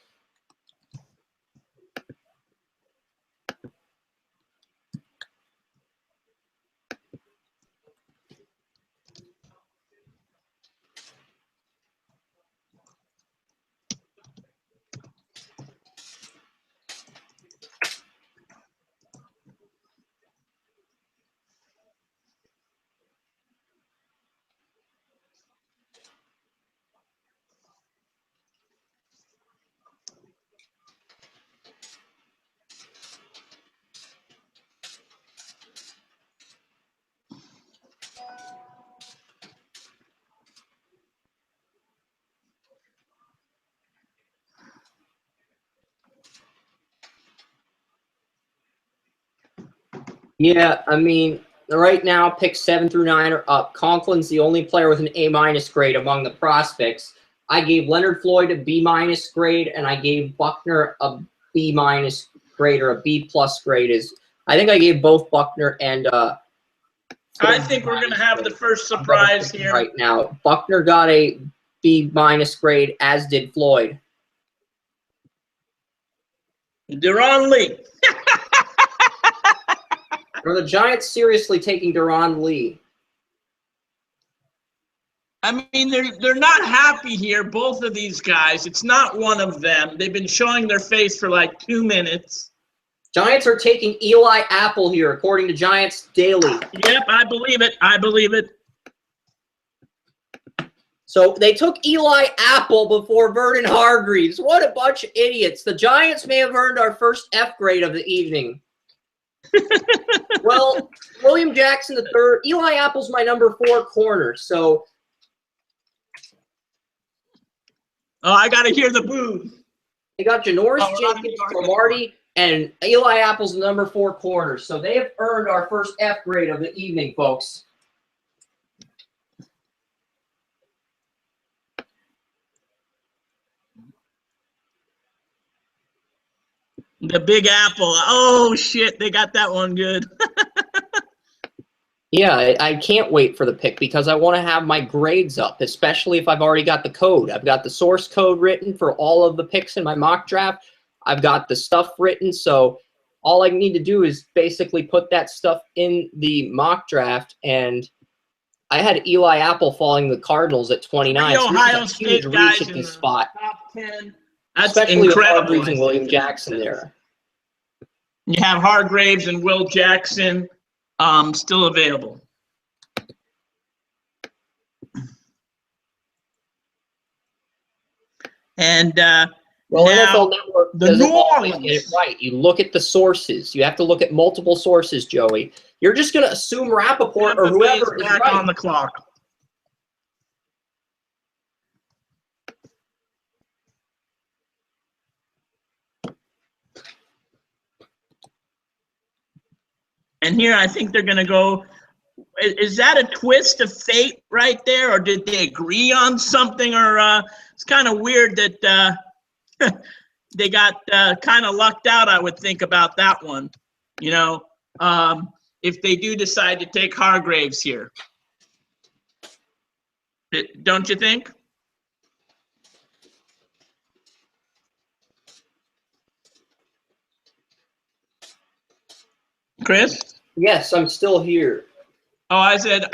Yeah, I mean, right now, picks 7 through 9 are up. Conklin's the only player with an A- grade among the prospects. I gave Leonard Floyd a B- grade, and I gave Buckner a B- grade or a B+ grade. I think I gave both Buckner and I think we're going to have the first surprise here. Right now, Buckner got a B- grade, as did Floyd. Deron Lee. Are the Giants seriously taking Deron Lee? I mean, they're not happy here, both of these guys. It's not one of them. They've been showing their face for like 2 minutes. Giants are taking Eli Apple here, according to Giants Daily. Yep, I believe it. I believe it. So they took Eli Apple before Vernon Hargreaves. What a bunch of idiots. The Giants may have earned our first F grade of the evening. Well, William Jackson III, Eli Apple's my number 4 corner. So. Oh, I got to hear the boo. They got Janoris Jenkins, Cromartie, and Eli Apple's the number 4 corner. So they have earned our first F grade of the evening, folks. The Big Apple. Oh, shit. They got that one good. Yeah, I can't wait for the pick because I want to have my grades up, especially if I've already got the code. I've got the source code written for all of the picks in my mock draft. I've got the stuff written, so all I need to do is basically put that stuff in the mock draft. And I had Eli Apple falling the Cardinals at 29. The Ohio State guys reach at in this spot. Top 10. That's especially incredible. With Hargreaves and William Jackson there. You have Hargreaves and Will Jackson still available. And well, now, NFL Network the doesn't New always Orleans. get it right. You look at the sources. You have to look at multiple sources, Joey. You're just going to assume Rappaport or whoever is back right. on the clock. And here I think they're going to go. Is that a twist of fate right there, or did they agree on something? Or it's kind of weird that they got kind of lucked out, I would think, about that one. You know, if they do decide to take Hargreaves here. Don't you think? Chris? Yes, I'm still here. Oh, I said,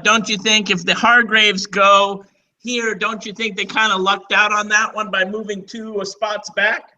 don't you think if the Hargreaves go here, don't you think they kind of lucked out on that one by moving 2 spots back?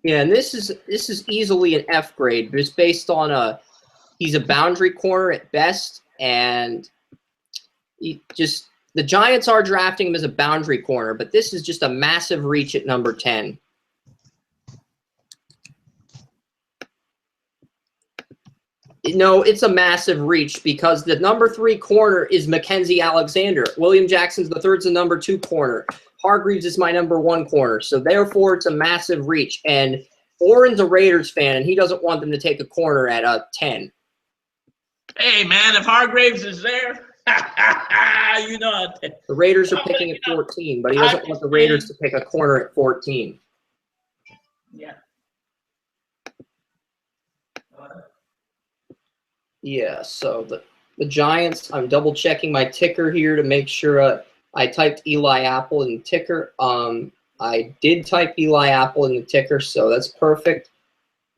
Yeah, and this is easily an F grade, but it's based on he's a boundary corner at best, and he just The Giants are drafting him as a boundary corner, but this is just a massive reach at number 10. No, it's a massive reach because the number 3 corner is Mackenzie Alexander. William Jackson's the third's the number 2 corner. Hargreaves is my number 1 corner. So therefore, it's a massive reach. And Oren's a Raiders fan, and he doesn't want them to take a corner at 10. Hey, man, if Hargreaves is there, you know. The Raiders are picking at 14, but he doesn't want the Raiders to pick a corner at 14. Yeah. Yeah, so the Giants, I'm double checking my ticker here to make sure I typed Eli Apple in the ticker. I did type Eli Apple in the ticker, so that's perfect.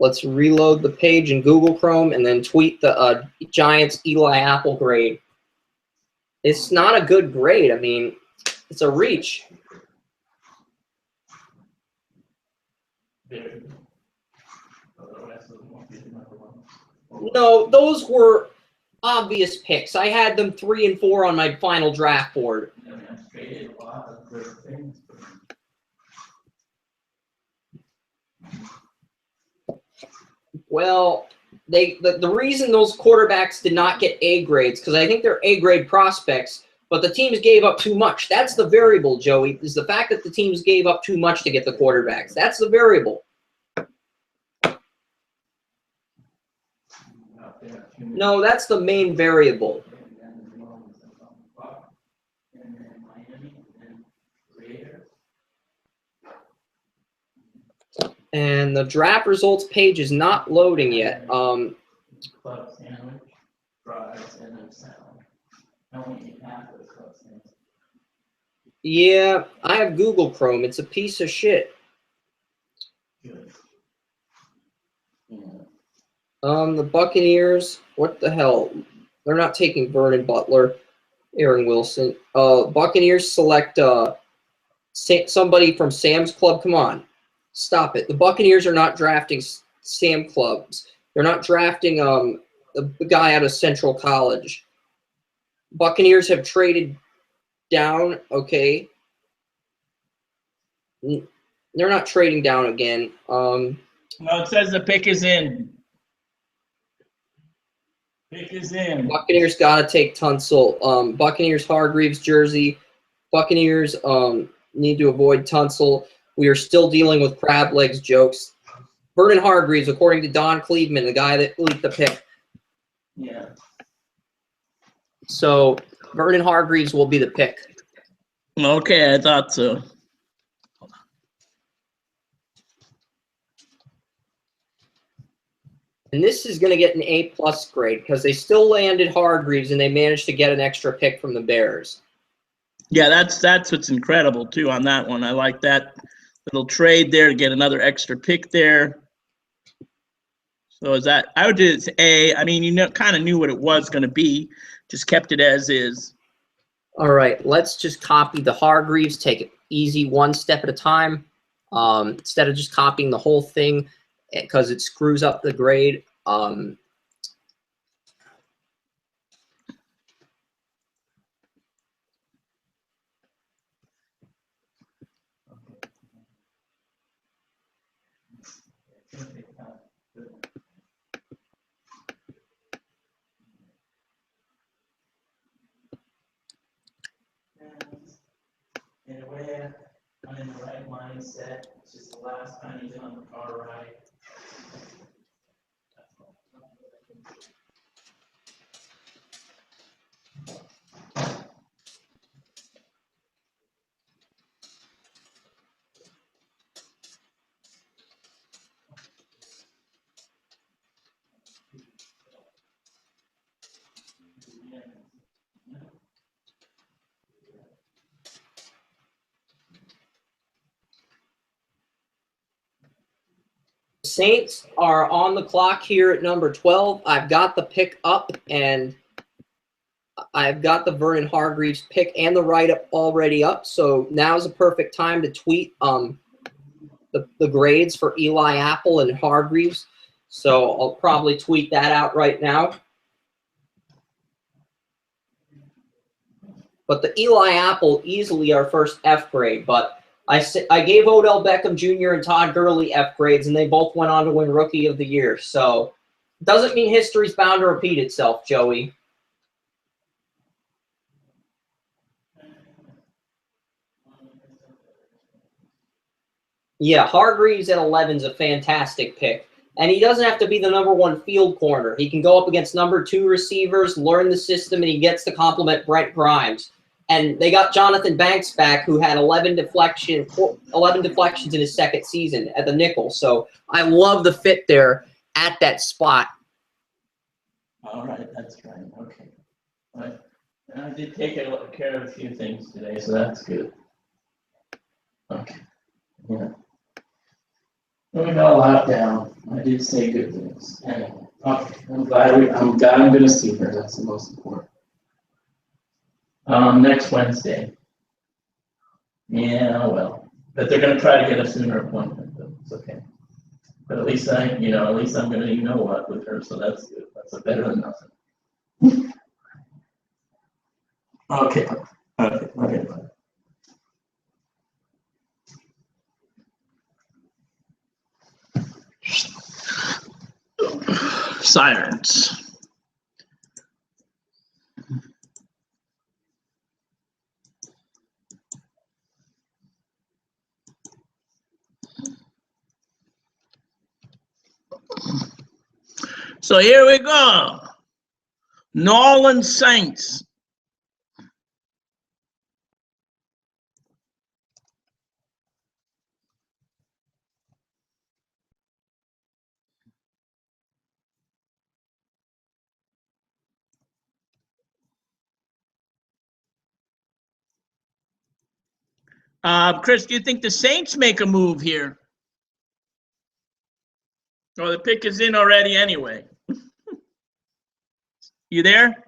Let's reload the page in Google Chrome and then tweet the Giants Eli Apple grade. It's not a good grade. I mean, it's a reach. No, those were obvious picks. I had them 3 and 4 on my final draft board. Well, the reason those quarterbacks did not get A grades, because I think they're A grade prospects, but the teams gave up too much. That's the variable, Joey, is the fact that the teams gave up too much to get the quarterbacks. That's the variable. No, that's the main variable. And the draft results page is not loading yet. Yeah, I have Google Chrome. It's a piece of shit. The Buccaneers, what the hell? They're not taking Vernon Butler, Aaron Wilson. Buccaneers select somebody from Sam's Club. Come on, stop it. The Buccaneers are not drafting Sam Clubs. They're not drafting the guy out of Central College. Buccaneers have traded down. Okay, they're not trading down again. No, it says the pick is in. Pick is in. Buccaneers got to take Tunsil. Buccaneers Hargreaves jersey. Buccaneers need to avoid Tunsil. We are still dealing with crab legs jokes. Vernon Hargreaves, according to Don Cleveland, the guy that leaked the pick. Yeah. So Vernon Hargreaves will be the pick. Okay, I thought so. And this is going to get an A+ grade because they still landed Hargreaves and they managed to get an extra pick from the Bears. Yeah, that's what's incredible too on that one. I like that little trade there to get another extra pick there. So is that, I would do it as A. I mean, you kind of knew what it was going to be, just kept it as is. All right, let's just copy the Hargreaves, take it easy, one step at a time, instead of just copying the whole thing because it screws up the grade. In a way, I'm in the right mindset. It's just the last time he's on the far right. Saints are on the clock here at number 12. I've got the pick up, and I've got the Vernon Hargreaves pick and the write-up already up. So now's a perfect time to tweet the grades for Eli Apple and Hargreaves. So I'll probably tweet that out right now. but the Eli Apple easily our first F grade. But I gave Odell Beckham Jr. and Todd Gurley F grades, and they both went on to win Rookie of the Year. So doesn't mean history's bound to repeat itself, Joey. Yeah, Hargreaves at 11 is a fantastic pick. And he doesn't have to be the #1 field corner. He can go up against #2 receivers, learn the system, and he gets to complement Brent Grimes. And they got Jonathan Banks back, who had 11 deflections in his second season at the nickel. So I love the fit there at that spot. All right, that's fine. Okay. All right. And I did take care of a few things today, so that's good. Okay. Yeah. We got a lot down. I did say good things. Anyway, okay. I'm glad I'm going to see her. That's the most important. Next Wednesday. Yeah, well, but they're going to try to get a sooner appointment, but it's okay. But at least I'm going to, what with her, so that's good. That's better than nothing. Okay. Okay. Sirens. So here we go. New Orleans Saints. Chris, do you think the Saints make a move here? Or the pick is in already anyway? You there?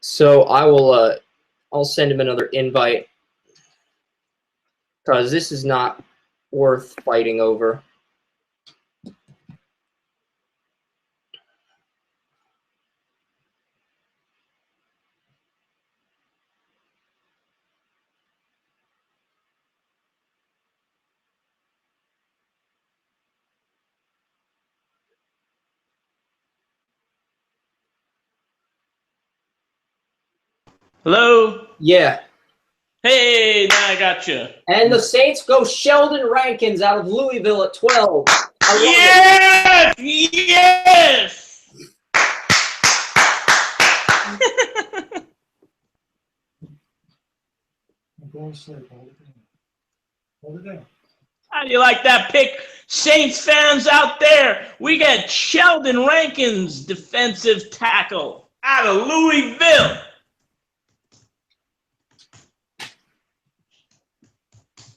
So I will. I'll send him another invite because this is not worth fighting over. Hello? Yeah. Hey, now I got you. And the Saints go Sheldon Rankins out of Louisville at 12. Yes! Yes! Go to sleep. Hold it down. Hold it down. How do you like that pick? Saints fans out there, we got Sheldon Rankins, defensive tackle, out of Louisville.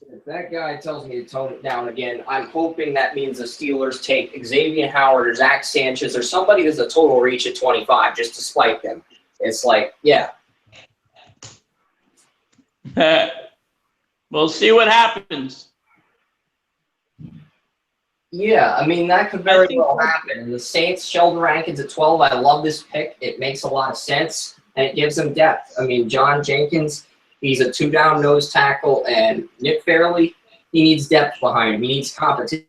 If that guy tells me to tone it down again, I'm hoping that means the Steelers take Xavier Howard or Zach Sanchez or somebody that's a total reach at 25 just to spite them. It's like, yeah. We'll see what happens. Yeah, I mean, that could very well happen. And the Saints, Sheldon Rankins at 12, I love this pick. It makes a lot of sense, and it gives them depth. I mean, John Jenkins, he's a two-down nose tackle, and Nick Fairley, he needs depth behind him. He needs competition.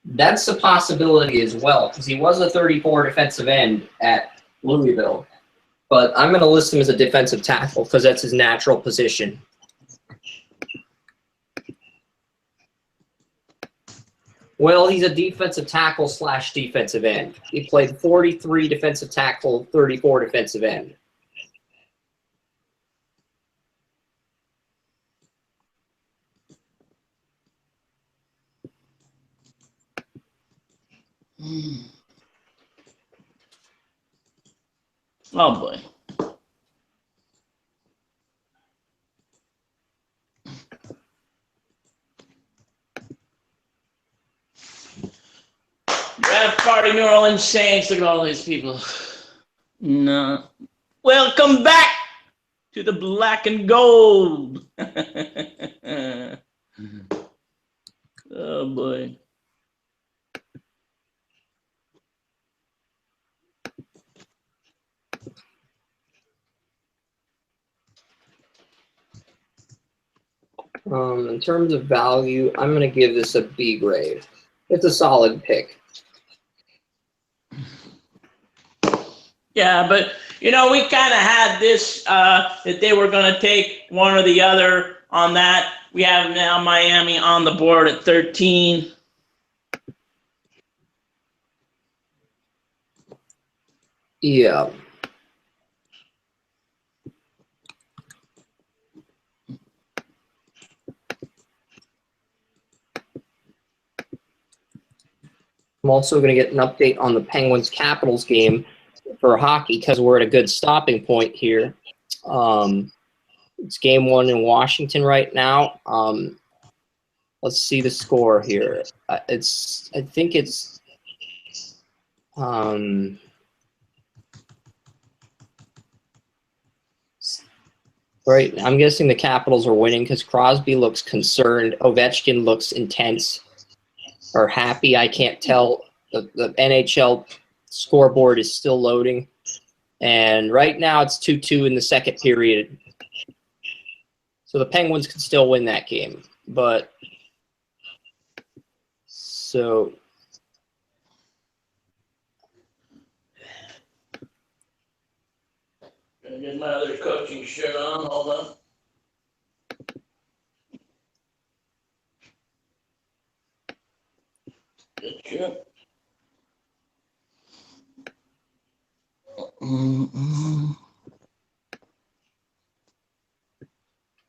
That's a possibility as well, because he was a 34 defensive end at Louisville. But I'm going to list him as a defensive tackle because that's his natural position. Well, he's a defensive tackle / defensive end. He played 43 defensive tackle, 34 defensive end. Oh, boy. Draft party, New Orleans Saints. Look at all these people. No. Welcome back to the black and gold. Oh, boy. In terms of value, I'm going to give this a B grade. It's a solid pick. Yeah, but, you know, we kind of had this, that they were going to take one or the other on that. We have now Miami on the board at 13. Yeah. I'm also going to get an update on the Penguins-Capitals game for hockey because we're at a good stopping point here. It's game 1 in Washington right now. Let's see the score here. I think it's right. I'm guessing the Capitals are winning because Crosby looks concerned. Ovechkin looks intense or happy. I can't tell. The NHL scoreboard is still loading. And right now it's 2-2 in the second period. So the Penguins could still win that game. But so Gonna get my other coaching shirt on. Hold on. Good shirt.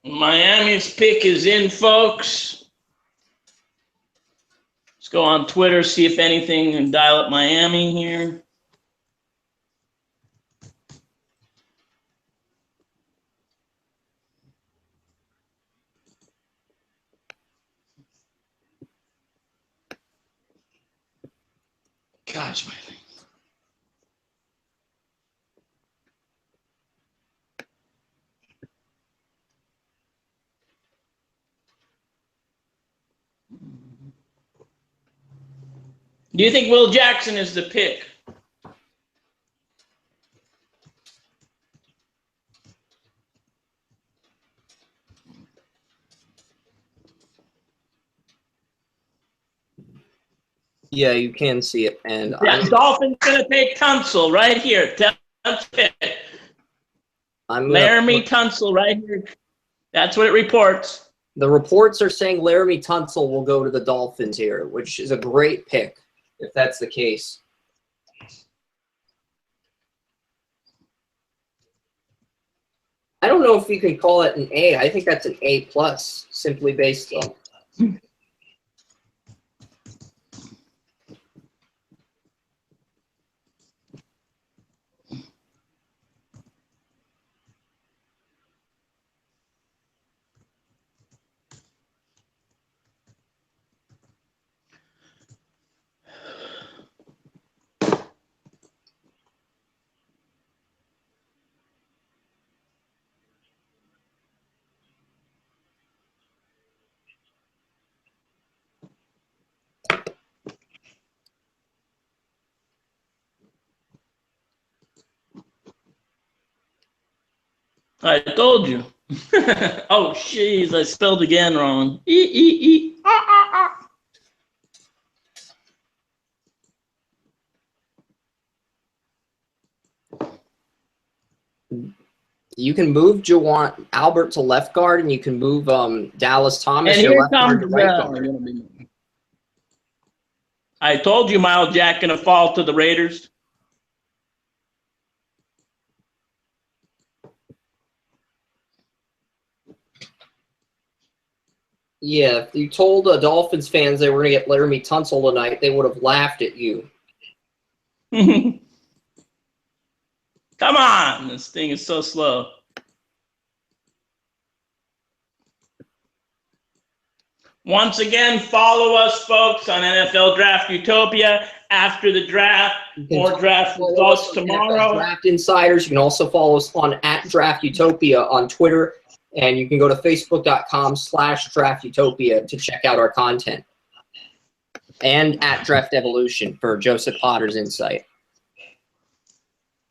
Miami's pick is in, folks. Let's go on Twitter, see if anything, and dial up Miami here. Gosh, my thing. Do you think Will Jackson is the pick? Yeah, you can see it. And Dolphins going to take Tunsil right here. Laramie Tunsil right here. That's what it reports. The reports are saying Laramie Tunsil will go to the Dolphins here, which is a great pick if that's the case. I don't know if you can call it an A. I think that's an A+, simply based on. I told you. Oh, jeez, I spelled again wrong. You can move Jawan Albert to left guard, and you can move Dallas Thomas And your here left guard to comes, right guard. I told you Miles Jack going to fall to the Raiders. Yeah, if you told the Dolphins fans they were going to get Laramie Tunsil tonight, they would have laughed at you. Come on, this thing is so slow. Once again, follow us, folks, on NFL Draft Utopia. After the draft, more draft results tomorrow. Draft Insiders. You can also follow us on @DraftUtopia on Twitter, and you can go to Facebook.com/DraftUtopia to check out our content. And @Draft Evolution for Joseph Potter's insight.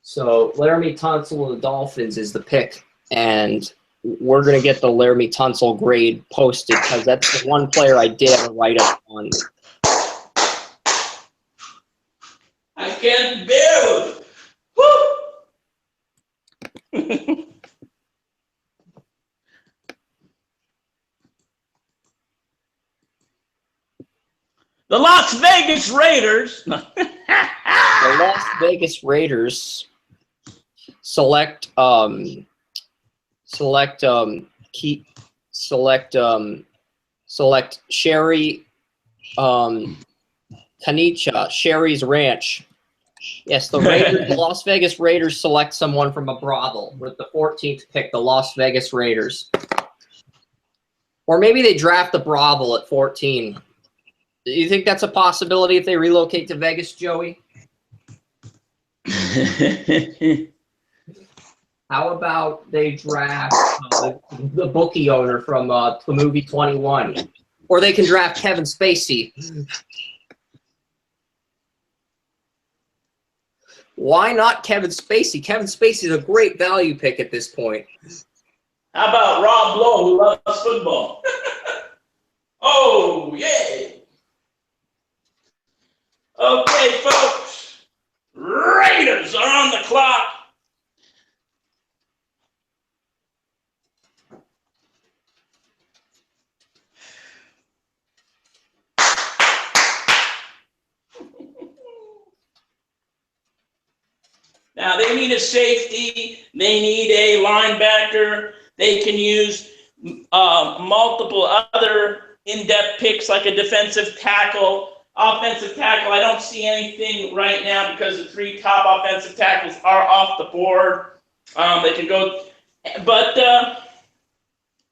So Laramie Tunsil of the Dolphins is the pick, and we're going to get the Laramie Tunsil grade posted because that's the one player I did have a write-up on. I can't bear it. Woo! The Las Vegas Raiders. The Las Vegas Raiders select Sherry Kanicha, Sherry's Ranch. Yes, the Raiders, the Las Vegas Raiders select someone from a brothel with the 14th pick, the Las Vegas Raiders. Or maybe they draft the brothel at 14. Do you think that's a possibility if they relocate to Vegas, Joey? How about they draft the bookie owner from the movie 21? Or they can draft Kevin Spacey. Why not Kevin Spacey? Kevin Spacey is a great value pick at this point. How about Rob Lowe, who loves football? Oh, yeah. Okay, folks. Raiders are on the clock. Now, they need a safety. They need a linebacker. They can use multiple other in-depth picks like a defensive tackle. Offensive tackle, I don't see anything right now because the 3 top offensive tackles are off the board. They can go, but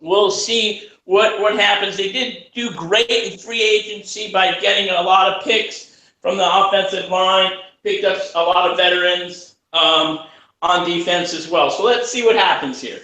we'll see what happens. They did do great in free agency by getting a lot of picks from the offensive line, picked up a lot of veterans on defense as well. So let's see what happens here.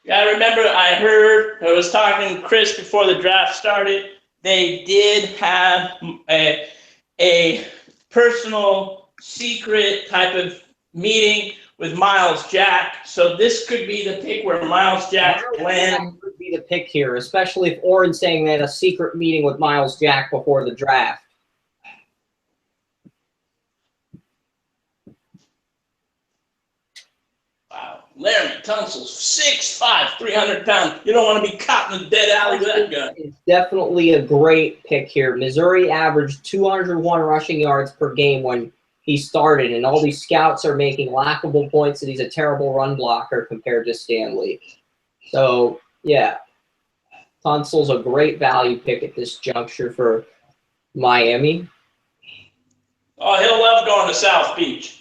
Yeah, I remember I was talking to Chris before the draft started. They did have a personal secret type of meeting with Miles Jack. So this could be the pick where Miles Jack lands. Would be the pick here, especially if Oren's saying they had a secret meeting with Miles Jack before the draft. Wow. Larry Tunsil's 6'5", 300 pounds. You don't want to be caught in the dead alley with that gun. It's definitely a great pick here. Missouri averaged 201 rushing yards per game when he started, and all these scouts are making laughable points that he's a terrible run blocker compared to Stanley. So, yeah, Tunsil's a great value pick at this juncture for Miami. Oh, he'll love going to South Beach.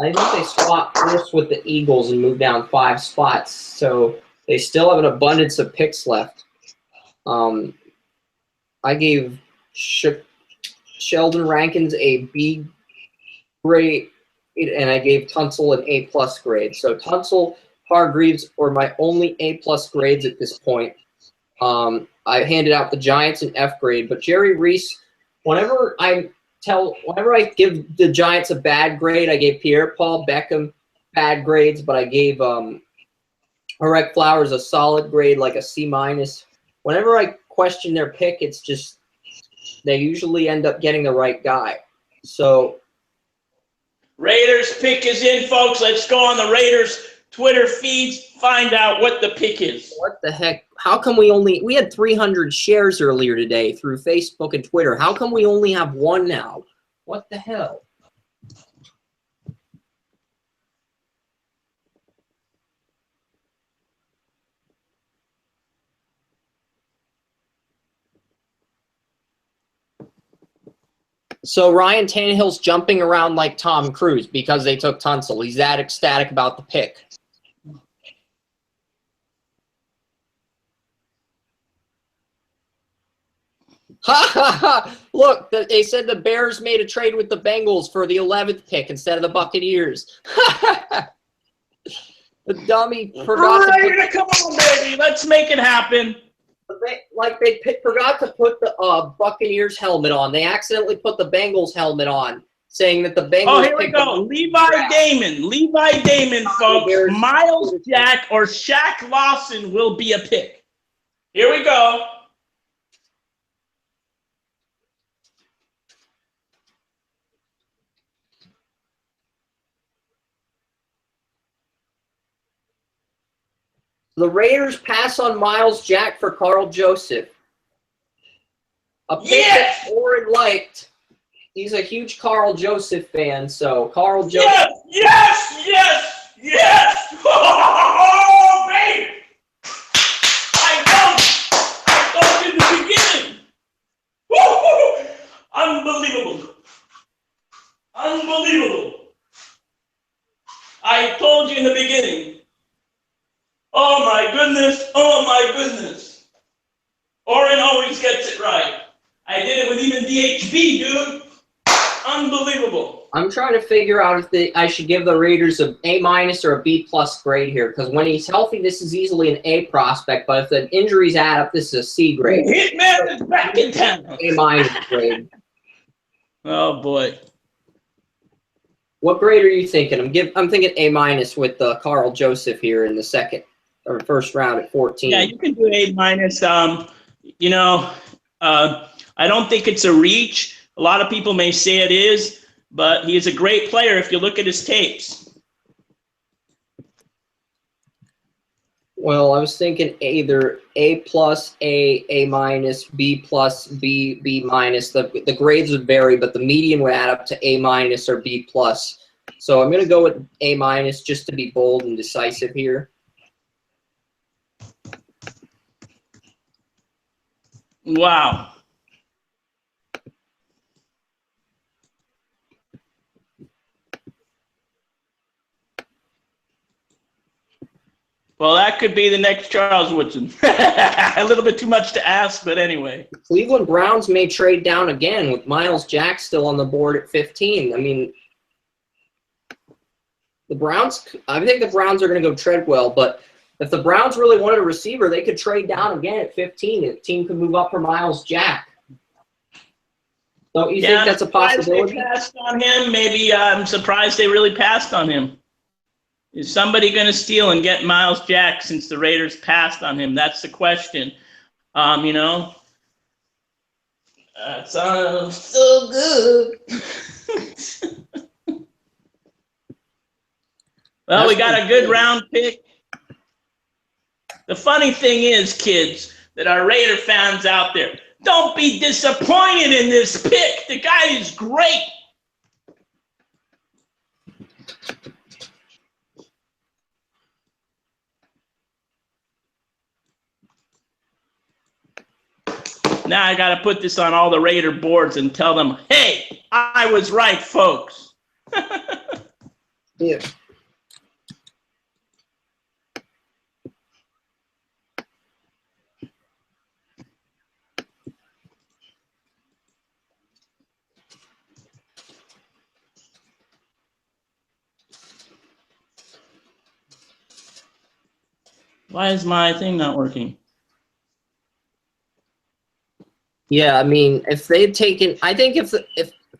I think they swapped first with the Eagles and moved down 5 spots, so they still have an abundance of picks left. I gave Sheldon Rankins a B grade, and I gave Tunsil an A+ grade. So Tunsil, Hargreaves were my only A+ grades at this point. I handed out the Giants an F grade, but Jerry Reese, whenever I give the Giants a bad grade, I gave Pierre-Paul Beckham bad grades, but I gave Harek Flowers a solid grade, like a C-. Whenever I question their pick, it's just they usually end up getting the right guy. So Raiders pick is in, folks. Let's go on the Raiders Twitter feeds, find out what the pick is. what the heck? How come we had 300 shares earlier today through Facebook and Twitter. How come we only have one now? What the hell? So Ryan Tannehill's jumping around like Tom Cruise because they took Tunsil. He's that ecstatic about the pick. Ha ha ha! Look, they said the Bears made a trade with the Bengals for the 11th pick instead of the Buccaneers. The dummy forgot to Come on, baby. Let's make it happen. they forgot to put the Buccaneers helmet on. They accidentally put the Bengals helmet on, saying that the Bengals. Oh, here we go. Levi Damon, folks. Miles Jack or Shaq Lawson will be a pick. Here we go. The Raiders pass on Miles Jack for Carl Joseph. A pick that Oren liked. He's a huge Carl Joseph fan, so Carl Joseph. Yes! Oh, baby! I told you in the beginning. Woo-hoo! Unbelievable. I told you in the beginning. Oh my goodness. Oren always gets it right. I did it with even DHB, dude. Unbelievable. I'm trying to figure out if I should give the Raiders an A- or a B+ grade here, because when he's healthy, this is easily an A prospect, but if the injuries add up, this is a C grade. Hitman is back in town. A- grade. Oh boy. What grade are you thinking? I'm thinking A- with Carl Joseph here in the second or first round at 14. Yeah, you can do A-. I don't think it's a reach. A lot of people may say it is, but he is a great player if you look at his tapes. Well, I was thinking either A+, A, A-, B+, B, B-. The grades would vary, but the median would add up to A- or B+. So I'm going to go with A- just to be bold and decisive here. Wow. Well, that could be the next Charles Woodson. A little bit too much to ask, but anyway. Cleveland Browns may trade down again with Miles Jack still on the board at 15. I mean, I think the Browns are going to go Treadwell, but if the Browns really wanted a receiver, they could trade down again at 15. The team could move up for Miles Jack. Don't you think that's a possibility? They passed on him. Maybe I'm surprised they really passed on him. Is somebody going to steal and get Miles Jack since the Raiders passed on him? That's the question. You know, that sounds so good. Well, we got a good round pick. The funny thing is, kids, that our Raider fans out there, don't be disappointed in this pick. The guy is great. Now I got to put this on all the Raider boards and tell them, hey, I was right, folks. Yeah. Why is my thing not working? Yeah, I mean, if they had taken, I think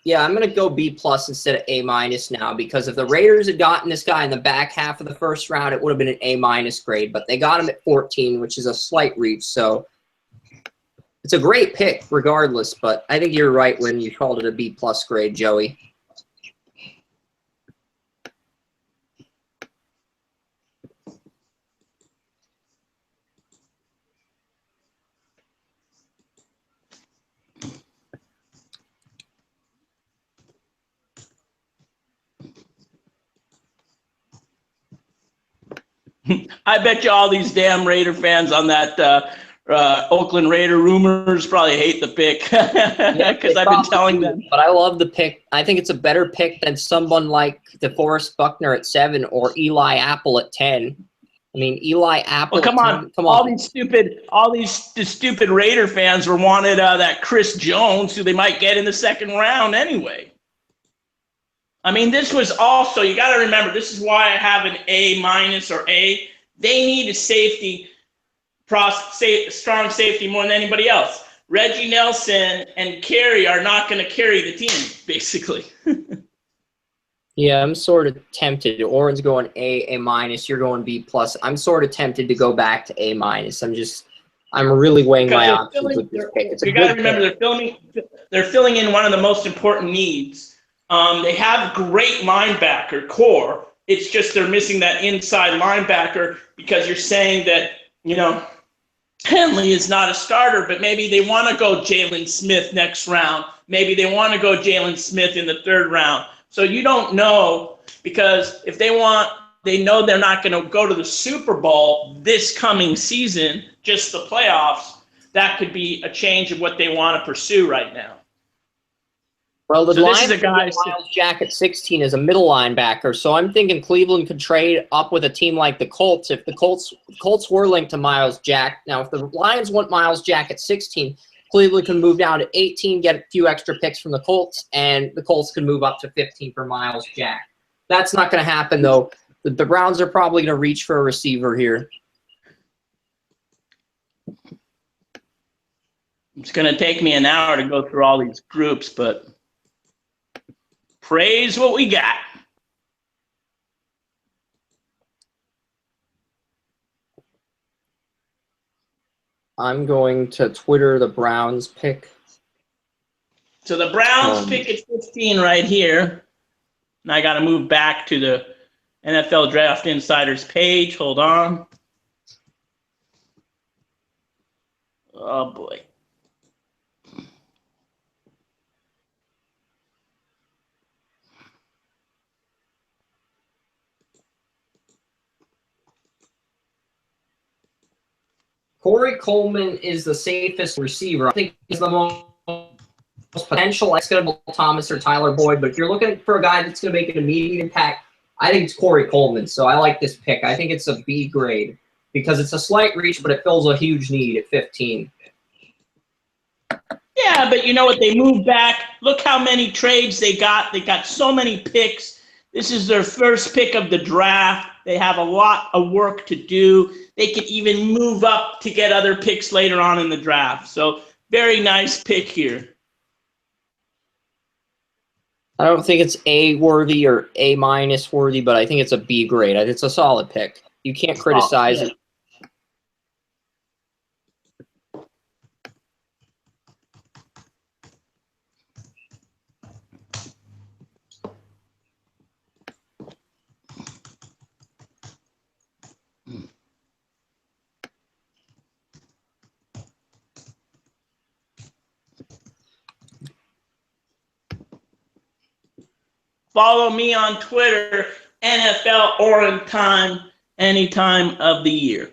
yeah, I'm going to go B+ instead of A- now, because if the Raiders had gotten this guy in the back half of the first round, it would have been an A- grade, but they got him at 14, which is a slight reach, so it's a great pick regardless, but I think you're right when you called it a B+ grade, Joey. I bet you all these damn Raider fans on that Oakland Raider rumors probably hate the pick because I've been telling them. But I love the pick. I think it's a better pick than someone like DeForest Buckner at 7 or Eli Apple at 10. I mean, Eli Apple. Well, come on. All these stupid Raider fans were wanted that Chris Jones, who they might get in the second round anyway. I mean, this was also, you got to remember, this is why I have an A- or A. They need a strong safety more than anybody else. Reggie Nelson and Carey are not going to carry the team, basically. Yeah, I'm sort of tempted. Oren's going A-, you're going B+. I'm sort of tempted to go back to A-. I'm really weighing my options with this pick. You got to remember, they're filling in one of the most important needs. They have great linebacker core. It's just they're missing that inside linebacker because you're saying that, you know, Henley is not a starter, but maybe they want to go Jalen Smith next round. Maybe they want to go Jalen Smith in the third round. So you don't know, because if they know they're not going to go to the Super Bowl this coming season, just the playoffs. That could be a change of what they want to pursue right now. Well, the Lions is a guy Miles Jack at 16 is a middle linebacker, so I'm thinking Cleveland could trade up with a team like the Colts. If the Colts were linked to Miles Jack, now if the Lions want Miles Jack at 16, Cleveland can move down to 18, get a few extra picks from the Colts, and the Colts can move up to 15 for Miles Jack. That's not going to happen, though. The Browns are probably going to reach for a receiver here. It's going to take me an hour to go through all these groups, but praise what we got. I'm going to Twitter the Browns pick. So the Browns pick at 15 right here. And I got to move back to the NFL Draft Insiders page. Hold on. Oh, boy. Corey Coleman is the safest receiver. I think he's the most potential. It's going to be Thomas or Tyler Boyd, but if you're looking for a guy that's going to make an immediate impact, I think it's Corey Coleman. So I like this pick. I think it's a B grade. because it's a slight reach, but it fills a huge need at 15. Yeah, but you know what? They moved back. Look how many trades they got. They got so many picks. This is their first pick of the draft. They have a lot of work to do. They could even move up to get other picks later on in the draft. So very nice pick here. I don't think it's A worthy or A minus worthy, but I think it's a B grade. It's a solid pick. You can't criticize it. Follow me on Twitter, NFL Orange Time, any time of the year.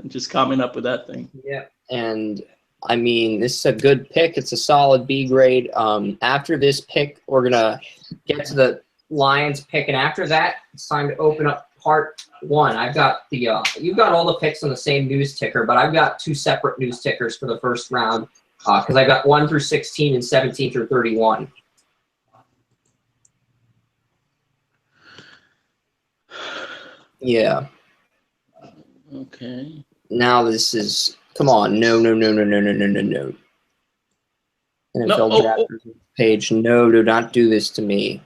Just coming up with that thing. Yeah, and I mean, this is a good pick. It's a solid B grade. After this pick, we're going to get to the Lions pick, and after that, it's time to open up part 1. I've got the you've got all the picks on the same news ticker, but I've got 2 separate news tickers for the first round because I've got 1 through 16 and 17 through 31. Yeah. Okay. Now this is, come on, no. NFL drafters page, no, do not do this to me.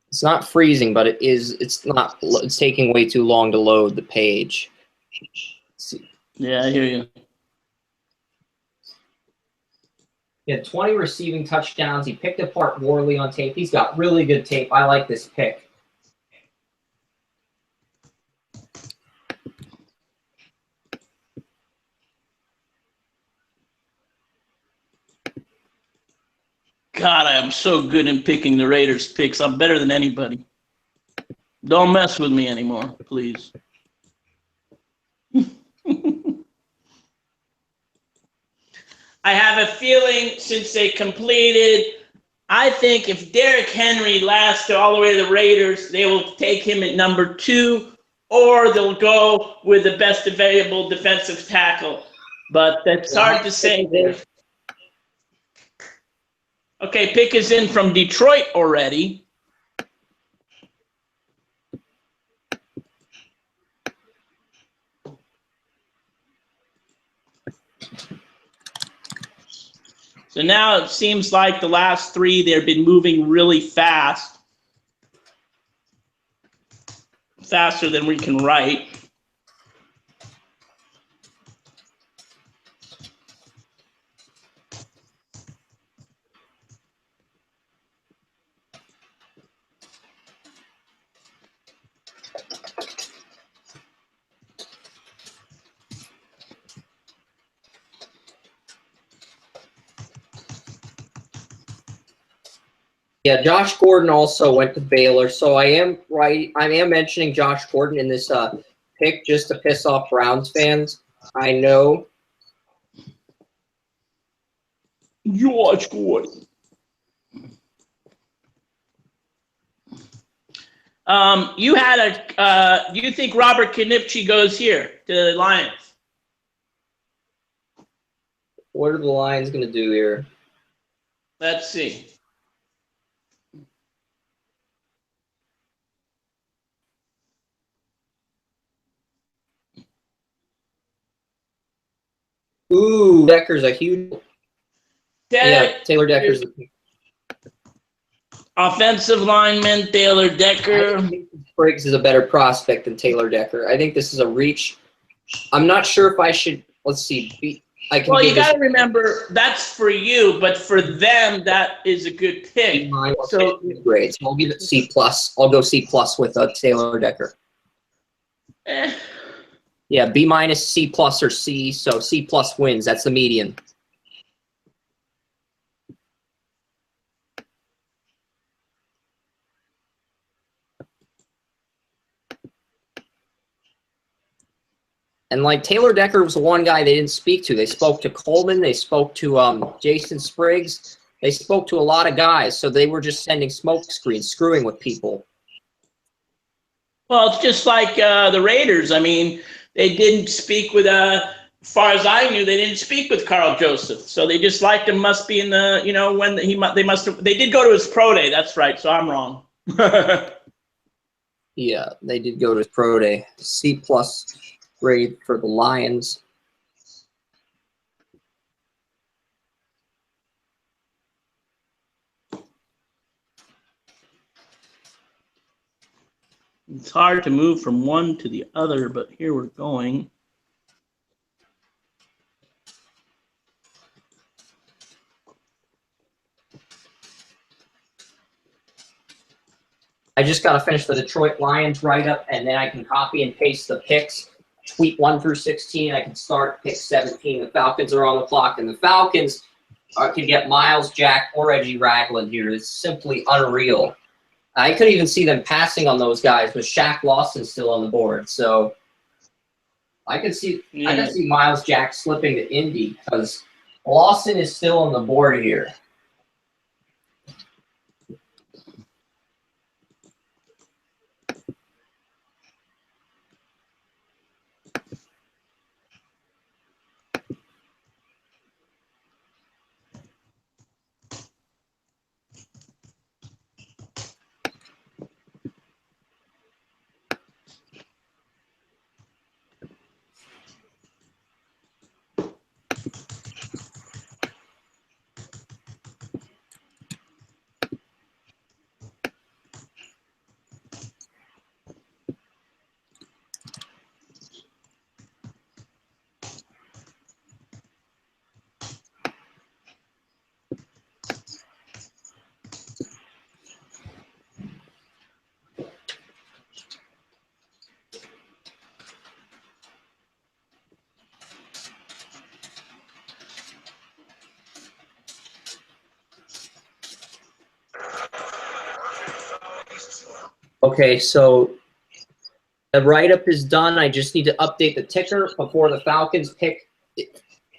It's not freezing, but it's taking way too long to load the page. Yeah, I hear you. He had 20 receiving touchdowns. He picked apart Worley on tape. He's got really good tape. I like this pick. God, I am so good in picking the Raiders picks. I'm better than anybody. Don't mess with me anymore, please. I have a feeling since they completed, I think if Derrick Henry lasts all the way to the Raiders, they will take him at number 2, or they'll go with the best available defensive tackle. But that's hard to say. Okay, pick is in from Detroit already. So now it seems like the last 3, they've been moving really fast. Faster than we can write. Yeah, Josh Gordon also went to Baylor, so I am right. I am mentioning Josh Gordon in this pick just to piss off Browns fans. I know. Josh Gordon. You had you think Robert Knipke goes here to the Lions? What are the Lions going to do here? Let's see. Ooh, Decker's a huge. Yeah, Taylor Decker's. Offensive lineman, Taylor Decker. I think Spriggs is a better prospect than Taylor Decker. I think this is a reach. I'm not sure if I should. Let's see. Well, you got to remember that's for you, but for them, that is a good pick. So grades. I'll give it C+. I'll go C+ with Taylor Decker. Yeah, B-, C+ or C. So C+ wins. That's the median. And like Taylor Decker was the one guy they didn't speak to. They spoke to Coleman. They spoke to Jason Spriggs. They spoke to a lot of guys. So they were just sending smoke screens, screwing with people. Well, it's just like the Raiders. I mean, they didn't speak with, as far as I knew, they didn't speak with Carl Joseph. So they just liked him. Must be in the, you know, when they did go to his pro day. That's right. So I'm wrong. Yeah, they did go to his pro day. C+ grade for the Lions. It's hard to move from one to the other, but here we're going. I just got to finish the Detroit Lions write-up, and then I can copy and paste the picks. Tweet 1 through 16. I can start pick 17. The Falcons are on the clock, and the Falcons can get Miles Jack or Reggie Ragland here. It's simply unreal. I could even see them passing on those guys with Shaq Lawson still on the board. So I can see Miles Jack slipping to Indy because Lawson is still on the board here. Okay, so the write-up is done. I just need to update the ticker before the Falcons pick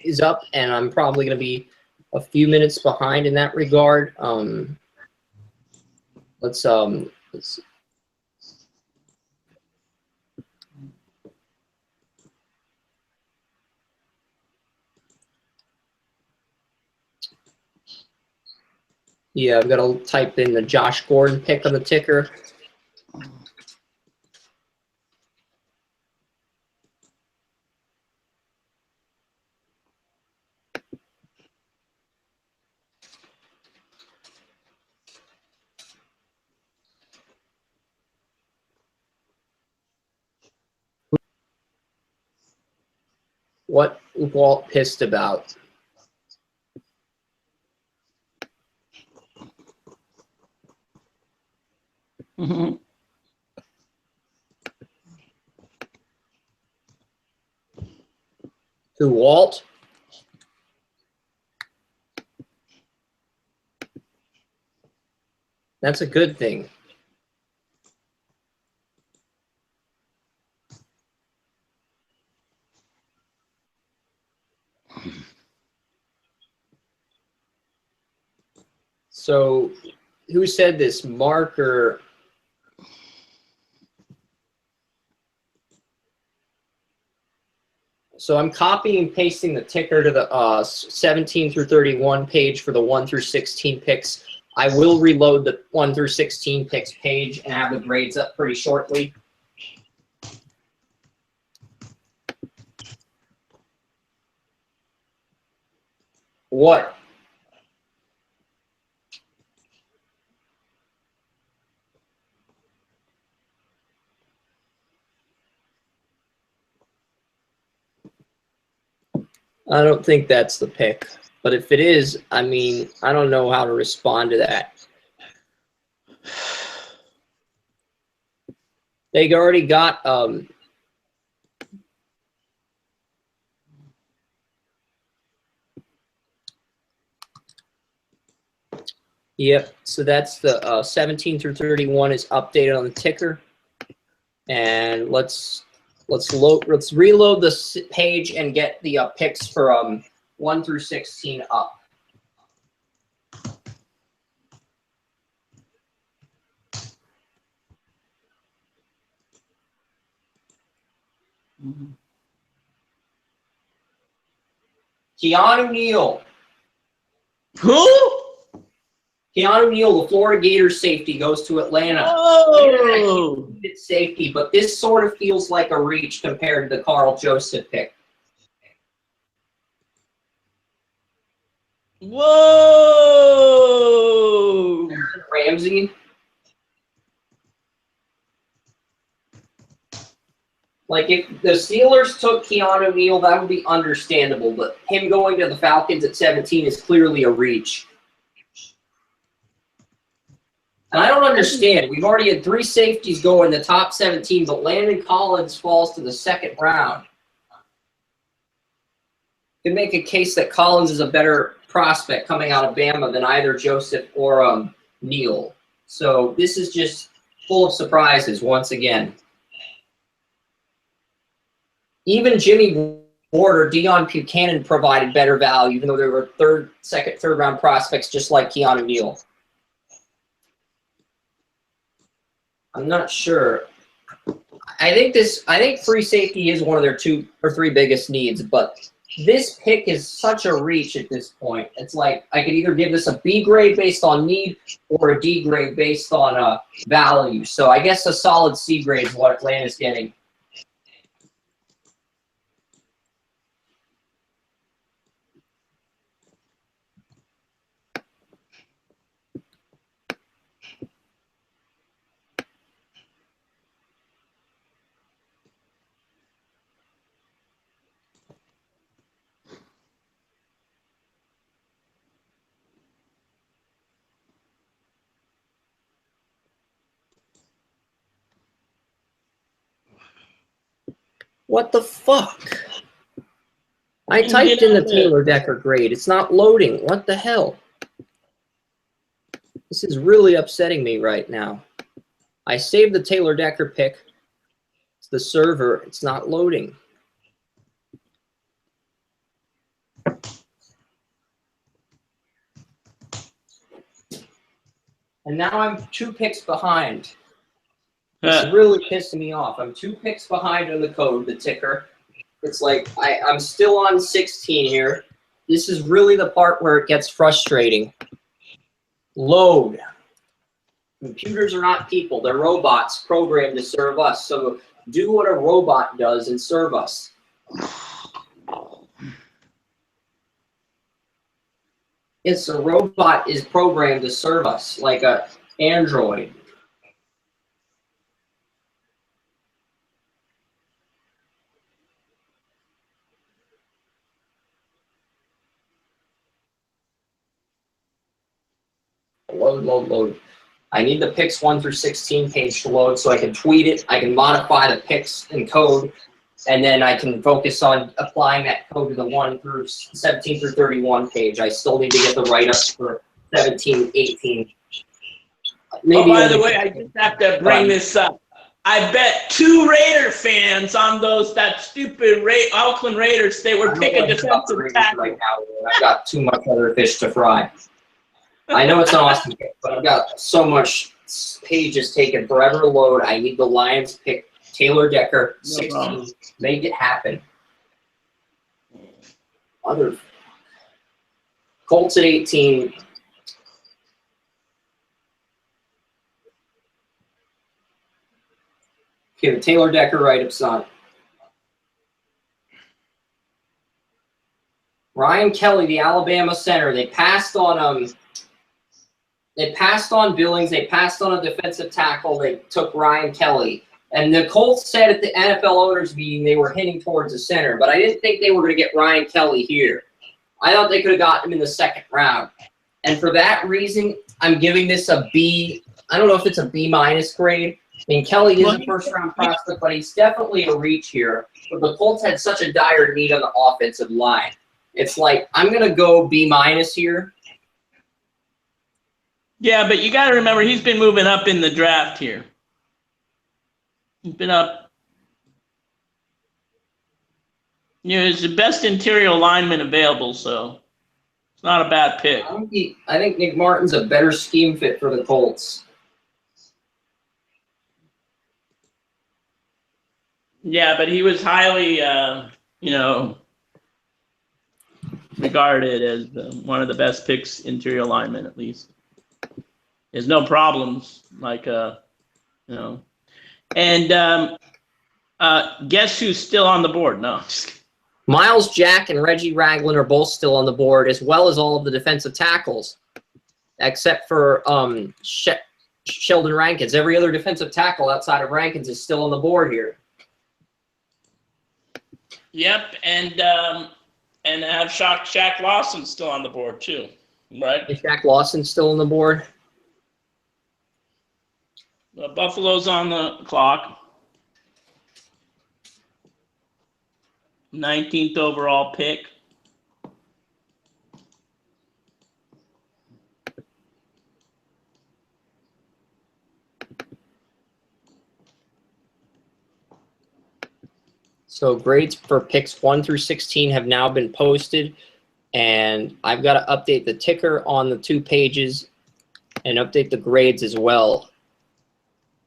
is up, and I'm probably going to be a few minutes behind in that regard. Let's yeah, I've got to type in the Josh Gordon pick on the ticker. What Walt pissed about? Mm-hmm. To Walt? That's a good thing. So, who said this? Marker. So I'm copying and pasting the ticker to the 17 through 31 page for the 1 through 16 picks. I will reload the 1 through 16 picks page and have the grades up pretty shortly. What? I don't think that's the pick. But if it is, I mean, I don't know how to respond to that. They already got yep, so that's the 17 through 31 is updated on the ticker. And let's reload this page and get the picks for 1 through 16 up. Keanu Neal. Who? Keanu Neal, the Florida Gators safety, goes to Atlanta. Oh. It's safety, but this sort of feels like a reach compared to the Carl Joseph pick. Whoa. Ramsey. Like, if the Steelers took Keanu Neal, that would be understandable, but him going to the Falcons at 17 is clearly a reach. And I don't understand. We've already had 3 safeties go in the top 17, but Landon Collins falls to the 2nd round. You can make a case that Collins is a better prospect coming out of Bama than either Joseph or Neal. So this is just full of surprises once again. Even Jimmy Ward or Deion Buchanan provided better value, even though they were second, third round prospects, just like Keanu Neal. I'm not sure. I think free safety is one of their 2 or 3 biggest needs, but this pick is such a reach at this point. It's like I could either give this a B grade based on need or a D grade based on value. So I guess a solid C grade is what Atlanta's getting. What the fuck? I typed in the Taylor Decker grade. It's not loading. What the hell? This is really upsetting me right now. I saved the Taylor Decker pick. It's the server. It's not loading. And now I'm 2 picks behind. This is really pissing me off. I'm 2 picks behind on the code, the ticker. It's like I'm still on 16 here. This is really the part where it gets frustrating. Load. Computers are not people. They're robots programmed to serve us. So do what a robot does and serve us. It's a robot is programmed to serve us like a Android. Load. I need the picks 1 through 16 page to load so I can tweet it. I can modify the picks and code, and then I can focus on applying that code to the 1 through 17 through 31 page. I still need to get the write-ups for 17, 18. Maybe by the way, I just have to bring this up. I bet 2 Raider fans on that stupid Oakland Raiders, they were picking defensive tackle. Right now, I've got too much other fish to fry. I know it's an awesome pick, but I've got so much pages taken forever to load. I need the Lions pick Taylor Decker, 16. Make it happen. Colts at 18. Okay, the Taylor Decker write-up's on. Ryan Kelly, the Alabama center. They passed on Billings. They passed on a defensive tackle. They took Ryan Kelly. And the Colts said at the NFL owners meeting they were hinting towards a center, but I didn't think they were going to get Ryan Kelly here. I thought they could have gotten him in the 2nd round. And for that reason, I'm giving this a B. I don't know if it's a B- grade. I mean, Kelly is a first-round prospect, but he's definitely a reach here. But the Colts had such a dire need on the offensive line. It's like, I'm going to go B- here. Yeah, but you got to remember, he's been moving up in the draft here. He's been up. He's the best interior lineman available, so it's not a bad pick. I think Nick Martin's a better scheme fit for the Colts. Yeah, but he was highly, regarded as one of the best picks, interior lineman at least. There's no problems, like you know. And guess who's still on the board? No, just kidding. Miles Jack and Reggie Ragland are both still on the board, as well as all of the defensive tackles, except for Sheldon Rankins. Every other defensive tackle outside of Rankins is still on the board here. Yep, and have Shaq Lawson still on the board too, right? Is Shaq Lawson still on the board? Buffalo's on the clock. 19th overall pick. So grades for picks 1 through 16 have now been posted, and I've got to update the ticker on the 2 pages and update the grades as well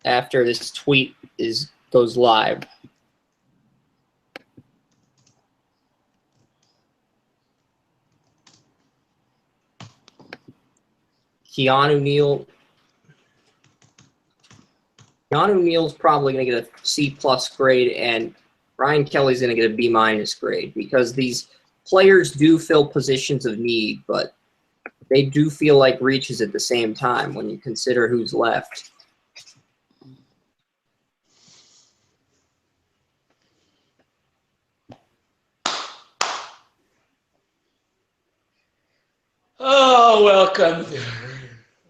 after this tweet goes live. Keanu Neal's probably going to get a C+ grade, and Ryan Kelly's going to get a B- grade, because these players do fill positions of need, but they do feel like reaches at the same time when you consider who's left. Oh, welcome.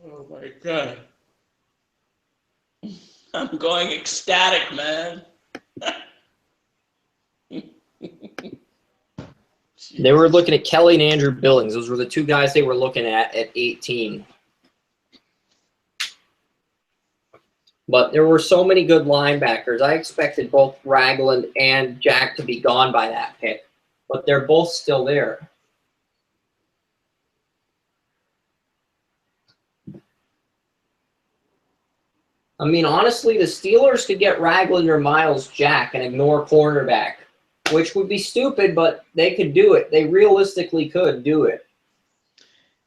Oh my God. I'm going ecstatic, man. They were looking at Kelly and Andrew Billings. Those were the 2 guys they were looking at 18. But there were so many good linebackers. I expected both Ragland and Jack to be gone by that pick, but they're both still there. I mean, honestly, the Steelers could get Ragland or Miles Jack and ignore cornerback, which would be stupid, but they could do it. They realistically could do it.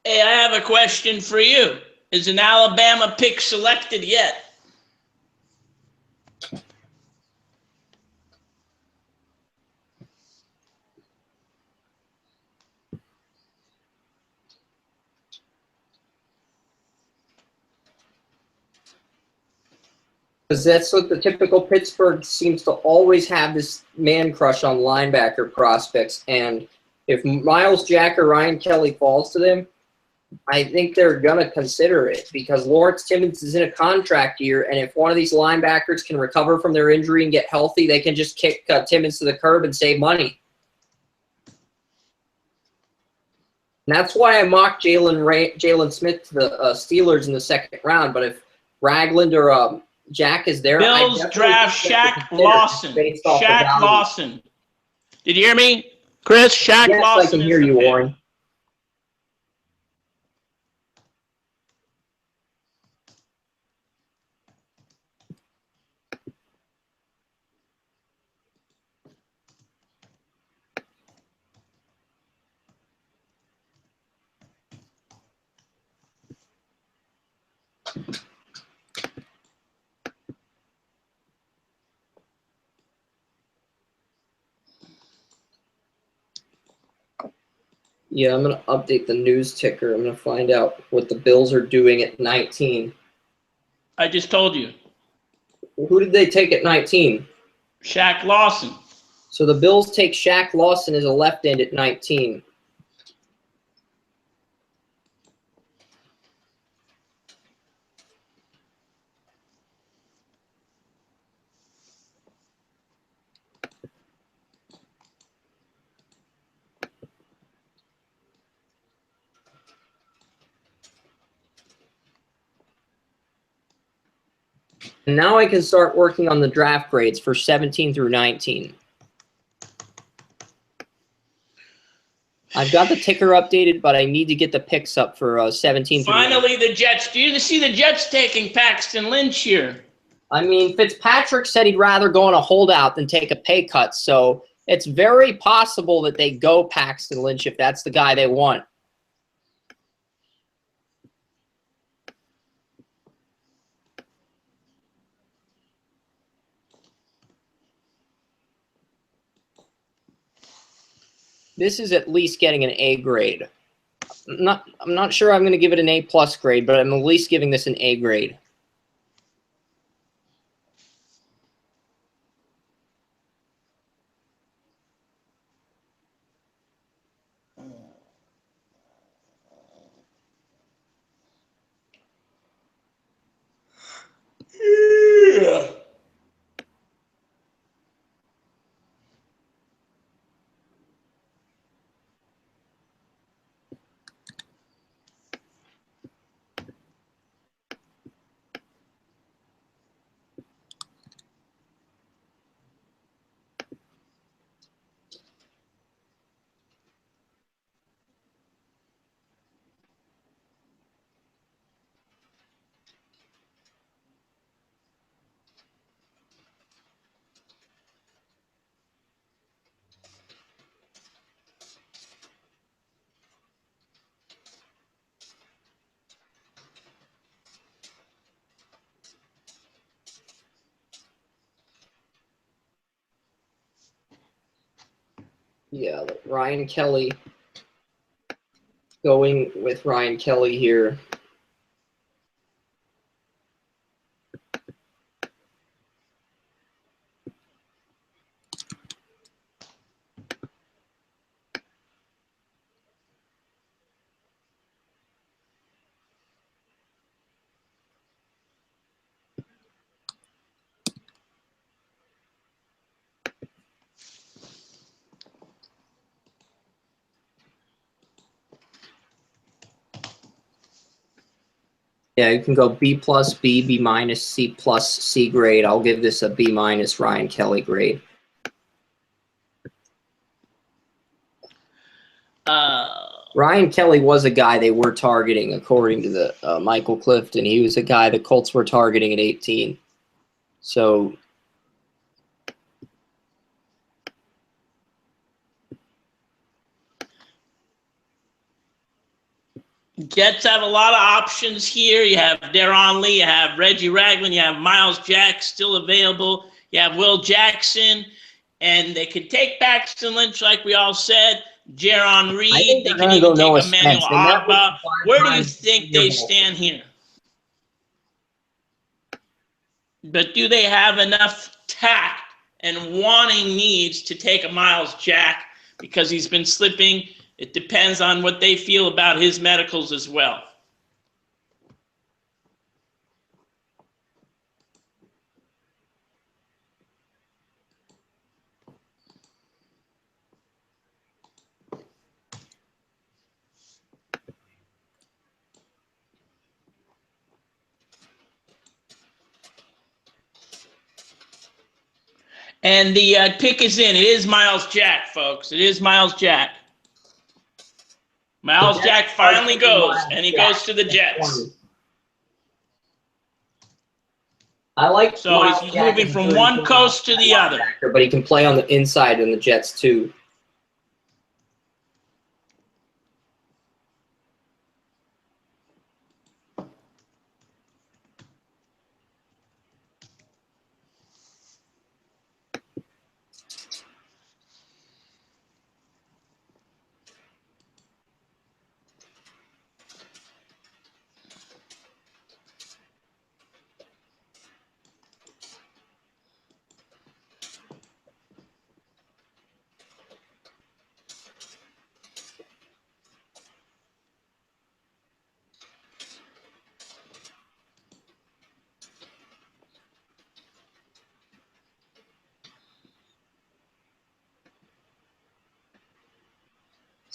Hey, I have a question for you. Is an Alabama pick selected yet? Because that's what the typical Pittsburgh seems to always have, this man crush on linebacker prospects. And if Miles Jack or Ryan Kelly falls to them, I think they're going to consider it, because Lawrence Timmons is in a contract year, and if one of these linebackers can recover from their injury and get healthy, they can just kick Timmons to the curb and save money. And that's why I mocked Jalen Smith to the Steelers in the 2nd round. But if Ragland or Jack is there, Bills draft Shaq Lawson. Shaq Lawson. Did you hear me, Chris? Shaq Lawson. Yes, I can hear you, Warren. Yeah, I'm going to update the news ticker. I'm going to find out what the Bills are doing at 19. I just told you. Who did they take at 19? Shaq Lawson. So the Bills take Shaq Lawson as a left end at 19. And now I can start working on the draft grades for 17 through 19. I've got the ticker updated, but I need to get the picks up for 17 through 19. Finally, the Jets. Do you see the Jets taking Paxton Lynch here? I mean, Fitzpatrick said he'd rather go on a holdout than take a pay cut, so It's very possible that they go Paxton Lynch if that's the guy they want. This is at least getting an A grade. I'm not sure I'm going to give it an A+ grade, but I'm at least giving this an A grade. Yeah. Yeah, Ryan Kelly. Going with Ryan Kelly here. Yeah, you can go B+, B, B-, C+, C grade. I'll give this a B- Ryan Kelly grade. Ryan Kelly was a guy they were targeting, according to the Michael Clifton. He was a guy the Colts were targeting at 18. So Jets have a lot of options here. You have Deron Lee, you have Reggie Ragland, you have Miles Jack still available, you have Will Jackson, and they could take Paxton Lynch, like we all said. Jaron Reed, they can even take Emmanuel Agba. Where do you think they stand here? But do they have enough tact and wanting needs to take a Miles Jack because he's been slipping? It depends on what they feel about his medicals as well. And the pick is in. It is Miles Jack, folks. It is Miles Jack. Miles Jack finally goes, and he goes to the Jets. I like so he's moving from one coast to the other. But he can play on the inside in the Jets too.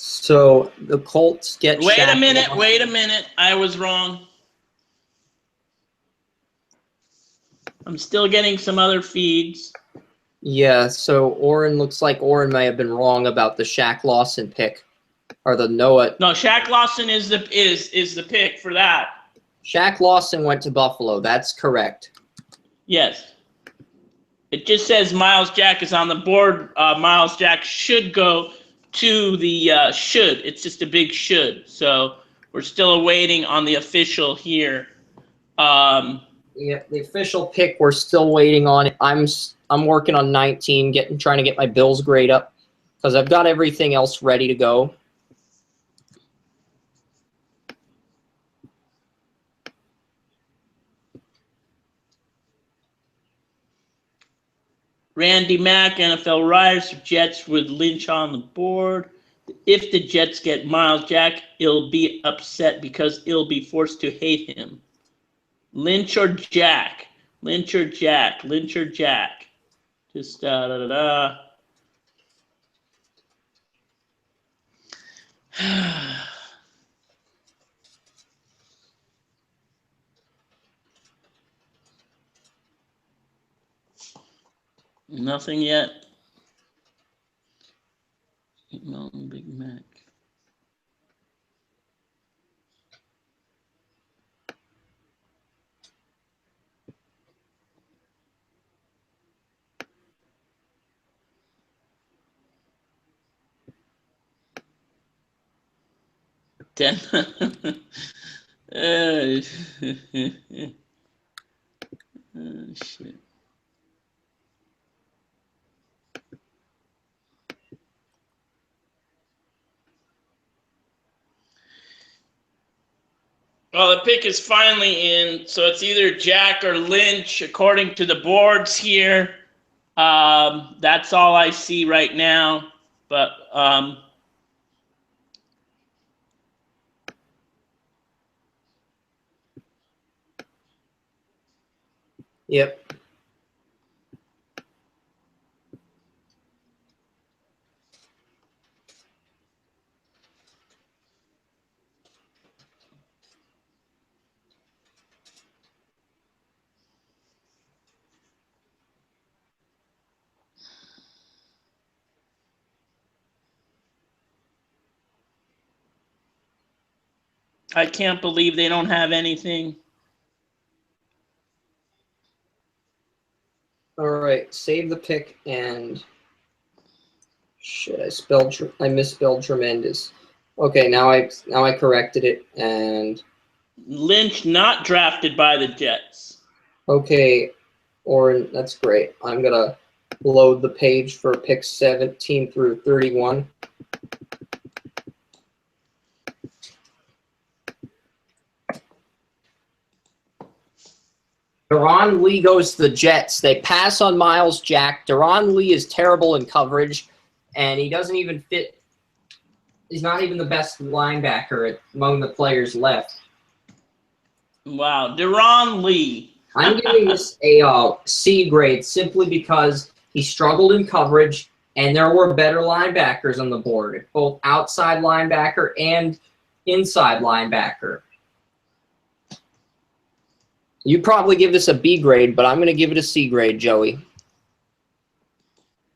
So the Colts get Wait a minute. I was wrong. I'm still getting some other feeds. Yeah, so looks like Oren may have been wrong about the Shaq Lawson pick. Or the Noah. No, Shaq Lawson is the pick for that. Shaq Lawson went to Buffalo. That's correct. Yes. It just says Miles Jack is on the board. Miles Jack should go to the should. It's just a big should. So we're still awaiting on the official here. Yeah, the official pick, we're still waiting on it. I'm working on 19, trying to get my Bills grade up because I've got everything else ready to go. Randy Mack, NFL Riders, Jets with Lynch on the board. If the Jets get Miles Jack, he'll be upset because he'll be forced to hate him. Lynch or Jack? Lynch or Jack? Lynch or Jack? Just da-da-da-da. Nothing yet. Mountain Big Mac. Oh, shit. Well, the pick is finally in, so it's either Jack or Lynch, according to the boards here. That's all I see right now, but Yep. I can't believe they don't have anything. All right, save the pick and shit, I misspelled tremendous. Okay, now I corrected it and Lynch not drafted by the Jets. okay, Oren, that's great. I'm gonna load the page for picks 17 through 31. Deron Lee goes to the Jets. They pass on Miles Jack. Deron Lee is terrible in coverage, and he doesn't even fit. He's not even the best linebacker among the players left. Wow, Deron Lee. I'm giving this a C grade simply because he struggled in coverage, and there were better linebackers on the board, both outside linebacker and inside linebacker. You'd probably give this a B grade, but I'm going to give it a C grade, Joey.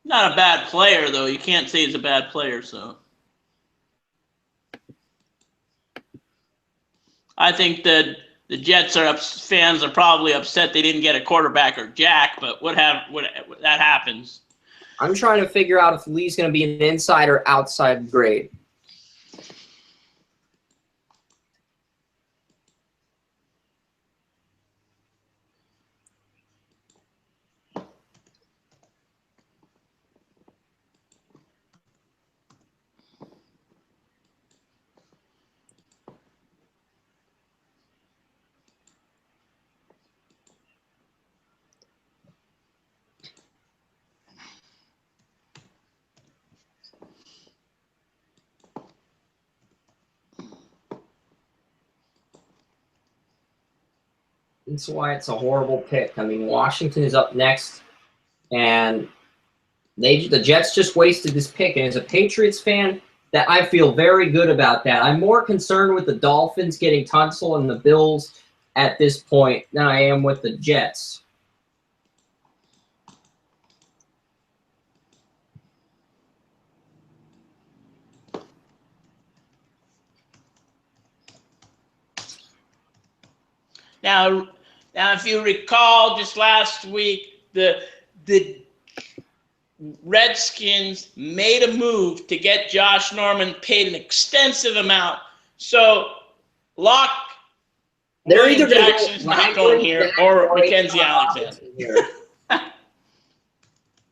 Not a bad player, though. You can't say he's a bad player, so. I think that the Jets fans are probably upset they didn't get a quarterback or Jack, but that happens. I'm trying to figure out if Lee's going to be an inside or outside grade. That's why it's a horrible pick. I mean, Washington is up next, and the Jets just wasted this pick. And as a Patriots fan, that I feel very good about that. I'm more concerned with the Dolphins getting Tunsil and the Bills at this point than I am with the Jets. Now, if you recall, just last week, the the Redskins made a move to get Josh Norman paid an extensive amount. So Locke, They're William either going to Jackson's go not going Ragland, here, Jack, or Mackenzie Saquon Alexander. Robinson here.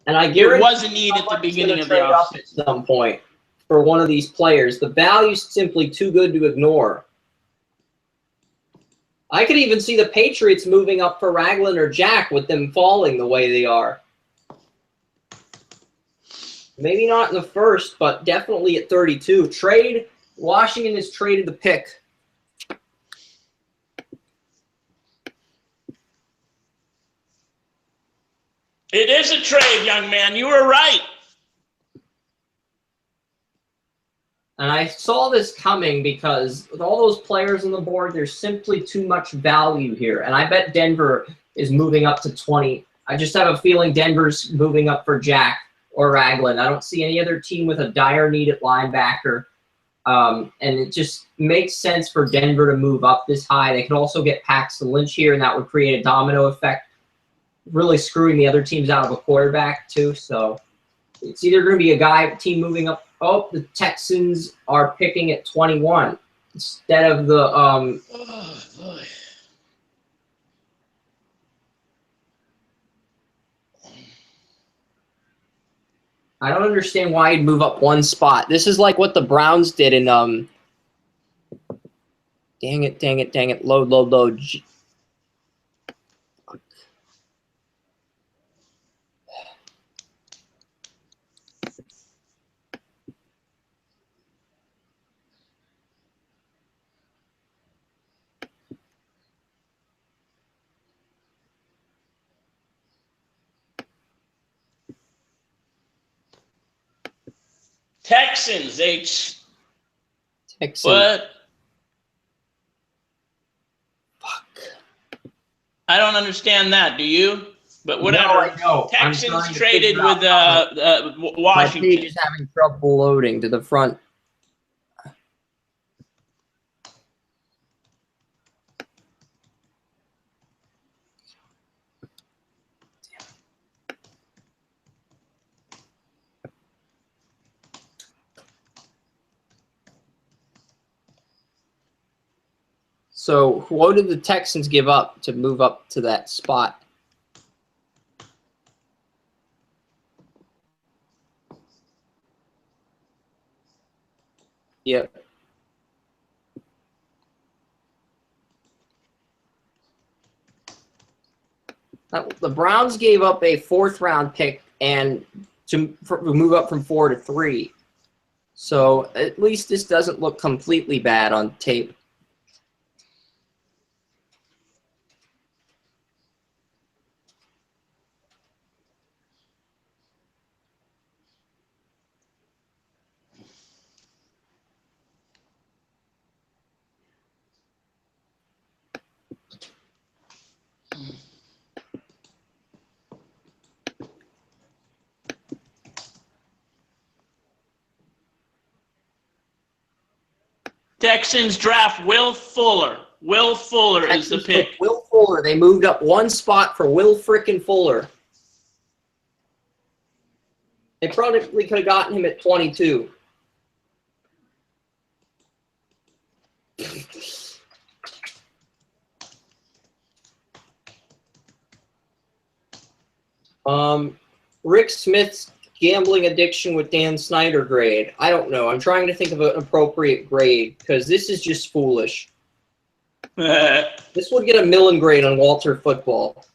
And I It guarantee was a need at the somebody's beginning gonna of the trade up offseason. at some point for one of these players. The value's simply too good to ignore. I could even see the Patriots moving up for Ragland or Jack with them falling the way they are. Maybe not in the first, but definitely at 32. Trade. Washington has traded the pick. It is a trade, young man. You were right. And I saw this coming because with all those players on the board, there's simply too much value here. And I bet Denver is moving up to 20. I just have a feeling Denver's moving up for Jack or Ragland. I don't see any other team with a dire need at linebacker. And it just makes sense for Denver to move up this high. They could also get Paxton Lynch here, and that would create a domino effect, really screwing the other teams out of a quarterback too. So it's either going to be a team moving up. Oh, the Texans are picking at 21 instead of the Oh, boy. I don't understand why you'd move up one spot. This is like what the Browns did in dang it. Load. Texans, Texans. what? Fuck. I don't understand that. Do you? But whatever. No, I know. I'm Texans trying to traded figure with out my Washington. page is having trouble loading to the front. So what did the Texans give up to move up to that spot? Yep. The Browns gave up a 4th-round pick and to move up from 4 to 3. So at least this doesn't look completely bad on tape. Texans draft Will Fuller. Will Fuller is the Texans pick. took Will Fuller. They moved up one spot for Will frickin' Fuller. They probably could have gotten him at 22. Rick Smith's gambling addiction with Dan Snyder grade. I don't know. I'm trying to think of an appropriate grade because this is just foolish. This would get a Millen grade on Walter Football.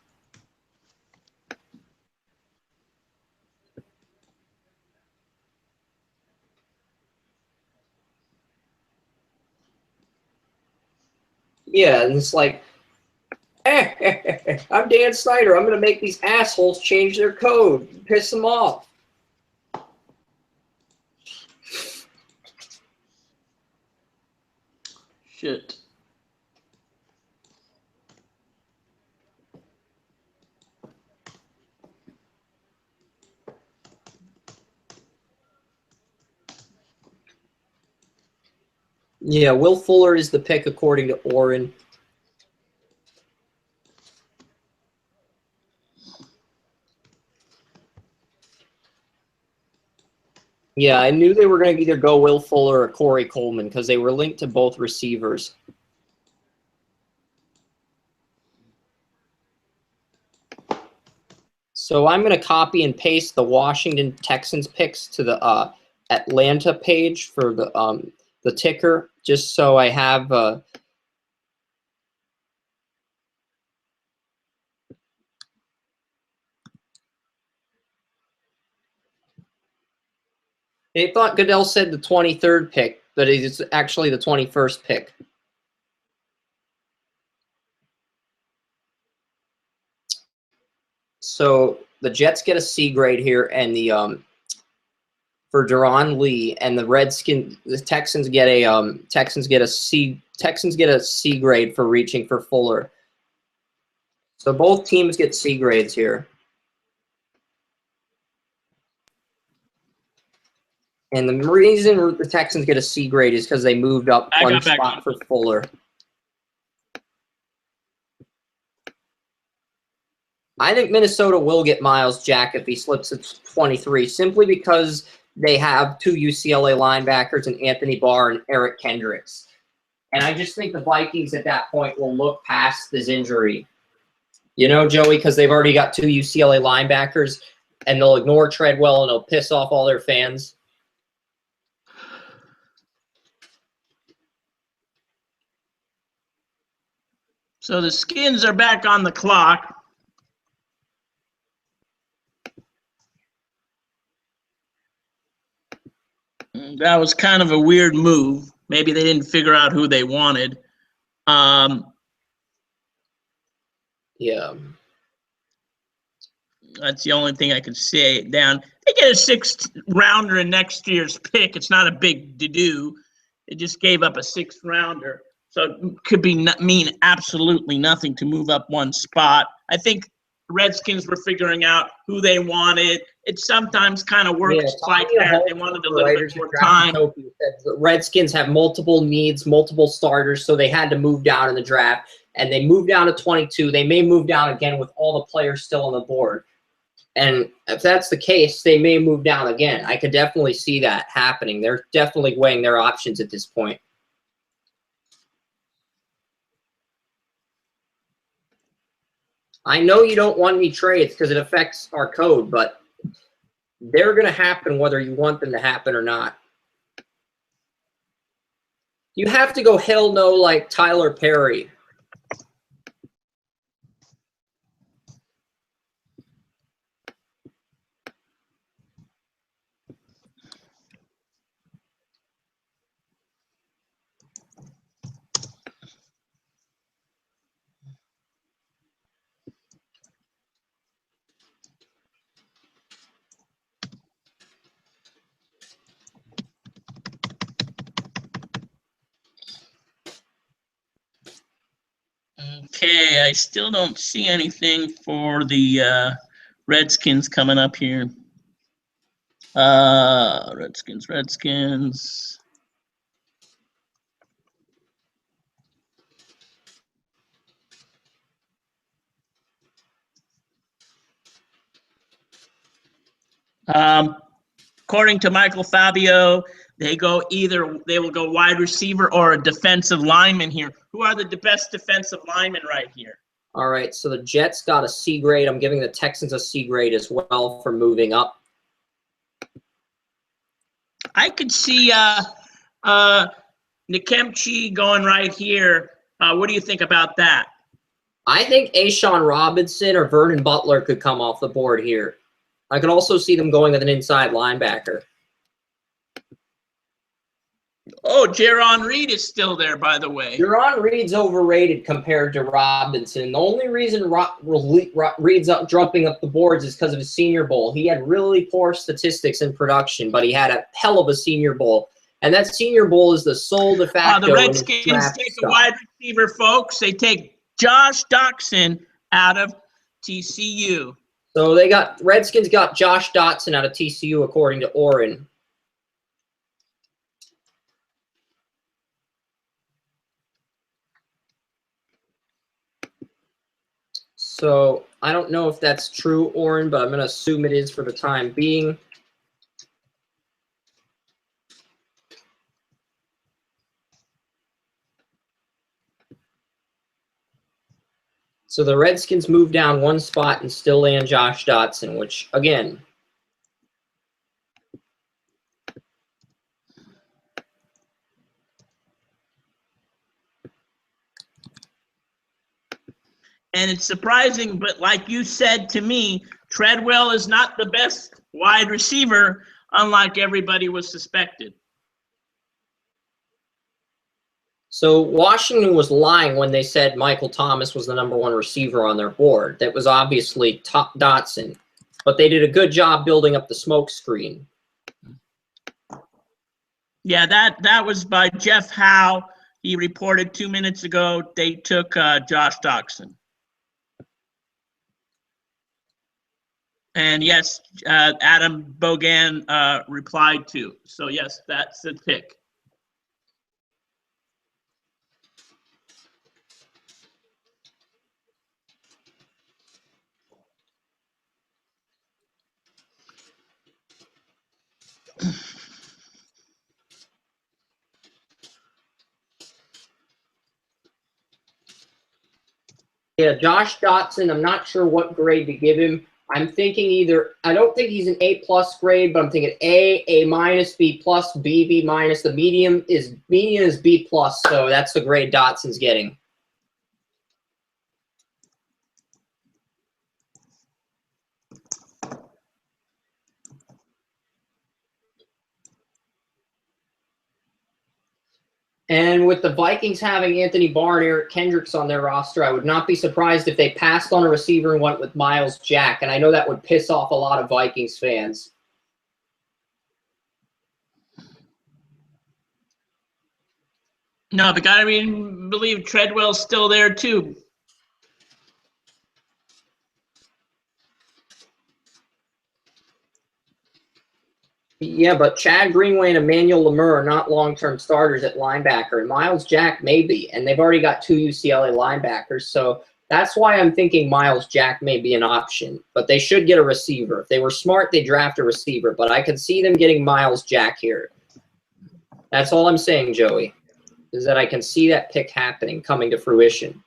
Yeah, and it's like, I'm Dan Snyder. I'm going to make these assholes change their code. Piss them off. Shit. Yeah, Will Fuller is the pick according to Oren. Yeah, I knew they were going to either go Will Fuller or Corey Coleman because they were linked to both receivers. So I'm going to copy and paste the Washington Texans picks to the Atlanta page for the ticker, just so I have they thought Goodell said the 23rd pick, but it's actually the 21st pick. So the Jets get a C grade here, and the for Deron Lee, and the Texans get a C grade for reaching for Fuller. So both teams get C grades here. And the reason the Texans get a C grade is because they moved up one spot for Fuller. I think Minnesota will get Myles Jack if he slips at 23, simply because they have two UCLA linebackers in Anthony Barr and Eric Kendricks. And I just think the Vikings at that point will look past this injury. You know, Joey, because they've already got two UCLA linebackers, and they'll ignore Treadwell and they'll piss off all their fans. So the Skins are back on the clock. That was kind of a weird move. Maybe they didn't figure out who they wanted. Yeah. That's the only thing I could say down. They get a 6th rounder in next year's pick. It's not a big to-do. They just gave up a 6th rounder. So it could mean absolutely nothing to move up one spot. I think the Redskins were figuring out who they wanted. It sometimes kind of works like that. They wanted a little bit more time. The Redskins have multiple needs, multiple starters, so they had to move down in the draft. And they moved down to 22. They may move down again with all the players still on the board. And if that's the case, they may move down again. I could definitely see that happening. They're definitely weighing their options at this point. I know you don't want any trades because it affects our code, but they're going to happen whether you want them to happen or not. You have to go hell no like Tyler Perry. Okay, I still don't see anything for the Redskins coming up here. Redskins. According to Michael Fabio, they will go wide receiver or a defensive lineman here. Who are the best defensive linemen right here? All right, so the Jets got a C grade. I'm giving the Texans a C grade as well for moving up. I could see Nikemchi going right here. What do you think about that? I think Ashawn Robinson or Vernon Butler could come off the board here. I could also see them going with an inside linebacker. Oh, Jaron Reed is still there, by the way. Jaron Reed's overrated compared to Robinson. The only reason Reed's jumping up the boards is because of his Senior Bowl. He had really poor statistics in production, but he had a hell of a Senior Bowl. And that Senior Bowl is the sole de facto. The Redskins take a wide receiver, folks. They take Josh Doctson out of TCU. So Redskins got Josh Doctson out of TCU, according to Oren. So I don't know if that's true, Oren, but I'm going to assume it is for the time being. So the Redskins moved down one spot and still land Josh Dotson, which, again, And it's surprising, but like you said to me, Treadwell is not the best wide receiver, unlike everybody was suspected. so Washington was lying when they said Michael Thomas was the #1 receiver on their board. That was obviously Dotson, but they did a good job building up the smoke screen. Yeah, that was by Jeff Howe. He reported 2 minutes ago they took Josh Dotson. And yes, Adam Bogan replied too. So yes, that's the pick. Yeah, Josh Dotson, I'm not sure what grade to give him. I'm thinking I don't think he's an A+ grade, but I'm thinking A, A-, B+, B, B-. The median is B+, so that's the grade Dotson's getting. And with the Vikings having Anthony Barr and Eric Kendricks on their roster, I would not be surprised if they passed on a receiver and went with Myles Jack. And I know that would piss off a lot of Vikings fans. No, but I mean, believe Treadwell's still there too. Yeah, but Chad Greenway and Emmanuel Lemur are not long-term starters at linebacker, and Myles Jack may be, and they've already got 2 UCLA linebackers, so that's why I'm thinking Myles Jack may be an option, but they should get a receiver. If they were smart, they draft a receiver, but I could see them getting Myles Jack here. That's all I'm saying, Joey, is that I can see that pick happening, coming to fruition.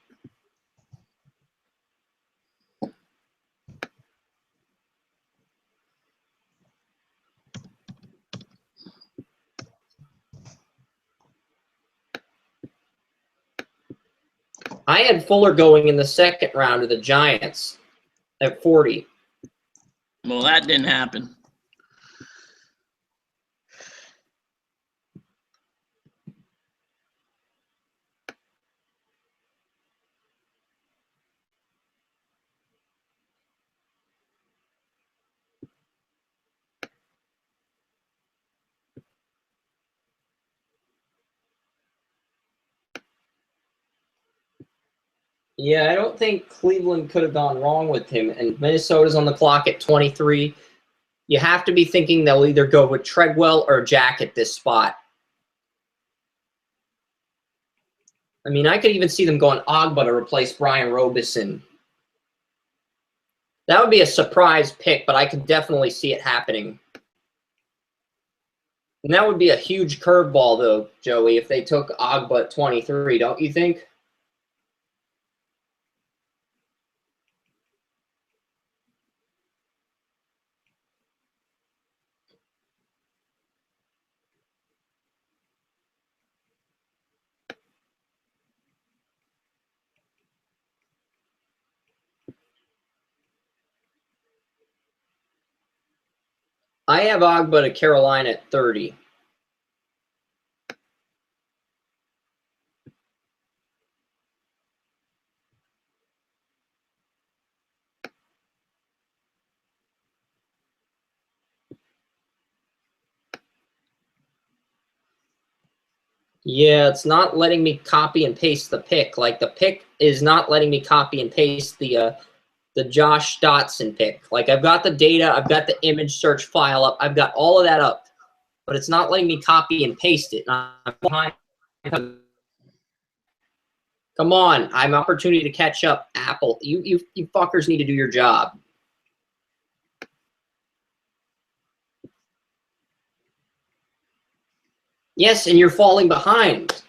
I had Fuller going in the second round of the Giants at 40. Well, that didn't happen. Yeah, I don't think Cleveland could have gone wrong with him. And Minnesota's on the clock at 23. You have to be thinking they'll either go with Treadwell or Jack at this spot. I mean, I could even see them going Ogba to replace Brian Robison. That would be a surprise pick, but I could definitely see it happening. And that would be a huge curveball, though, Joey, if they took Ogba at 23, don't you think? I have Ogba to Carolina at 30. Yeah, it's not letting me copy and paste the pick. Like, the pick is not letting me copy and paste the Josh Dotson pick. Like, I've got the data, I've got the image search file up, I've got all of that up, but it's not letting me copy and paste it. And I'm behind. Come on, I have an opportunity to catch up, Apple. You fuckers need to do your job. Yes, and you're falling behind.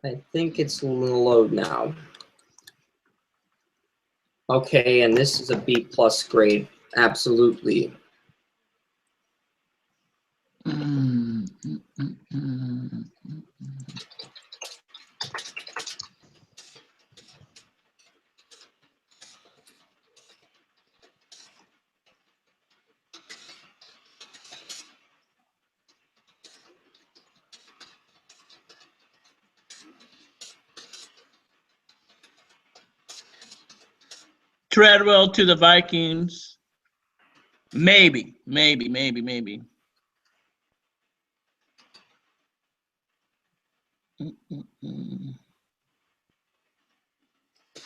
I think it's load now. Okay, and this is a B+ grade. Absolutely. Treadwell to the Vikings. Maybe.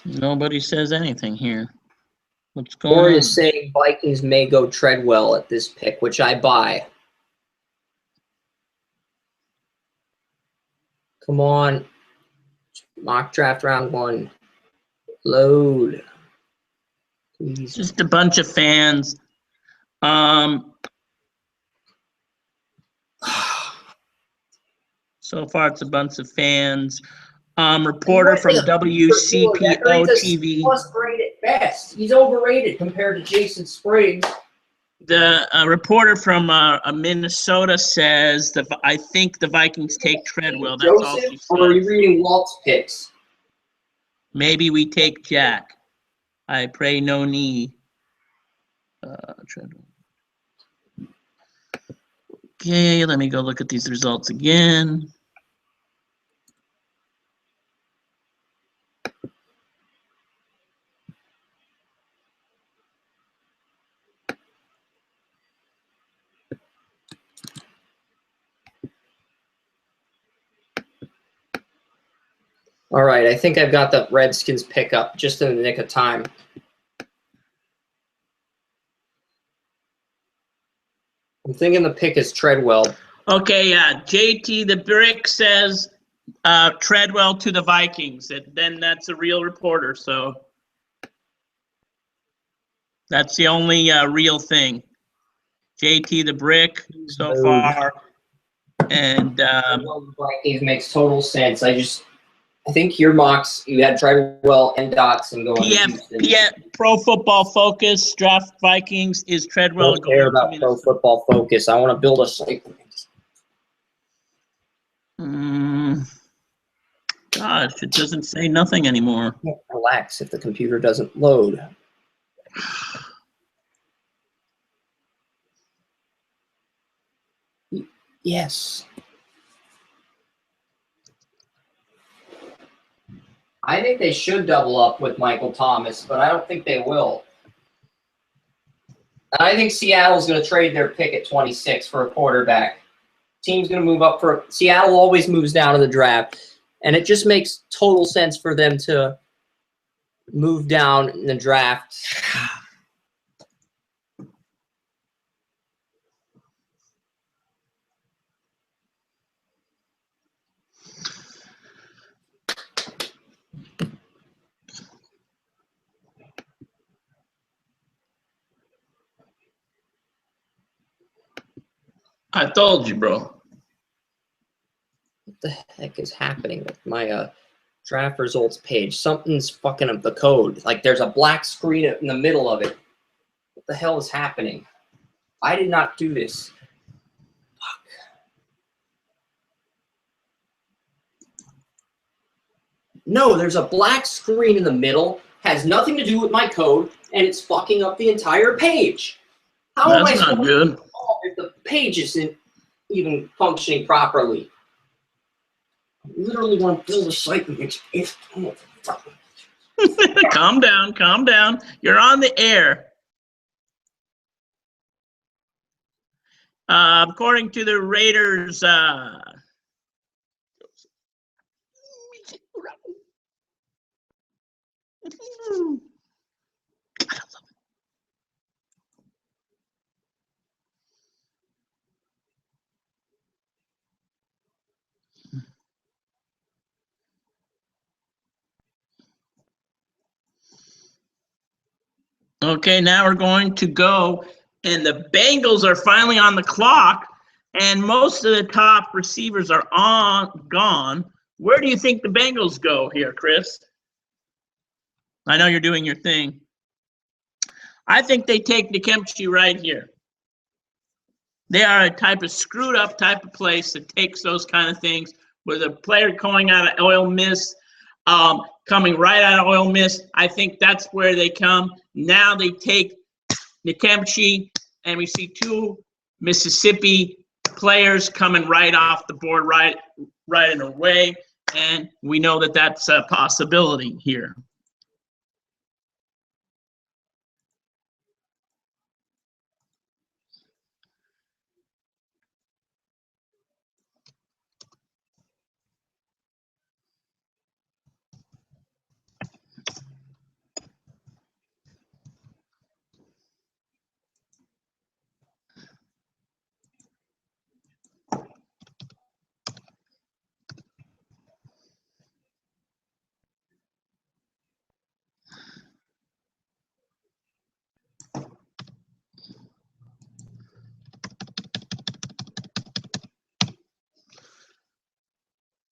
Nobody says anything here. What's going Corey on? is saying Vikings may go Treadwell at this pick, which I buy. Come on. Mock draft round 1. Load. Please. Just a bunch of fans. So far, it's a bunch of fans. Reporter from WCPO TV. Plus grade at best. He's overrated compared to Jason Spriggs. The reporter from Minnesota says that I think the Vikings take Treadwell. That's all she says. Or are you reading Walt's picks? Maybe we take Jack. I pray no knee. Treadwell. Okay, let me go look at these results again. All right, I think I've got the Redskins pick up just in the nick of time. I'm thinking the pick is Treadwell. Okay, yeah. JT the Brick says Treadwell to the Vikings. Then that's a real reporter, so that's the only real thing. JT the Brick so far, and Vikings makes total sense. I think your mocks, you had Treadwell and Dotson going to Houston. Pro Football Focus draft Vikings is Treadwell. I don't care about Pro Football Focus. I want to build a site. Gosh, it doesn't say nothing anymore. Relax if the computer doesn't load. Yes. I think they should double up with Michael Thomas, but I don't think they will. I think Seattle's going to trade their pick at 26 for a quarterback. Team's going to move up for – Seattle always moves down to the draft, and it just makes total sense for them to move down in the draft. I told you, bro. What the heck is happening with my draft results page? Something's fucking up the code. Like there's a black screen in the middle of it. What the hell is happening? I did not do this. Fuck. No, there's a black screen in the middle. Has nothing to do with my code, and it's fucking up the entire page. How am I That's not good. if the page isn't even functioning properly? I literally want to build a site and it's Calm down, calm down. You're on the air. According to the Raiders, okay, now we're going to go, and the Bengals are finally on the clock, and most of the top receivers are gone. Where do you think the Bengals go here, Chris? I know you're doing your thing. I think they take Nikemchi right here. They are a type of screwed up type of place that takes those kind of things, with a player going out of Ole Miss, coming right out of Ole Miss. I think that's where they come. Now they take Nikemchi, and we see two Mississippi players coming right off the board, right in a way, and we know that that's a possibility here.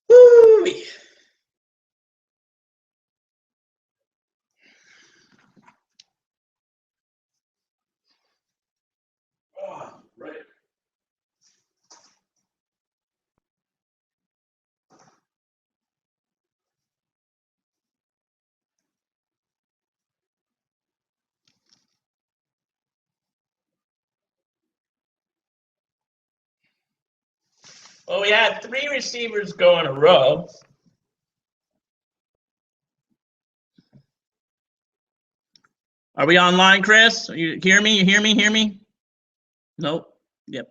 Woo-wee. Oh, right. Well, we had 3 receivers go in a row. Are we online, Chris? You hear me? You hear me? Hear me? Nope. Yep.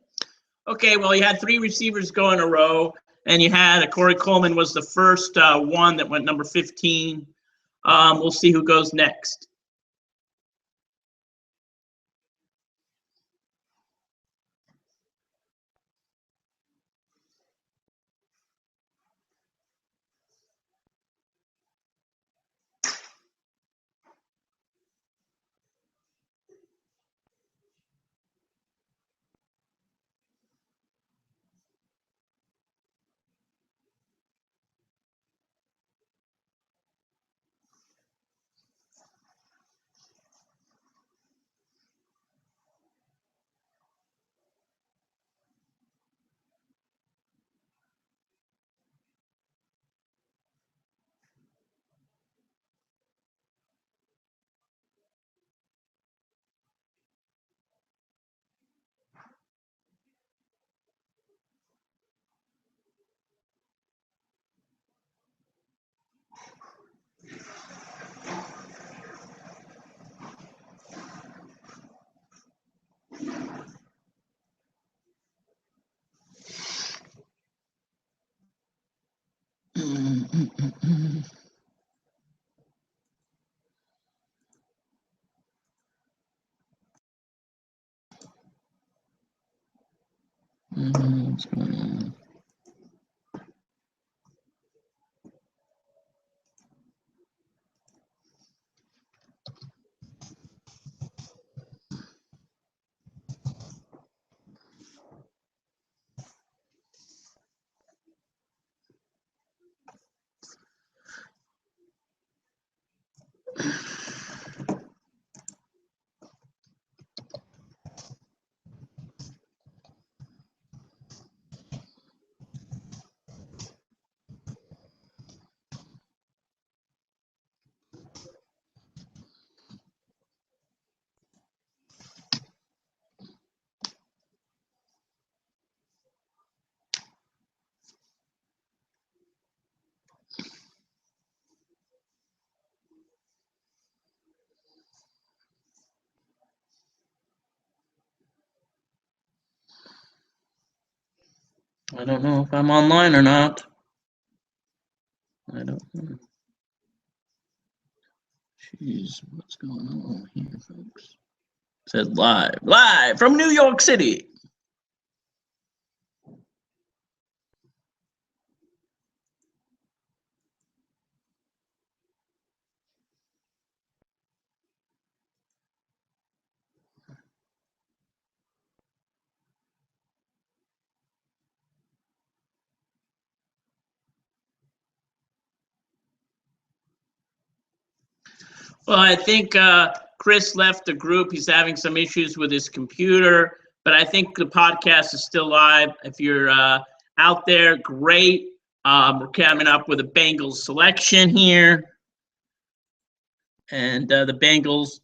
Okay, well, you had 3 receivers go in a row, and you had Corey Coleman was the first one that went number 15. We'll see who goes next. What's going on? I don't know if I'm online or not. I don't know. Jeez, what's going on here, folks? It says live from New York City. Well, I think Chris left the group. He's having some issues with his computer, but I think the podcast is still live. If you're out there, great. We're coming up with a Bengals selection here. And the Bengals